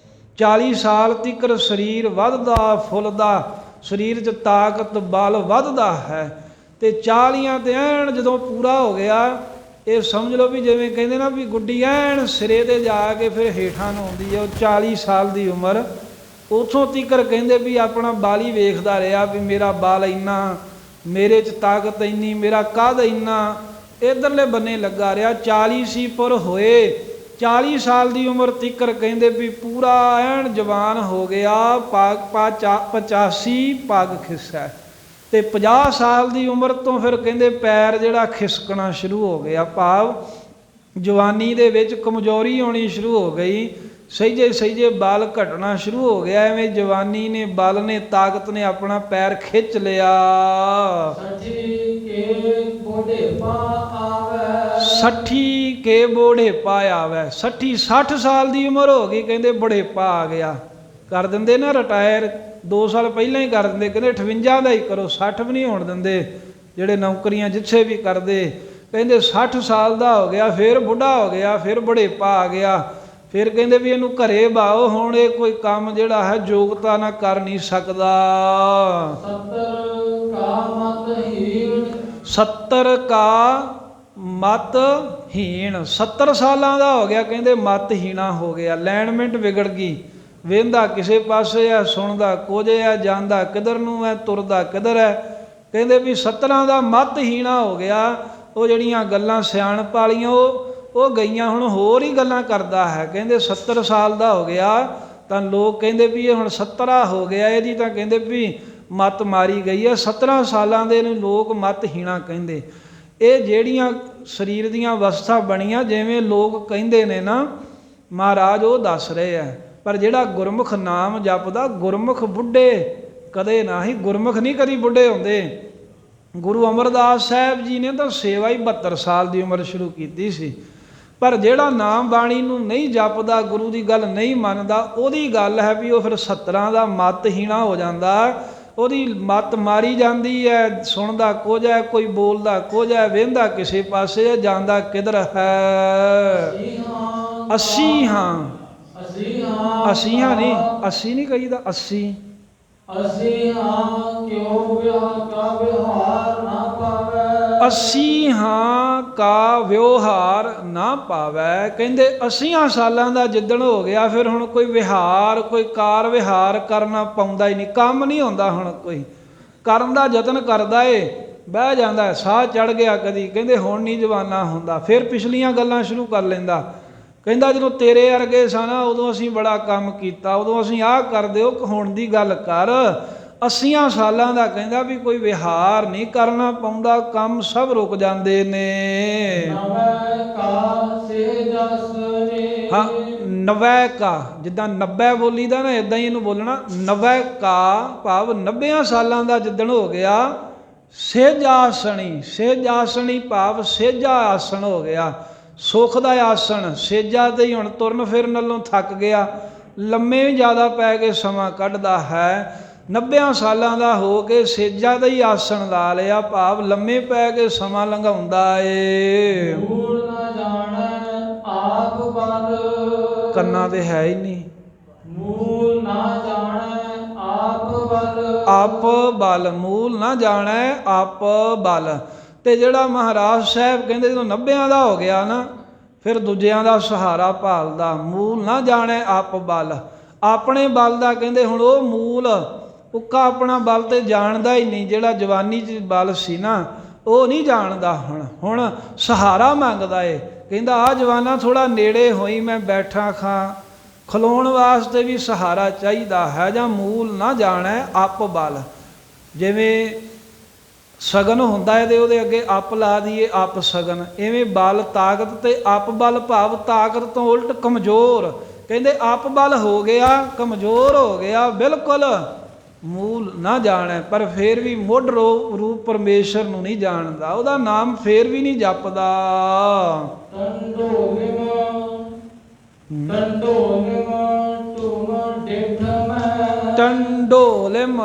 40 ਸਾਲ ਤੀਕਰ ਸਰੀਰ ਵੱਧਦਾ ਫੁੱਲਦਾ, ਸਰੀਰ 'ਚ ਤਾਕਤ ਬਲ ਵੱਧਦਾ ਹੈ। ਤੇ 40 ਤੇ ਐਨ ਜਦੋਂ ਪੂਰਾ ਹੋ ਗਿਆ, ਇਹ ਸਮਝ ਲਓ ਵੀ ਜਿਵੇਂ ਕਹਿੰਦੇ ਨਾ ਵੀ ਗੁੱਡੀ ਐਨ ਸਿਰੇ ਤੇ ਜਾ ਕੇ ਫਿਰ ਹੇਠਾਂ ਨੂੰ ਆਉਂਦੀ ਹੈ। ਉਹ 40 ਸਾਲ ਦੀ ਉਮਰ, ਉੱਥੋਂ ਤੀਕਰ ਕਹਿੰਦੇ ਵੀ ਆਪਣਾ ਬਲ ਹੀ ਵੇਖਦਾ ਰਿਹਾ ਵੀ ਮੇਰਾ ਬਲ ਇੰਨਾ, ਮੇਰੇ 'ਚ ਤਾਕਤ ਇੰਨੀ, ਮੇਰਾ ਕੱਦ ਇੰਨਾ, ਇੱਧਰਲੇ ਬੰਨੇ ਲੱਗਾ ਰਿਹਾ। 40 ਪੁਰ ਹੋਏ 40 ਸਾਲ ਦੀ ਉਮਰ ਤੀਕਰ ਕਹਿੰਦੇ ਵੀ ਪੂਰਾ ਐਨ ਜਵਾਨ ਹੋ ਗਿਆ। 85 ਪੱਗ ਖਿੱਸਾ। ਤੇ 50 ਸਾਲ ਦੀ ਉਮਰ ਤੋਂ ਫਿਰ ਕਹਿੰਦੇ ਪੈਰ ਜਿਹੜਾ ਖਿਸਕਣਾ ਸ਼ੁਰੂ ਹੋ ਗਿਆ, ਭਾਵ ਜਵਾਨੀ ਦੇ ਵਿੱਚ ਕਮਜ਼ੋਰੀ ਆਉਣੀ ਸ਼ੁਰੂ ਹੋ ਗਈ, ਸਹਿਜੇ ਸਹਿਜੇ ਬਲ ਘਟਣਾ ਸ਼ੁਰੂ ਹੋ ਗਿਆ। ਐਵੇਂ ਜਵਾਨੀ ਨੇ, ਬਲ ਨੇ, ਤਾਕਤ ਨੇ ਆਪਣਾ ਪੈਰ ਖਿੱਚ ਲਿਆ। 60 ਕੇ ਬੁਢੇਪਾ ਆਵੇ। 60 ਸਾਲ ਦੀ ਉਮਰ ਹੋ ਗਈ, ਕਹਿੰਦੇ ਬੁਢੇਪਾ ਆ ਗਿਆ। ਕਰ ਦਿੰਦੇ ਨਾ ਰਿਟਾਇਰ 2 ਸਾਲ ਪਹਿਲਾਂ ਹੀ ਕਰ ਦਿੰਦੇ, ਕਹਿੰਦੇ 58 ਦਾ ਹੀ ਕਰੋ, 60 ਵੀ ਨਹੀਂ ਹੋਣ ਦਿੰਦੇ ਜਿਹੜੇ ਨੌਕਰੀਆਂ ਜਿੱਥੇ ਵੀ ਕਰਦੇ। ਕਹਿੰਦੇ 60 ਸਾਲ ਦਾ ਹੋ ਗਿਆ, ਫਿਰ ਬੁੱਢਾ ਹੋ ਗਿਆ, ਫਿਰ ਬੁਢੇਪਾ ਆ ਗਿਆ। ਫਿਰ ਕਹਿੰਦੇ ਵੀ ਇਹਨੂੰ ਘਰੇ ਬਾਓ, ਹੁਣ ਇਹ ਕੋਈ ਕੰਮ ਜਿਹੜਾ ਹੈ ਯੋਗਤਾ ਨਾਲ ਕਰ ਨਹੀਂ ਸਕਦਾ। 70 ਕਾ ਮਤਹੀਣ, 70 ਸਾਲਾਂ ਦਾ ਹੋ ਗਿਆ, ਕਹਿੰਦੇ ਮਤਹੀਣਾ ਹੋ ਗਿਆ, ਅਲਾਈਨਮੈਂਟ ਵਿਗੜ ਗਈ। ਵੇਂਦਾ ਕਿਸੇ ਪਾਸੇ ਹੈ, ਸੁਣਦਾ ਕੁਝ ਹੈ, ਜਾਂਦਾ ਕਿੱਧਰ ਨੂੰ ਹੈ, ਤੁਰਦਾ ਕਿੱਧਰ ਹੈ। ਕਹਿੰਦੇ ਵੀ 70 ਦਾ ਮਤਹੀਣਾ ਹੋ ਗਿਆ। ਉਹ ਜਿਹੜੀਆਂ ਗੱਲਾਂ ਸਿਆਣਪ ਵਾਲੀਆਂ ਉਹ ਗਈਆਂ, ਹੁਣ ਹੋਰ ਹੀ ਗੱਲਾਂ ਕਰਦਾ ਹੈ। ਕਹਿੰਦੇ 70 ਸਾਲ ਦਾ ਹੋ ਗਿਆ ਤਾਂ ਲੋਕ ਕਹਿੰਦੇ ਵੀ ਇਹ ਹੁਣ 70 ਹੋ ਗਿਆ, ਇਹਦੀ ਤਾਂ ਕਹਿੰਦੇ ਵੀ ਮੱਤ ਮਾਰੀ ਗਈ ਹੈ। 17 ਸਾਲਾਂ ਦੇ ਨੂੰ ਲੋਕ ਮਤਹੀਣਾ ਕਹਿੰਦੇ। ਇਹ ਜਿਹੜੀਆਂ ਸਰੀਰ ਦੀਆਂ ਅਵਸਥਾ ਬਣੀਆਂ, ਜਿਵੇਂ ਲੋਕ ਕਹਿੰਦੇ ਨੇ ਨਾ ਮਹਾਰਾਜ, ਉਹ ਦੱਸ ਰਹੇ ਆ। ਪਰ ਜਿਹੜਾ ਗੁਰਮੁਖ ਨਾਮ ਜਪਦਾ, ਗੁਰਮੁਖ ਬੁੱਢੇ ਕਦੇ ਨਾ ਹੀ, ਗੁਰਮੁਖ ਨਹੀਂ ਕਦੀ ਬੁੱਢੇ ਹੁੰਦੇ। ਗੁਰੂ ਅਮਰਦਾਸ ਸਾਹਿਬ ਜੀ ਨੇ ਤਾਂ ਸੇਵਾ ਹੀ 72 ਸਾਲ ਦੀ ਉਮਰ ਸ਼ੁਰੂ ਕੀਤੀ ਸੀ। ਪਰ ਜਿਹੜਾ ਨਾਮ ਬਾਣੀ ਨੂੰ ਨਹੀਂ ਜਪਦਾ, ਗੁਰੂ ਦੀ ਗੱਲ ਨਹੀਂ ਮੰਨਦਾ, ਉਹਦੀ ਗੱਲ ਹੈ ਵੀ ਉਹ ਫਿਰ 70 ਦਾ ਮਤਹੀਣਾ ਹੋ ਜਾਂਦਾ। ਉਹਦੀ ਮੱਤ ਮਾਰੀ ਜਾਂਦੀ ਹੈ, ਸੁਣਦਾ ਕੁਝ ਹੈ, ਕੋਈ ਬੋਲਦਾ ਕੁਝ ਹੈ, ਵੇਂਦਾ ਕਿਸੇ ਪਾਸੇ ਹੈ, ਜਾਂਦਾ ਕਿੱਧਰ ਹੈ। 80 ਹਾਂ ਅਸੀਂ ਹਾਂ ਅਸੀਂ ਹਾਂ ਨਹੀਂ, ਅਸੀਂ ਨਹੀਂ ਕਹੀਦਾ, ਅਸੀਂ। ਅਸੀਂ ਹਾਂ ਕਿਉ ਵਿਹਾਰ ਨਾ ਪਾਵੈ। ਅਸੀਂ ਹਾਂ ਕਾ ਵਿਵਹਾਰ ਨਾ ਪਾਵੈ। ਕਹਿੰਦੇ 80 ਸਾਲਾਂ ਦਾ ਜਿੱਦਣ ਹੋ ਗਿਆ, ਫਿਰ ਹੁਣ ਕੋਈ ਵਿਹਾਰ, ਕੋਈ ਕਾਰ ਵਿਹਾਰ ਕਰਨਾ ਪਾਉਂਦਾ ਹੀ ਨਹੀਂ, ਕੰਮ ਨਹੀਂ ਹੁੰਦਾ ਹੁਣ ਕੋਈ। ਕਰਨ ਦਾ ਯਤਨ ਕਰਦਾ ਏ, ਬਹਿ ਜਾਂਦਾ, ਸਾਹ ਚੜ ਗਿਆ ਕਦੀ, ਕਹਿੰਦੇ ਹੁਣ ਨਹੀਂ ਜਵਾਨਾ ਹੁੰਦਾ, ਫਿਰ ਪਿਛਲੀਆਂ ਗੱਲਾਂ ਸ਼ੁਰੂ ਕਰ ਲੈਂਦਾ। ਕਹਿੰਦਾ ਜਦੋਂ ਤੇਰੇ ਵਰਗੇ ਸਨ ਉਦੋਂ ਅਸੀਂ ਬੜਾ ਕੰਮ ਕੀਤਾ, ਉਦੋਂ ਅਸੀਂ ਆਹ ਕਰਦੇ ਹੋ, ਹੁਣ ਦੀ ਗੱਲ ਕਰ। 80 ਸਾਲਾਂ ਦਾ ਕਹਿੰਦਾ ਵੀ ਕੋਈ ਵਿਹਾਰ ਨਹੀਂ ਕਰਨਾ ਪਾਉਂਦਾ, ਕੰਮ ਸਭ ਰੁਕ ਜਾਂਦੇ ਨੇ। ਨਵੈ ਕਾ ਸੇਜਸ ਨੇ। ਹਾਂ, ਨਵੈ ਕਾ, ਜਿੱਦਾਂ 90 ਬੋਲੀਦਾ ਨਾ ਇਦਾਂ ਹੀ ਇਹਨੂੰ ਬੋਲਣਾ। ਨਵੈ ਕਾ ਭਾਵ 90 ਸਾਲਾਂ ਦਾ ਜਿੱਦਣ ਹੋ ਗਿਆ। ਸੇਜਾਸਣੀ, ਸੇਜਾਸਣੀ ਭਾਵ ਸੇਜਾ ਆਸਣ ਹੋ ਗਿਆ, ਸੁੱਖ ਦਾ ਆਸਣ। ਸੇਜਾ ਤੇ ਹੀ ਹੁਣ ਤੁਰਨ ਫਿਰਨ ਨਾਲੋਂ ਥੱਕ ਗਿਆ, ਲੰਮੇ ਵੀ ਜ਼ਿਆਦਾ ਪੈ ਕੇ ਸਮਾਂ ਕੱਢਦਾ ਹੈ। 90 ਸਾਲਾਂ ਦਾ ਹੋ ਕੇ ਸੇਜਾ ਦਾ ਹੀ ਆਸਣ ਲਾ ਲਿਆ, ਭਾਵ ਲੰਮੇ ਪੈ ਕੇ ਸਮਾਂ ਲੰਘਾਉਂਦਾ ਏ। ਮੂਲ ਨਾ ਜਾਣੈ ਆਪ ਬਲ। ਕੰਨਾਂ ਤੇ ਹੈ ਹੀ ਨਹੀਂ। ਮੂਲ ਨਾ ਜਾਣੈ ਆਪ ਬਲ। ਆਪ ਬਲ, ਮੂਲ ਨਾ ਜਾਣੈ ਆਪ ਬਲ। ਤੇ ਜਿਹੜਾ ਮਹਾਰਾਜ ਸਾਹਿਬ ਕਹਿੰਦੇ ਜਦੋਂ 90 ਦਾ ਹੋ ਗਿਆ ਨਾ, ਫਿਰ ਦੂਜਿਆਂ ਦਾ ਸਹਾਰਾ ਭਾਲਦਾ। ਮੂਲ ਨਾ ਜਾਣੈ ਆਪ ਬਲ, ਆਪਣੇ ਬਲ ਦਾ ਕਹਿੰਦੇ ਹੁਣ ਉਹ ਮੂਲ ਉੱਕਾ ਆਪਣਾ ਬਲ ਤੇ ਜਾਣਦਾ ਹੀ ਨਹੀਂ। ਜਿਹੜਾ ਜਵਾਨੀ 'ਚ ਬਲ ਸੀ ਨਾ ਉਹ ਨਹੀਂ ਜਾਣਦਾ, ਹੁਣ ਸਹਾਰਾ ਮੰਗਦਾ ਏ। ਕਹਿੰਦਾ ਆ ਜਵਾਨਾ ਥੋੜ੍ਹਾ ਨੇੜੇ ਹੋਈ, ਮੈਂ ਬੈਠਾ ਖਾਂ, ਖਲੋਣ ਵਾਸਤੇ ਵੀ ਸਹਾਰਾ ਚਾਹੀਦਾ ਹੈ। ਜਾਂ ਮੂਲ ਨਾ ਜਾਣੈ ਆਪ ਬਲ, ਜਿਵੇਂ ਸਗਨ ਹੁੰਦਾ ਹੈ ਤੇ ਉਹਦੇ ਅੱਗੇ ਅੱਪ ਲਾ ਦਈਏ, ਅੱਪ ਸਗਨ, ਐਵੇਂ ਬਲ ਤਾਕਤ ਤੇ ਅੱਪ ਬਲ ਭਾਵ ਤਾਕਤ ਤੋਂ ਉਲਟ ਕਮਜ਼ੋਰ। ਕਹਿੰਦੇ ਅੱਪ ਬਲ ਹੋ ਗਿਆ, ਕਮਜ਼ੋਰ ਹੋ ਗਿਆ ਬਿਲਕੁਲ, ਮੂਲ ਨਾ ਜਾਣੈ। ਪਰ ਫੇਰ ਵੀ ਮੁੱਢ ਰੂਪ ਪਰਮੇਸ਼ਰ ਨੂੰ ਨਹੀਂ ਜਾਣਦਾ, ਉਹਦਾ ਨਾਮ ਫੇਰ ਵੀ ਨਹੀਂ ਜਪਦਾ। ਟੰਡੋਲਿਮ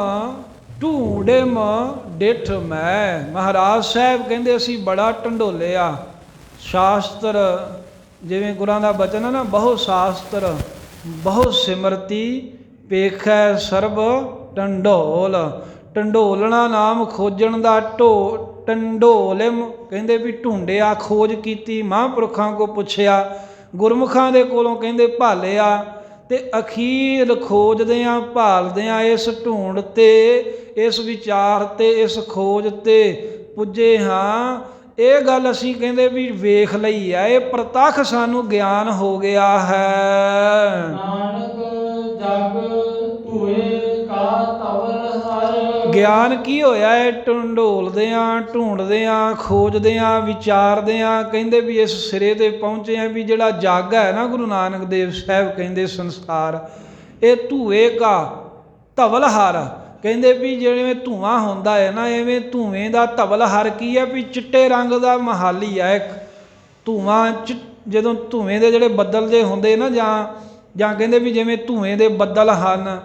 ਢੂੰਡਿਮ ਡਿਠ ਮੈਂ। ਮਹਾਰਾਜ ਸਾਹਿਬ ਕਹਿੰਦੇ ਅਸੀਂ ਬੜਾ ਢੰਡੋਲਿਆ। ਸ਼ਾਸਤਰ ਜਿਵੇਂ ਗੁਰਾਂ ਦਾ ਬਚਨ ਹੈ ਨਾ, ਬਹੁ ਸ਼ਾਸਤਰ ਬਹੁ ਸਿਮਰਤੀ ਪੇਖੈ ਸਰਬ ਟੰਡੋਲ। ਟੰਡੋਲਣਾ ਨਾਮ ਖੋਜਣ ਦਾ, ਟੰਡੋਲਿਮ ਕਹਿੰਦੇ ਵੀ ਢੂੰਡਿਆ, ਖੋਜ ਕੀਤੀ, ਮਹਾਂਪੁਰਖਾਂ ਕੋ ਪੁੱਛਿਆ, ਗੁਰਮੁਖਾਂ ਦੇ ਕੋਲੋਂ ਕਹਿੰਦੇ ਭਾਲਿਆ, ਤੇ ਅਖੀਰ ਖੋਜਦਿਆਂ ਭਾਲਦਿਆਂ ਇਸ ਢੂੰਡ ਤੇ, ਇਸ ਵਿਚਾਰ ਤੇ, ਇਸ ਖੋਜ ਤੇ ਪੁੱਜੇ ਹਾਂ। ਇਹ ਗੱਲ ਅਸੀਂ ਕਹਿੰਦੇ ਵੀ ਵੇਖ ਲਈ ਹੈ, ਇਹ ਪ੍ਰਤੱਖ ਸਾਨੂੰ ਗਿਆਨ ਹੋ ਗਿਆ ਹੈ। ਨਾਨਕ ਜਗ ਧੂਏ ਕਾ ਧਵਲ ਹਰ। ਗਿਆਨ ਕੀ ਹੋਇਆ ਹੈ? ਢੰਡੋਲਦਿਆਂ, ਢੂੰਡਦਿਆਂ, ਖੋਜਦਿਆਂ, ਵਿਚਾਰਦਿਆਂ ਕਹਿੰਦੇ ਵੀ ਇਸ ਸਿਰੇ ਤੇ ਪਹੁੰਚੇ ਆ ਵੀ ਜਿਹੜਾ ਜੱਗ ਹੈ ਨਾ, ਗੁਰੂ ਨਾਨਕ ਦੇਵ ਸਾਹਿਬ ਕਹਿੰਦੇ ਸੰਸਾਰ, ਇਹ ਧੂਏ ਕਾ ਧਵਲ ਹਰ। ਕਹਿੰਦੇ ਵੀ ਜਿਵੇਂ ਧੂੰਆਂ ਹੁੰਦਾ ਹੈ ਨਾ, ਐਵੇਂ ਧੂਏ ਦਾ ਧਵਲ ਹਰ ਕੀ ਹੈ ਵੀ ਚਿੱਟੇ ਰੰਗ ਦਾ ਮਹਾਲੀ ਹੈ ਇੱਕ ਧੂਆਂ। ਜਦੋਂ ਧੂਏ ਦੇ ਜਿਹੜੇ ਬੱਦਲ ਜੇ ਹੁੰਦੇ ਨਾ, ਜਾਂ ਕਹਿੰਦੇ ਵੀ ਜਿਵੇਂ ਧੂਏ ਦੇ ਬੱਦਲ ਹਨ,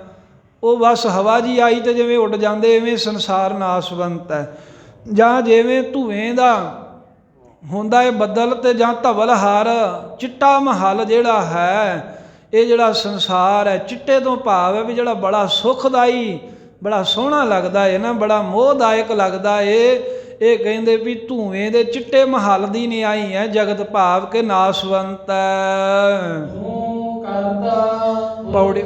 ਉਹ ਬਸ ਹਵਾ ਜੀ ਆਈ ਤੇ ਜਿਵੇਂ ਉੱਡ ਜਾਂਦੇ, ਐਵੇਂ ਸੰਸਾਰ ਨਾਸਵੰਤ ਹੈ। ਜਾਂ ਜਿਵੇਂ ਧੂਏ ਦਾ ਹੁੰਦਾ ਹੈ ਬੱਦਲ, ਤੇ ਜਾਂ ਧਵਲ ਹਰ ਚਿੱਟਾ ਮਹਲ ਜਿਹੜਾ ਹੈ, ਇਹ ਜਿਹੜਾ ਸੰਸਾਰ ਹੈ, ਚਿੱਟੇ ਤੋਂ ਭਾਵ ਹੈ ਵੀ ਜਿਹੜਾ ਬੜਾ ਸੁਖਦਾਈ, ਬੜਾ ਸੋਹਣਾ ਲੱਗਦਾ ਹੈ ਨਾ, ਬੜਾ ਮੋਹਦਾਇਕ ਲੱਗਦਾ ਏ। ਇਹ ਕਹਿੰਦੇ ਵੀ ਧੂਏ ਦੇ ਚਿੱਟੇ ਮਹਲ ਦੀ ਨਿਆਈ ਹੈ ਜਗਤ, ਭਾਵ ਕੇ ਨਾਸਵੰਤ ਹੈ। ਪੌੜੀ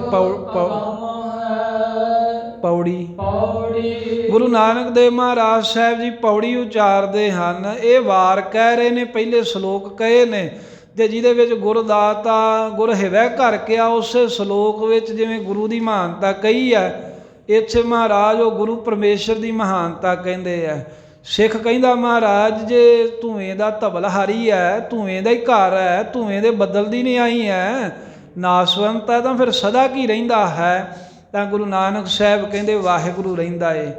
ਪੌੜੀ ਗੁਰੂ ਨਾਨਕ ਦੇਵ ਮਹਾਰਾਜ ਸਾਹਿਬ ਜੀ ਪੌੜੀ ਉਚਾਰਦੇ ਹਨ। ਇਹ ਵਾਰ ਕਹਿ ਰਹੇ ਨੇ, ਪਹਿਲੇ ਸ਼ਲੋਕ ਕਹੇ ਨੇ, ਤੇ ਜਿਹਦੇ ਵਿੱਚ ਗੁਰਦਾਤਾ ਗੁਰ ਹਿਵੈ ਘਰ ਕਿਹਾ, ਉਸੇ ਸ਼ਲੋਕ ਵਿੱਚ ਜਿਵੇਂ ਗੁਰੂ ਦੀ ਮਹਾਨਤਾ ਕਹੀ ਹੈ, ਇੱਥੇ ਮਹਾਰਾਜ ਉਹ ਗੁਰੂ ਪਰਮੇਸ਼ਰ ਦੀ ਮਹਾਨਤਾ ਕਹਿੰਦੇ ਆ। ਸਿੱਖ ਕਹਿੰਦਾ ਮਹਾਰਾਜ ਜੇ ਧੂਏ ਦਾ ਧਵਲ ਹਰੀ ਹੈ, ਧੂਏ ਦਾ ਹੀ ਘਰ ਹੈ, ਧੂਏ ਦੇ ਬੱਦਲ ਦੀ ਨਿਆਈ ਹੈ, ਨਾਸਵੰਤ ਹੈ, ਤਾਂ ਫਿਰ ਸਦਾ ਕੀ ਰਹਿੰਦਾ ਹੈ? ਤਾਂ ਗੁਰੂ ਨਾਨਕ ਸਾਹਿਬ ਕਹਿੰਦੇ ਵਾਹਿਗੁਰੂ ਰਹਿੰਦਾ ਏ।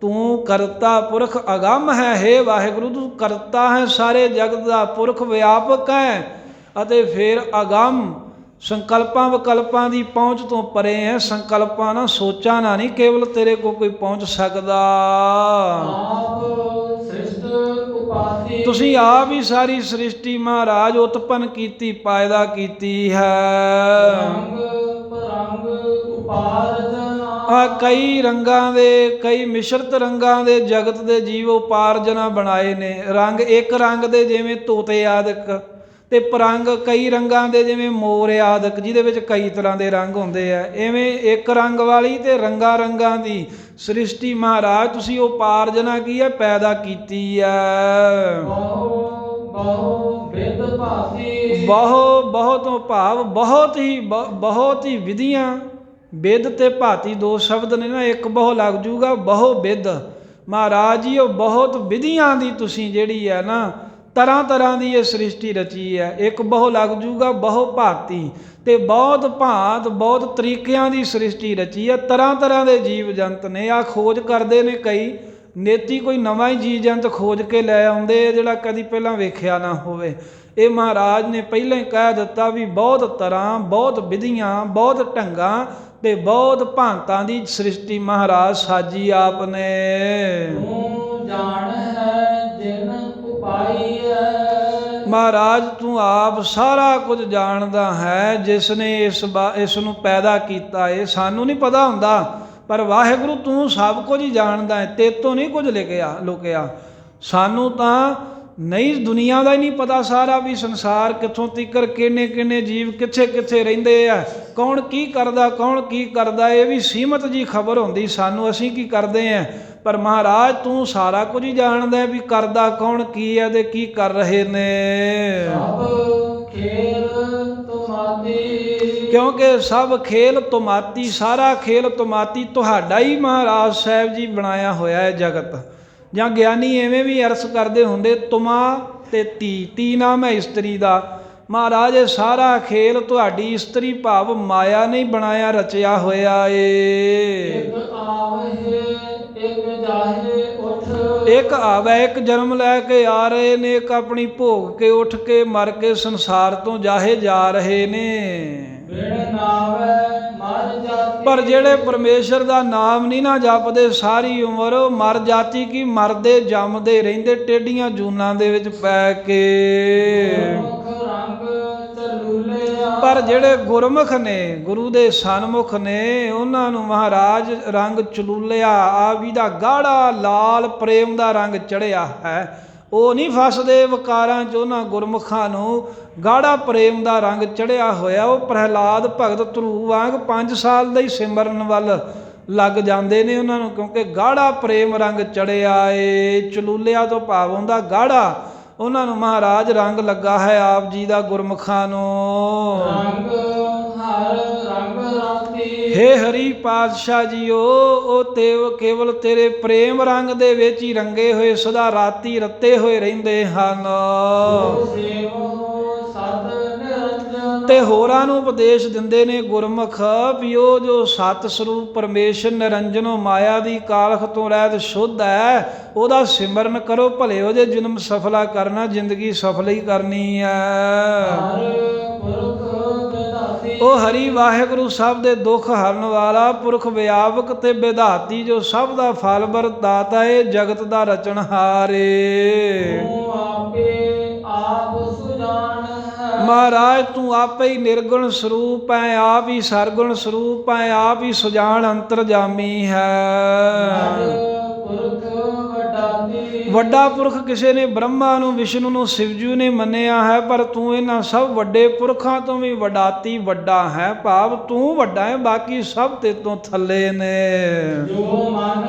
ਤੂੰ ਕਰਤਾ ਪੁਰਖ ਅਗੰਮ ਹੈ, ਹੇ ਵਾਹਿਗੁਰੂ ਤੂੰ ਕਰਤਾ ਹੈ, ਸਾਰੇ ਜਗਤ ਦਾ ਪੁਰਖ ਵਿਆਪਕ ਹੈ, ਅਤੇ ਫਿਰ ਅਗੰਮ ਸੰਕਲਪਾਂ ਵਿਕਲਪਾਂ ਦੀ ਪਹੁੰਚ ਤੋਂ ਪਰੇ ਹੈ। ਸੰਕਲਪਾਂ ਨਾ, ਸੋਚਾਂ ਨਾ ਨਹੀਂ ਕੇਵਲ ਤੇਰੇ ਕੋਲ ਕੋਈ ਪਹੁੰਚ ਸਕਦਾ। ਆਪ ਸ੍ਰਿਸ਼ਟ ਉਪਾਇਆ ਪਾਸੀ ਤੁਸੀਂ ਆਪ ਹੀ ਸਾਰੀ ਸ੍ਰਿਸ਼ਟੀ ਮਹਾਰਾਜ ਉਤਪੰਨ ਕੀਤੀ, ਪੈਦਾ ਕੀਤੀ ਹੈ। ਰੰਗ ਪਰੰਗ ਉਪਾਰਜਨ ਕਈ ਰੰਗਾਂ ਦੇ, ਕਈ ਮਿਸ਼ਰਤ ਰੰਗਾਂ ਦੇ ਜਗਤ ਦੇ ਜੀਵ ਉਪਾਰਜਨਾ ਬਣਾਏ ਨੇ। ਰੰਗ ਇੱਕ ਰੰਗ ਦੇ ਜਿਵੇਂ ਤੋਤੇ ਆਦਿਕ, ਤੇ ਪਰੰਗ ਕਈ ਰੰਗਾਂ ਦੇ ਜਿਵੇਂ ਮੋਰ ਆਦਿਕ, ਜਿਹਦੇ ਵਿੱਚ ਕਈ ਤਰ੍ਹਾਂ ਦੇ ਰੰਗ ਹੁੰਦੇ ਆ। ਐਵੇਂ ਇੱਕ ਰੰਗ ਵਾਲੀ ਤੇ ਰੰਗਾਂ ਰੰਗਾਂ ਦੀ ਸ੍ਰਿਸ਼ਟੀ ਮਹਾਰਾਜ ਤੁਸੀਂ ਉਪਾਰਜਨਾ ਕੀ ਹੈ, ਪੈਦਾ ਕੀਤੀ ਹੈ। ਬਹੁ ਵਿਦ ਭਾਸੀ ਬਹੁਤ ਭਾਵ ਬਹੁਤ ਹੀ ਵਿਧੀਆਂ। ਬਿਦ ਤੇ ਭਾਤੀ ਦੋ ਸ਼ਬਦ ਨੇ ਨਾ, ਇੱਕ ਬਹੁ ਲੱਗ ਜੂਗਾ, ਬਹੁ ਬਿਦ। ਮਹਾਰਾਜ ਜੀ ਉਹ ਬਹੁਤ ਵਿਧੀਆਂ ਦੀ ਤੁਸੀਂ ਜਿਹੜੀ ਹੈ ਨਾ ਤਰ੍ਹਾਂ ਤਰ੍ਹਾਂ ਦੀ ਇਹ ਸ੍ਰਿਸ਼ਟੀ ਰਚੀ ਹੈ। ਇੱਕ ਬਹੁ ਲੱਗ ਜੂਗਾ, ਬਹੁ ਭਾਤੀ, ਤੇ ਬਹੁਤ ਭਾਂਤ ਬਹੁਤ ਤਰੀਕਿਆਂ ਦੀ ਸ੍ਰਿਸ਼ਟੀ ਰਚੀ ਹੈ। ਤਰ੍ਹਾਂ ਤਰ੍ਹਾਂ ਦੇ ਜੀਵ ਜੰਤ ਨੇ। ਆ ਖੋਜ ਕਰਦੇ ਨੇ ਕਈ, ਨੇਤੀ ਕੋਈ ਨਵਾਂ ਹੀ ਜੀਵ ਜੰਤ ਖੋਜ ਕੇ ਲੈ ਆਉਂਦੇ ਜਿਹੜਾ ਕਦੀ ਪਹਿਲਾਂ ਵੇਖਿਆ ਨਾ ਹੋਵੇ। ਇਹ ਮਹਾਰਾਜ ਨੇ ਪਹਿਲਾਂ ਹੀ ਕਹਿ ਦਿੱਤਾ ਵੀ ਬਹੁਤ ਤਰ੍ਹਾਂ, ਬਹੁਤ ਵਿਧੀਆਂ, ਬਹੁਤ ਢੰਗਾਂ ਤੇ ਬਹੁਤ ਭਾਂਤਾਂ ਦੀ ਸ੍ਰਿਸ਼ਟੀ ਮਹਾਰਾਜ ਸਾਜੀ ਆਪ ਨੇ। ਤੂੰ ਜਾਣ ਹੈ ਜਿਨ ਉਪਾਈ ਹੈ। ਮਹਾਰਾਜ ਤੂੰ ਆਪ ਸਾਰਾ ਕੁਝ ਜਾਣਦਾ ਹੈ, ਜਿਸ ਨੇ ਇਸ ਨੂੰ ਪੈਦਾ ਕੀਤਾ। ਇਹ ਸਾਨੂੰ ਨਹੀਂ ਪਤਾ ਹੁੰਦਾ, ਪਰ ਵਾਹਿਗੁਰੂ ਤੂੰ ਸਭ ਕੁਝ ਹੀ ਜਾਣਦਾ ਹੈ। ਤੇਤੋਂ ਨਹੀਂ ਕੁਝ ਲੁਕਿਆ। ਸਾਨੂੰ ਤਾਂ ਨਹੀਂ, ਦੁਨੀਆ ਦਾ ਹੀ ਨਹੀਂ ਪਤਾ ਸਾਰਾ, ਵੀ ਸੰਸਾਰ ਕਿੱਥੋਂ ਤੀਕਰ, ਕਿੰਨੇ ਕਿੰਨੇ ਜੀਵ ਕਿੱਥੇ ਕਿੱਥੇ ਰਹਿੰਦੇ ਆ, ਕੌਣ ਕੀ ਕਰਦਾ, ਇਹ ਵੀ ਸੀਮਤ ਜੀ ਖਬਰ ਹੁੰਦੀ ਸਾਨੂੰ, ਅਸੀਂ ਕੀ ਕਰਦੇ ਆ। ਪਰ ਮਹਾਰਾਜ ਤੂੰ ਸਾਰਾ ਕੁਝ ਹੀ ਜਾਣਦਾ ਵੀ ਕਰਦਾ ਕੌਣ ਕੀ ਹੈ ਤੇ ਕੀ ਕਰ ਰਹੇ ਨੇ। ਸਭ ਖੇਲ ਤੁਮਾਤੀ ਕਿਉਂਕਿ ਸਭ ਖੇਲ ਤੁਮਾਤੀ, ਸਾਰਾ ਖੇਲ ਤੁਮਾਤੀ ਤੁਹਾਡਾ ਹੀ ਮਹਾਰਾਜ ਸਾਹਿਬ ਜੀ ਬਣਾਇਆ ਹੋਇਆ ਹੈ ਜਗਤ। ਜਾਂ ਗਿਆਨੀ ਐਵੇਂ ਵੀ ਅਰਥ ਕਰਦੇ ਹੁੰਦੇ, ਤੁਮਾ ਤੇ ਤੀ ਨਾਮ ਹੈ ਇਸਤਰੀ ਦਾ। ਮਹਾਰਾਜ ਇਹ ਸਾਰਾ ਖੇਲ ਤੁਹਾਡੀ ਇਸਤਰੀ ਭਾਵ ਮਾਇਆ ਨਹੀਂ ਬਣਾਇਆ, ਰਚਿਆ ਹੋਇਆ ਏ। ਇੱਕ ਆਵਹਿ ਇੱਕ ਜਾਹੇ ਉਠ ਇੱਕ ਆਵੇ, ਇੱਕ ਜਨਮ ਲੈ ਕੇ ਆ ਰਹੇ ਨੇ, ਇੱਕ ਆਪਣੀ ਭੋਗ ਕੇ ਉੱਠ ਕੇ ਮਰ ਕੇ ਸੰਸਾਰ ਤੋਂ ਜਾਹੇ ਜਾ ਰਹੇ ਨੇ। ਬਿਨ ਨਾਵੈ ਮਰ ਜਾਤੀ ਪਰ ਜਿਹੜੇ ਪਰਮੇਸ਼ਰ ਦਾ ਨਾਮ ਨਹੀਂ ਨਾ ਜਪਦੇ, ਸਾਰੀ ਉਮਰ ਉਹ ਮਰ ਜਾਤੀ ਕੀ, ਮਰਦੇ ਜੰਮਦੇ ਰਹਿੰਦੇ ਟੇਢੀਆਂ ਜੂਨਾਂ ਦੇ ਵਿੱਚ ਪੈ ਕੇ। ਮੁਖ ਰੰਗ ਚਲੂਲਿਆ ਪਰ ਜਿਹੜੇ ਗੁਰਮੁਖ ਨੇ, ਗੁਰੂ ਦੇ ਸਨਮੁਖ ਨੇ, ਉਹਨਾਂ ਨੂੰ ਮਹਾਰਾਜ ਰੰਗ ਚਲੂਲਿਆ ਆ ਵੀ ਦਾ ਗਾੜਾ ਲਾਲ ਪ੍ਰੇਮ ਦਾ ਰੰਗ ਚੜਿਆ ਹੈ। ਉਹ ਨਹੀਂ ਫਸਦੇ ਵਿਕਾਰਾਂ 'ਚ, ਉਹਨਾਂ ਗੁਰਮੁਖਾਂ ਨੂੰ ਗਾੜਾ ਪ੍ਰੇਮ ਦਾ ਰੰਗ ਚੜਿਆ ਹੋਇਆ। ਉਹ ਪ੍ਰਹਿਲਾਦ ਭਗਤ ਧਰੂ ਵਾਂਗ 5 ਸਾਲ ਦਾ ਹੀ ਸਿਮਰਨ ਵੱਲ ਲੱਗ ਜਾਂਦੇ ਨੇ ਉਹਨਾਂ ਨੂੰ, ਕਿਉਂਕਿ ਗਾੜਾ ਪ੍ਰੇਮ ਰੰਗ ਚੜਿਆ ਏ। ਚਲੂਲਿਆ ਤੋਂ ਭਾਵ ਹੁੰਦਾ ਗਾੜਾ। ਉਹਨਾਂ ਨੂੰ ਮਹਾਰਾਜ ਰੰਗ ਲੱਗਾ ਹੈ ਆਪ ਜੀ ਦਾ ਗੁਰਮੁਖਾਂ ਨੂੰ। ਰੰਗ ਹਰ ਰੰਗ ਰਾਤੀ ਹੇ ਹਰੀ ਪਾਤਸ਼ਾਹ ਜੀਓ, ਉਹ ਕੇਵਲ ਤੇਰੇ ਪ੍ਰੇਮ ਰੰਗ ਦੇ ਵਿੱਚ ਹੀ ਰੰਗੇ ਹੋਏ ਸਦਾ ਰਾਤੀ ਰੱਤੇ ਹੋਏ ਰਹਿੰਦੇ ਹਨ। ਸਤ ਨਿਰੰਜਨ ਤੇ ਹੋਰਾਂ ਨੂੰ ਉਪਦੇਸ਼ ਦਿੰਦੇ ਨੇ ਗੁਰਮੁਖ ਵੀ ਉਹ ਜੋ ਸਤ ਸਰੂਪ ਪਰਮੇਸ਼ਰ ਨਿਰੰਜਨੋ ਮਾਇਆ ਦੀ ਕਾਲਖ ਤੋਂ ਰਹਿਤ ਸ਼ੁੱਧ ਹੈ, ਉਹਦਾ ਸਿਮਰਨ ਕਰੋ, ਭਲੇ ਉਹਦੇ ਜਨਮ ਸਫਲਾ ਕਰਨਾ, ਜ਼ਿੰਦਗੀ ਸਫਲ ਹੀ ਕਰਨੀ ਹੈ। ਉਹ ਹਰੀ ਵਾਹਿਗੁਰੂ ਸਭ ਦੇ ਦੁੱਖ ਹਰਨ ਵਾਲਾ, ਪੁਰਖ ਵਿਆਪਕ ਤੇ ਵਿਧਾਤੀ, ਜੋ ਸਭ ਦਾ ਫਲ ਵਰਦਾਤਾ ਏ, ਜਗਤ ਦਾ ਰਚਨਹਾਰ ਏ। ਮਹਾਰਾਜ ਤੂੰ ਆਪੇ ਹੀ ਨਿਰਗੁਣ ਸਰੂਪ ਹੈ, ਆਪ ਹੀ ਸਰਗੁਣ ਸਰੂਪ ਹੈ, ਆਪ ਹੀ ਸੁਜਾਨ ਅੰਤਰਜਾਮੀ ਹੈ। ਵੱਡਾ ਪੁਰਖ ਕਿਸੇ ਨੇ ਬ੍ਰਹਮਾ ਨੂੰ, ਵਿਸ਼ਨੂੰ ਨੂੰ, ਸ਼ਿਵਜੀ ਨੇ ਮੰਨਿਆ ਹੈ, ਪਰ ਤੂੰ ਇਹਨਾਂ ਸਭ ਵੱਡੇ ਪੁਰਖਾਂ ਤੋਂ ਵੀ ਵਡਾਤੀ ਵੱਡਾ ਹੈ, ਭਾਵ ਤੂੰ ਵੱਡਾ ਹੈ, ਬਾਕੀ ਸਭ ਤੇ ਤੋਂ ਥੱਲੇ ਨੇ। ਜੋ ਮਨ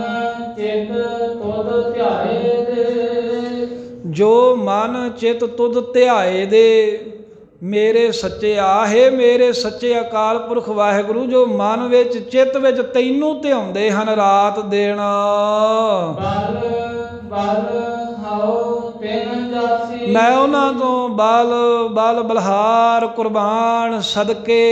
ਚਿਤ ਤੁਧ ਧਿਆਏ ਦੇ, ਜੋ ਮਨ ਚਿਤ ਤੁਧ ਧਿਆਏ ਦੇ, ਮੇਰੇ ਸੱਚੇ ਆਹੇ ਮੇਰੇ ਸੱਚੇ ਅਕਾਲ ਪੁਰਖ ਵਾਹਿਗੁਰੂ, ਜੋ ਮਨ ਵਿੱਚ ਚਿੱਤ ਵਿੱਚ ਤੈਨੂੰ ਧਿਆਉਂਦੇ ਹਨ ਰਾਤ ਦਿਨ। ਮੈਂ ਉਹਨਾਂ ਤੋਂ ਬਲਹਾਰ ਕੁਰਬਾਨ ਸਦਕੇ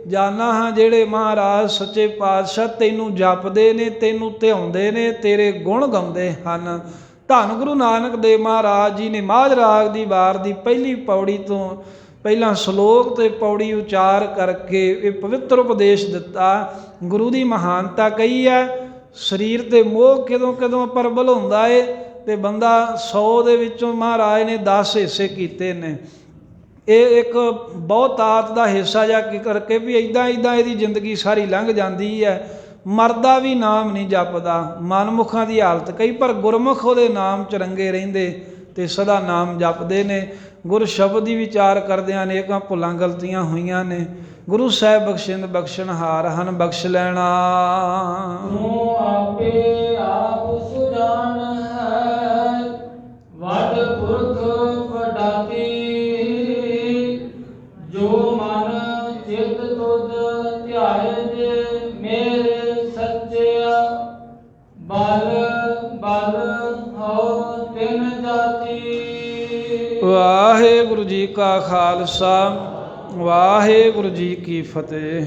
ਜਾਨਾ ਹਾਂ, ਜਿਹੜੇ ਮਹਾਰਾਜ ਸੱਚੇ ਪਾਤਸ਼ਾਹ ਤੈਨੂੰ ਜਪਦੇ ਨੇ, ਤੈਨੂੰ ਧਿਆਉਂਦੇ ਨੇ, ਤੇਰੇ ਗੁਣ ਗਾਉਂਦੇ ਹਨ। ਧੰਨ ਗੁਰੂ ਨਾਨਕ ਦੇਵ ਮਹਾਰਾਜ ਜੀ ਨੇ ਮਾਝ ਰਾਗ ਦੀ ਵਾਰ ਦੀ ਪਹਿਲੀ ਪੌੜੀ ਤੋਂ ਪਹਿਲਾਂ ਸ਼ਲੋਕ ਤੇ ਪੌੜੀ ਉਚਾਰ ਕਰਕੇ ਇਹ ਪਵਿੱਤਰ ਉਪਦੇਸ਼ ਦਿੱਤਾ। ਗੁਰੂ ਦੀ ਮਹਾਨਤਾ ਕਹੀ ਹੈ। ਸਰੀਰ ਤੇ ਮੋਹ ਕਦੋਂ ਕਦੋਂ ਪ੍ਰਬਲ ਹੁੰਦਾ ਏ, ਤੇ ਬੰਦਾ 100 ਦੇ ਵਿੱਚੋਂ ਮਹਾਰਾਜ ਨੇ 10 ਹਿੱਸੇ ਕੀਤੇ ਨੇ। ਇਹ ਇੱਕ ਬਹੁਤ ਆਤ ਦਾ ਹਿੱਸਾ ਜਾ ਕਰਕੇ ਵੀ ਇੱਦਾਂ ਇਹਦੀ ਜ਼ਿੰਦਗੀ ਸਾਰੀ ਲੰਘ ਜਾਂਦੀ ਹੈ। ਮਰਦਾ ਵੀ ਨਾਮ ਨਹੀਂ ਜਪਦਾ, ਮਨਮੁਖਾਂ ਦੀ ਹਾਲਤ ਕਈ, ਪਰ ਗੁਰਮੁਖ ਉਹਦੇ ਨਾਮ 'ਚ ਰੰਗੇ ਰਹਿੰਦੇ ਤੇ ਸਦਾ ਨਾਮ ਜਪਦੇ ਨੇ। ਗੁਰ ਸ਼ਬਦ ਦੀ ਵਿਚਾਰ ਕਰਦਿਆਂ ਅਨੇਕਾਂ ਭੁੱਲਾਂ ਗਲਤੀਆਂ ਹੋਈਆਂ ਨੇ। ਗੁਰੂ ਸਾਹਿਬ ਬਖਸ਼ਿੰਦ ਬਖਸ਼ਣਹਾਰ ਹਨ, ਬਖਸ਼ ਲੈਣਾ। ਤੂੰ ਆਪੇ ਆਪ ਸੁਜਾਨ ਹੈ, ਵੱਡ ਪੁਰਖ ਵਡਾਤੀ, ਜੋ ਮਨ ਚਿਤ ਤੁਧ ਧਿਆਏ ਜੇ, ਮੇਰੇ ਸੱਚਿਆ ਬਲ ਬਲ ਹੋ ਤਿਨ ਜਾਤੀ। ਵਾਹਿਗੁਰੂ ਜੀ ਕਾ ਖਾਲਸਾ, ਵਾਹਿਗੁਰੂ ਜੀ ਕੀ ਫਤਿਹ।